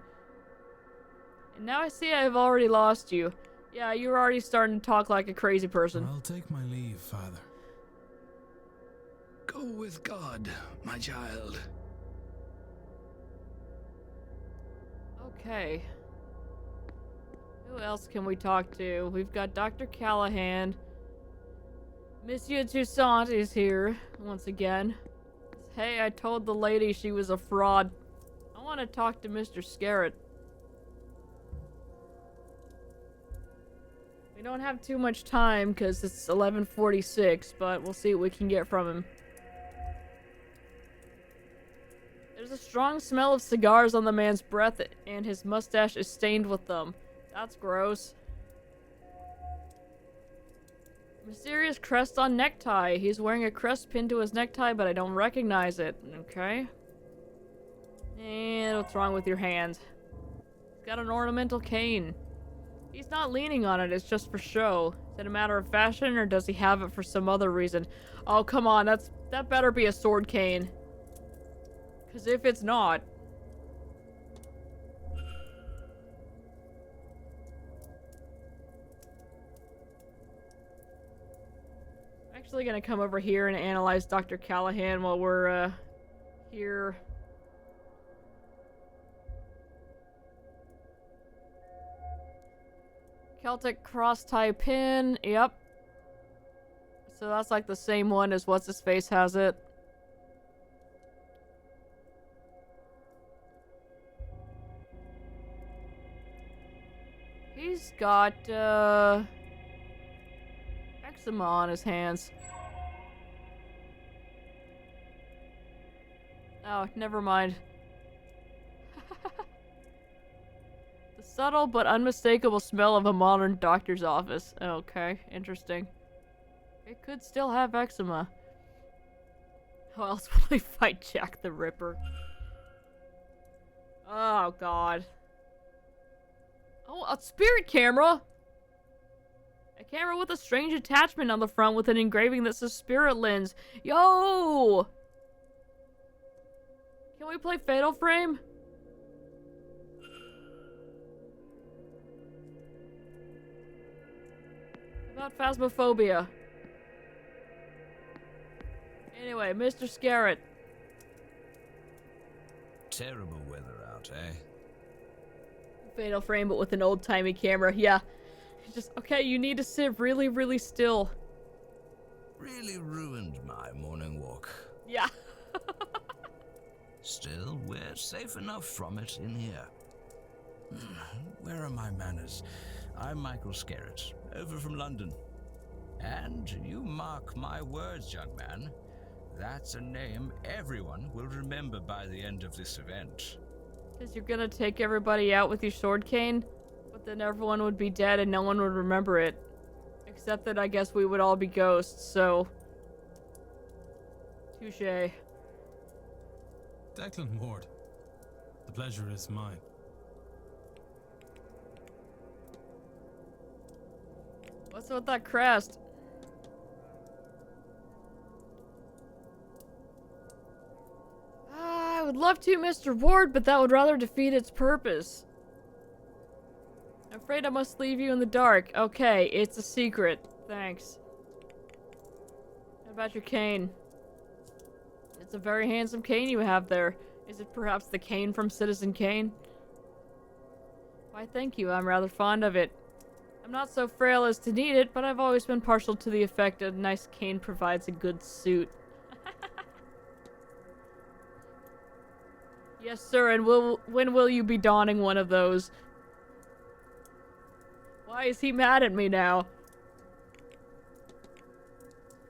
And now I see I have already lost you. Yeah, you're already starting to talk like a crazy person. I'll take my leave, Father. Go with God, my child. Okay. Who else can we talk to? We've got Dr. Callahan. Monsieur Toussaint is here, once again. Hey, I told the lady she was a fraud. I want to talk to Mr. Scarrett. We don't have too much time, because it's 11:46, but we'll see what we can get from him. There's a strong smell of cigars on the man's breath, and his mustache is stained with them. That's gross. Mysterious crest on necktie. He's wearing a crest pinned to his necktie, but I don't recognize it. Okay. And what's wrong with your hand? He's got an ornamental cane. He's not leaning on it, it's just for show. Is it a matter of fashion, or does he have it for some other reason? Oh, come on, that better be a sword cane. Because if it's not... I'm actually gonna come over here and analyze Dr. Callahan while we're, here. Celtic cross tie pin, yep. So that's like the same one as what's-his-face has it. He's got, eczema on his hands. Oh, never mind. The subtle but unmistakable smell of a modern doctor's office. Okay, interesting. It could still have eczema. How else will he fight Jack the Ripper? Oh, God. Oh, a spirit camera! A camera with a strange attachment on the front with an engraving that says Spirit Lens. Yo! Can we play Fatal Frame? About phasmophobia. Anyway, Mr. Scarrett. Terrible weather out, eh? Fatal Frame, but with an old-timey camera. Yeah. Just, okay, you need to sit really, really still. Really ruined my morning walk. Yeah. Still, we're safe enough from it in here. where are my manners? I'm Michael Scarrett, over from London. And you mark my words, young man, that's a name everyone will remember by the end of this event. Because you're gonna take everybody out with your sword cane? But then everyone would be dead and no one would remember it. Except that I guess we would all be ghosts, so... Touché. Declan Ward, the pleasure is mine. What's with that crest? I would love to, Mr. Ward, but that would rather defeat its purpose. I'm afraid I must leave you in the dark. Okay, it's a secret. Thanks. How about your cane? It's a very handsome cane you have there. Is it perhaps the cane from Citizen Kane? Why, thank you. I'm rather fond of it. I'm not so frail as to need it, but I've always been partial to the effect a nice cane provides a good suit. Yes, sir, and when will you be donning one of those? Why is he mad at me now?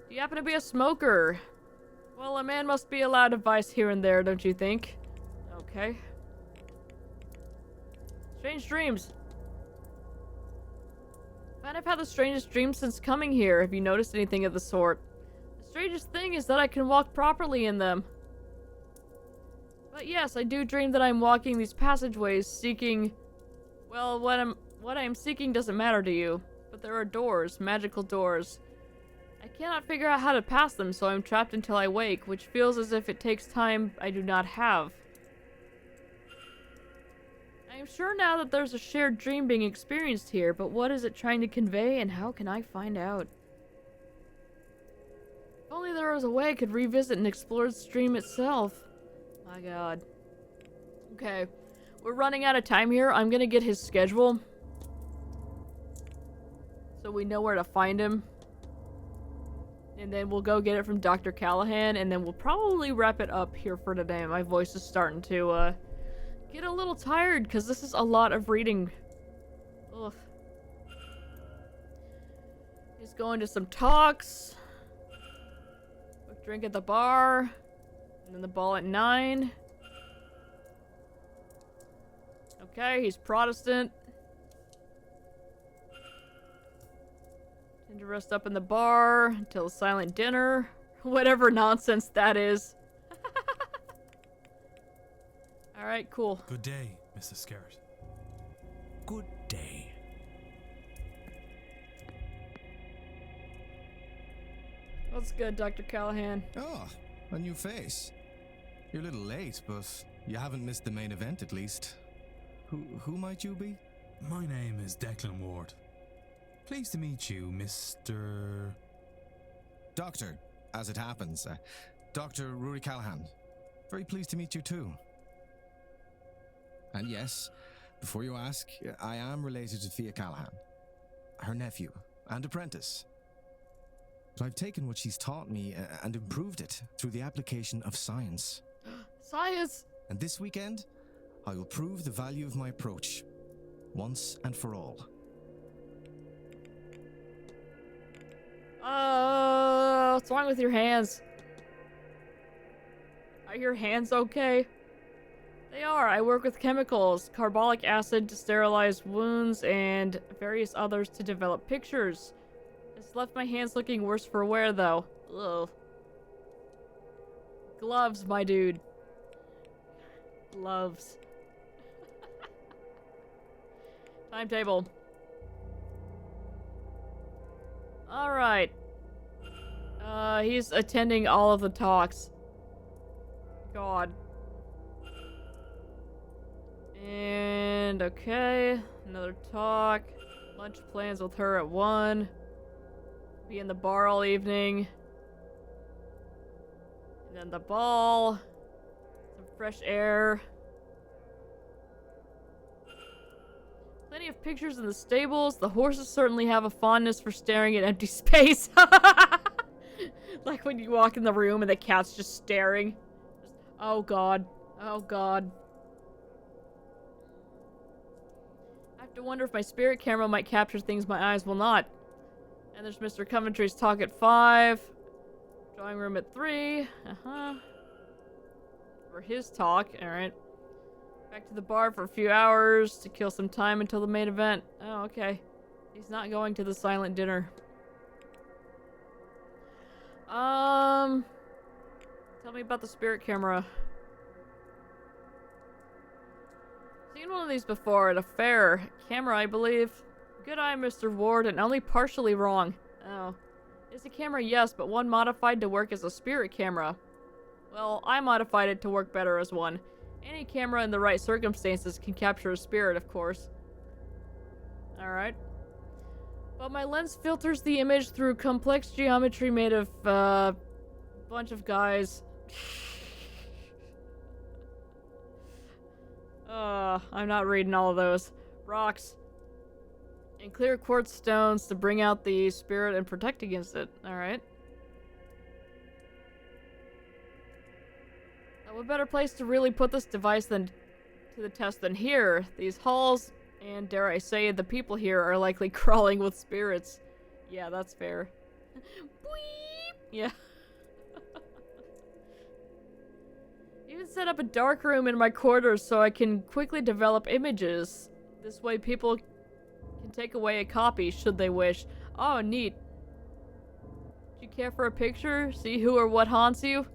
Do you happen to be a smoker? Well, a man must be allowed a vice here and there, don't you think? Okay. Strange dreams. Man, I've had the strangest dreams since coming here. Have you noticed anything of the sort? The strangest thing is that I can walk properly in them. But yes, I do dream that I'm walking these passageways seeking... Well, what I am seeking doesn't matter to you. But there are doors, magical doors. I cannot figure out how to pass them, so I'm trapped until I wake, which feels as if it takes time I do not have. I am sure now that there's a shared dream being experienced here, but what is it trying to convey, and how can I find out? If only there was a way I could revisit and explore the dream itself. My god. Okay. We're running out of time here. I'm gonna get his schedule. So we know where to find him. And then we'll go get it from Dr. Callahan, and then we'll probably wrap it up here for today. My voice is starting to, get a little tired, because this is a lot of reading. Ugh. He's going to some talks. Quick drink at the bar. And then the ball at 9. Okay, he's Protestant. Tend to rest up in the bar until a silent dinner. Whatever nonsense that is. Alright, cool. Good day, Mr. Scarrett. Good day. What's good, Dr. Callahan? Oh, a new face. You're a little late, but you haven't missed the main event at least. Who might you be? My name is Declan Ward. Pleased to meet you, Mr... Doctor, as it happens. Dr. Rory Callahan. Very pleased to meet you too. And yes, before you ask, I am related to Thea Callahan, her nephew and apprentice. But I've taken what she's taught me and improved it through the application of science. Science! And this weekend, I will prove the value of my approach, once and for all. What's wrong with your hands? Are your hands okay? They are. I work with chemicals, carbolic acid to sterilize wounds, and various others to develop pictures. It's left my hands looking worse for wear, though. Ugh. Gloves, my dude. Gloves. Timetable. Alright. He's attending all of the talks. God. And, okay. Another talk. Lunch plans with her at 1. Be in the bar all evening. And then the ball. Some fresh air. Plenty of pictures in the stables. The horses certainly have a fondness for staring at empty space. Like when you walk in the room and the cat's just staring. Oh god. Oh god. I have to wonder if my spirit camera might capture things my eyes will not. And there's Mr. Coventry's talk at 5. Drawing room at 3. For his talk. Alright. Back to the bar for a few hours to kill some time until the main event. Oh, okay. He's not going to the silent dinner. Tell me about the spirit camera. Seen one of these before at a fair. Camera, I believe. Good eye, Mr. Ward, and only partially wrong. Oh. It's a camera, yes, but one modified to work as a spirit camera. Well, I modified it to work better as one. Any camera in the right circumstances can capture a spirit, of course. Alright. But my lens filters the image through complex geometry made of, bunch of guys. I'm not reading all of those. Rocks. And clear quartz stones to bring out the spirit and protect against it. Alright. What better place to really put this device to the test than here? These halls, and dare I say, the people here are likely crawling with spirits. Yeah, that's fair. Boing! Yeah. Even set up a dark room in my quarters so I can quickly develop images. This way people can take away a copy should they wish. Oh, neat. Do you care for a picture? See who or what haunts you?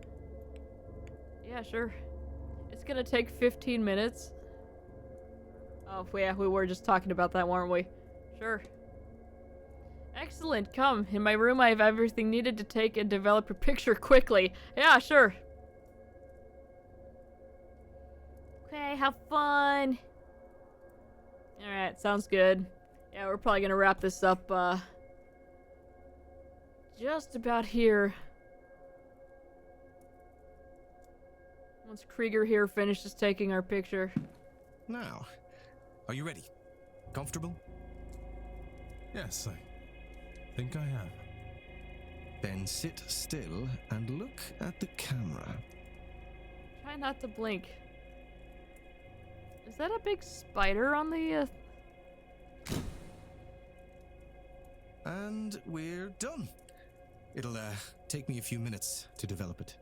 Yeah, sure. It's gonna take 15 minutes. Oh, yeah, we were just talking about that, weren't we? Sure. Excellent, come. In my room I have everything needed to take and develop a picture quickly. Yeah, sure. Okay, have fun. Alright, sounds good. Yeah, we're probably gonna wrap this up, just about here. Once Krieger here finishes taking our picture. Now, are you ready? Comfortable? Yes, I think I am. Then sit still and look at the camera. Try not to blink. Is that a big spider on the, And we're done. It'll, take me a few minutes to develop it.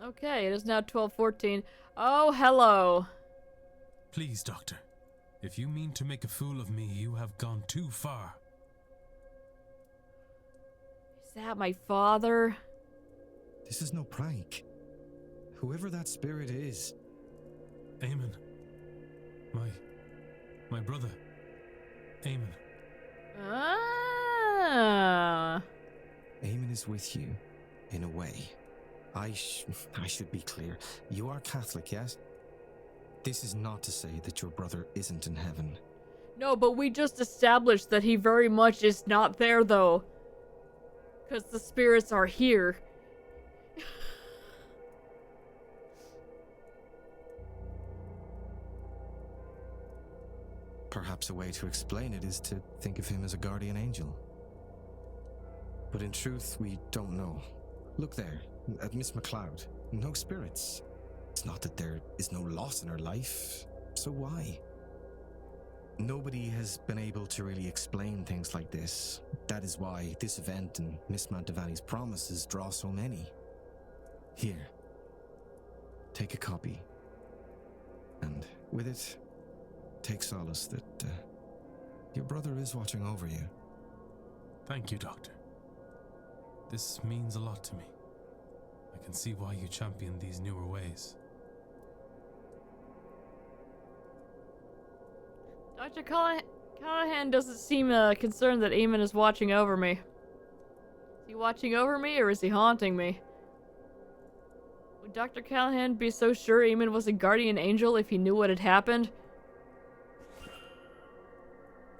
Okay, it is now 12:14. Oh, hello. Please, Doctor. If you mean to make a fool of me, you have gone too far. Is that my father? This is no prank. Whoever that spirit is. Eamon. My brother. Eamon. Ah. Eamon is with you, in a way. I should be clear. You are Catholic, yes? This is not to say that your brother isn't in heaven. No, but we just established that he very much is not there, though. Because the spirits are here. Perhaps a way to explain it is to think of him as a guardian angel. But in truth, we don't know. Look there, at Miss MacLeod. No spirits. It's not that there is no loss in her life, so why? Nobody has been able to really explain things like this. That is why this event and Miss Mantovani's promises draw so many. Here, take a copy. And with it, take solace that your brother is watching over you. Thank you, Doctor. This means a lot to me. I can see why you champion these newer ways. Dr. Callahan doesn't seem concerned that Eamon is watching over me. Is he watching over me, or is he haunting me? Would Dr. Callahan be so sure Eamon was a guardian angel if he knew what had happened?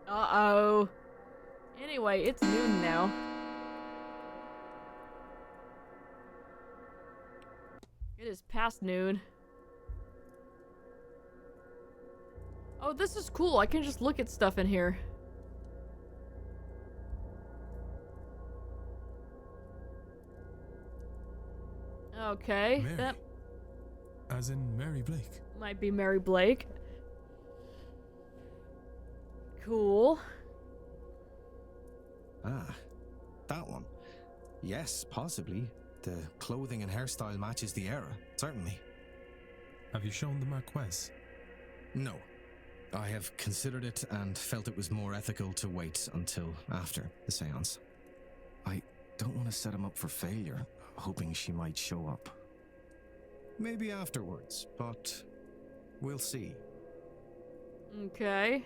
Uh-oh. Anyway, it's noon now. It is past noon. Oh, this is cool. I can just look at stuff in here. Okay, Mary. that As in Mary Blake. might be Mary Blake. Cool. Ah, that one. Yes, possibly. The clothing and hairstyle matches the era, certainly. Have you shown the Marquess? No. I have considered it and felt it was more ethical to wait until after the seance. I don't want to set him up for failure, hoping she might show up. Maybe afterwards, but we'll see. Okay.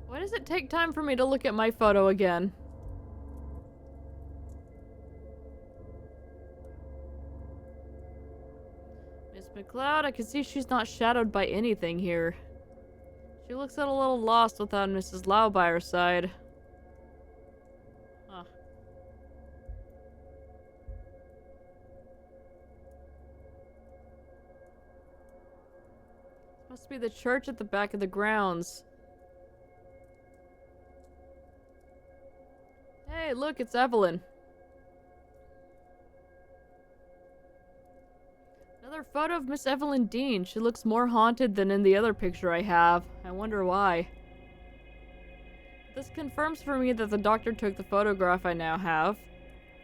Why does it take time for me to look at my photo again? Miss McLeod, I can see she's not shadowed by anything here. She looks a little lost without Mrs. Lau by her side. Huh. Must be the church at the back of the grounds. Hey, look, it's Evelyn. Another photo of Miss Evelyn Dean. She looks more haunted than in the other picture I have. I wonder why. This confirms for me that the doctor took the photograph I now have.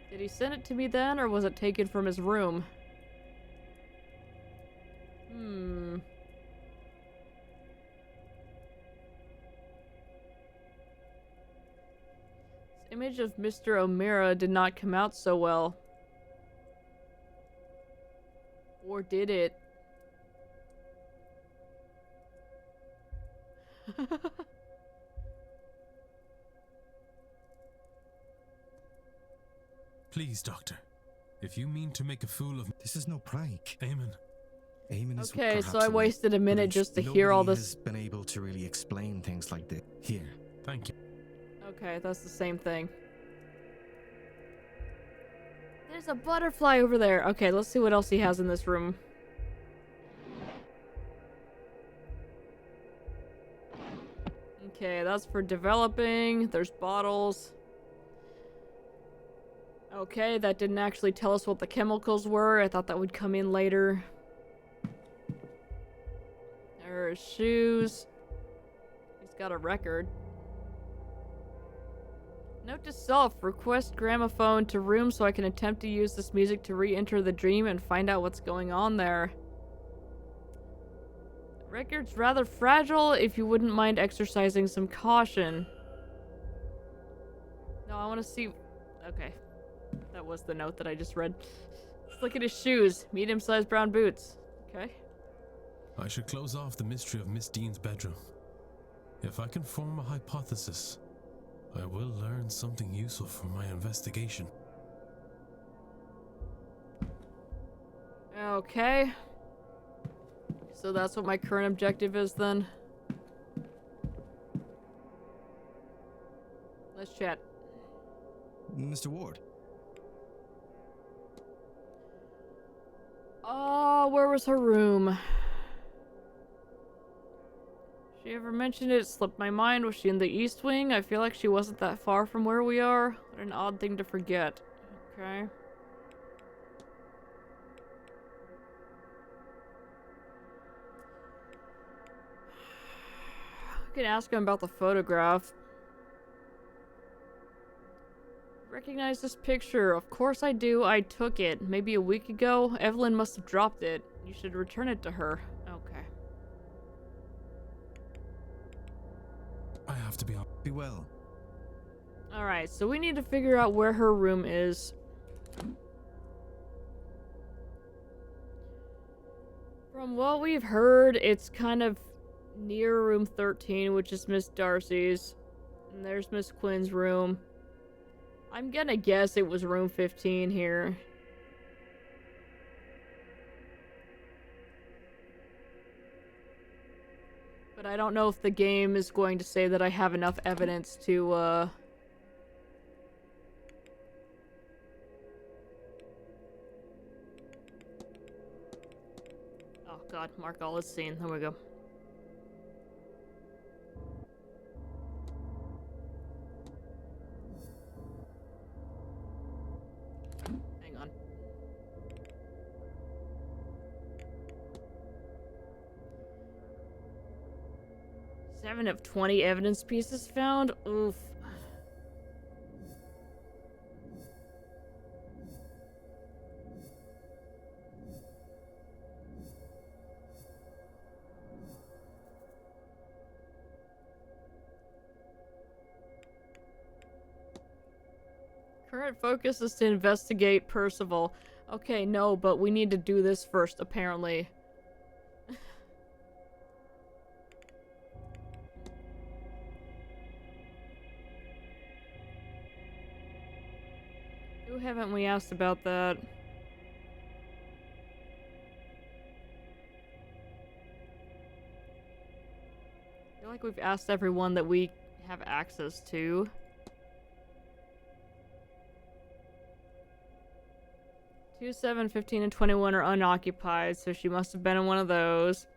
Did he send it to me then, or was it taken from his room? Image of Mr. O'Meara did not come out so well. Or did it? Please, Doctor. If you mean to make a fool of me... This is no prank. Eamon. Eamon is okay, so I perhaps wasted a minute just to hear all this. Has been able to really explain things like this. Here. Thank you. Okay, that's the same thing. There's a butterfly over there. Okay, let's see what else he has in this room. Okay, that's for developing. There's bottles. Okay, that didn't actually tell us what the chemicals were. I thought that would come in later. There are shoes. He's got a record. Note to self, request gramophone to room so I can attempt to use this music to re-enter the dream and find out what's going on there. The record's rather fragile, if you wouldn't mind exercising some caution. No, I want to see... Okay. That was the note that I just read. Let's look at his shoes. Medium-sized brown boots. Okay. I should close off the mystery of Miss Dean's bedroom. If I can form a hypothesis, I will learn something useful from my investigation. Okay. So that's what my current objective is then. Let's chat. Mr. Ward. Oh, where was her room? She ever mentioned it? It slipped my mind. Was she in the East Wing? I feel like she wasn't that far from where we are. What an odd thing to forget. Okay. I can ask him about the photograph. Recognize this picture? Of course I do. I took it. Maybe a week ago. Evelyn must have dropped it. You should return it to her. Okay. I have to be on. Be well. Alright, so we need to figure out where her room is. From what we've heard, it's kind of near room 13, which is Miss Darcy's. And there's Miss Quinn's room. I'm gonna guess it was room 15 here. But I don't know if the game is going to say that I have enough evidence to, Oh god, mark all is seen. There we go. 7 of 20 evidence pieces found? Oof. Current focus is to investigate Percival. Okay, no, but we need to do this first, apparently. Who haven't we asked about that? I feel like we've asked everyone that we have access to. 2, 7, 15, and 21 are unoccupied, so she must have been in one of those.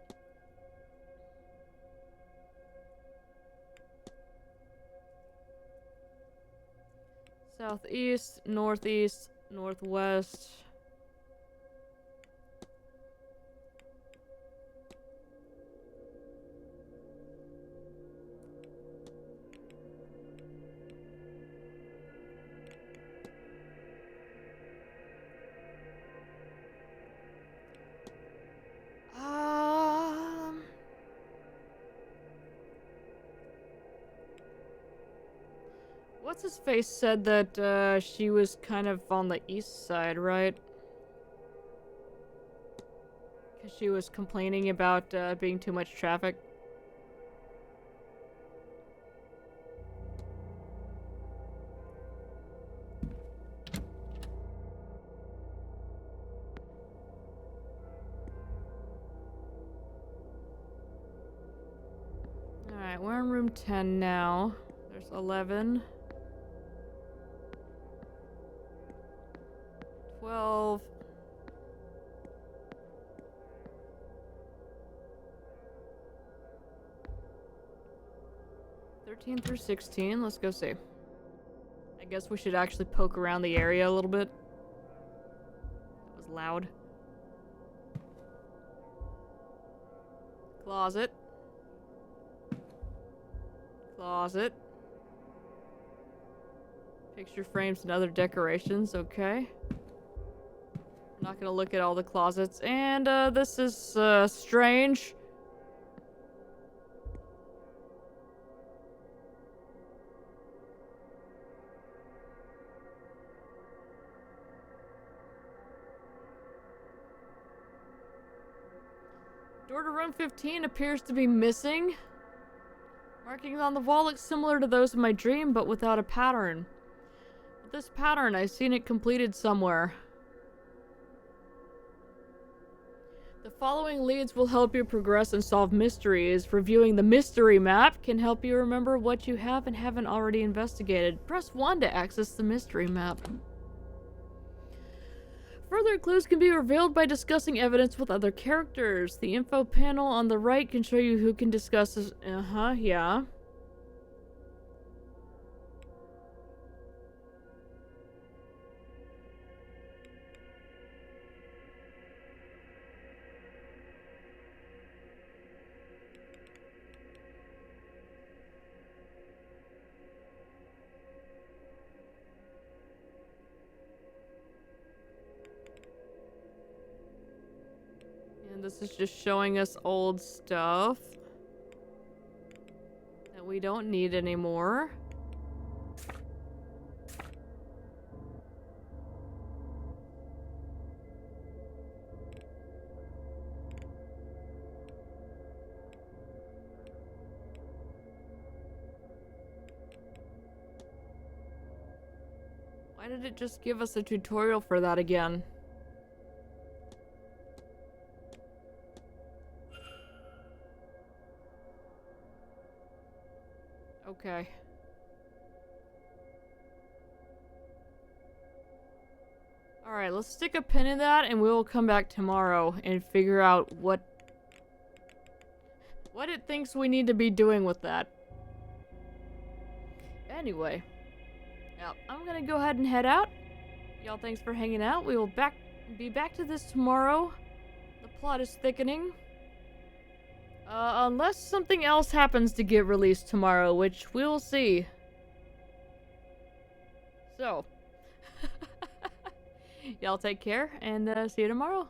Southeast, northeast, northwest. What's his face said that she was kind of on the east side, right? Because she was complaining about being too much traffic. Alright, we're in room 10 now. There's 11. 12. 13 through 16. Let's go see. I guess we should actually poke around the area a little bit. That was loud. Closet. Closet. Picture frames and other decorations. Okay. I'm not gonna look at all the closets. And, this is, strange. Door to room 15 appears to be missing. Markings on the wall look similar to those in my dream, but without a pattern. With this pattern, I've seen it completed somewhere. The following leads will help you progress and solve mysteries. Reviewing the mystery map can help you remember what you have and haven't already investigated. Press 1 to access the mystery map. Further clues can be revealed by discussing evidence with other characters. The info panel on the right can show you who can discuss this. Yeah. This is just showing us old stuff that we don't need anymore. Why did it just give us a tutorial for that again? Okay. Alright, let's stick a pin in that and we will come back tomorrow and figure out what it thinks we need to be doing with that. Anyway. Yep, I'm gonna go ahead and head out. Y'all, thanks for hanging out. We will be back to this tomorrow. The plot is thickening. Unless something else happens to get released tomorrow, which we'll see. So, y'all take care, and see you tomorrow.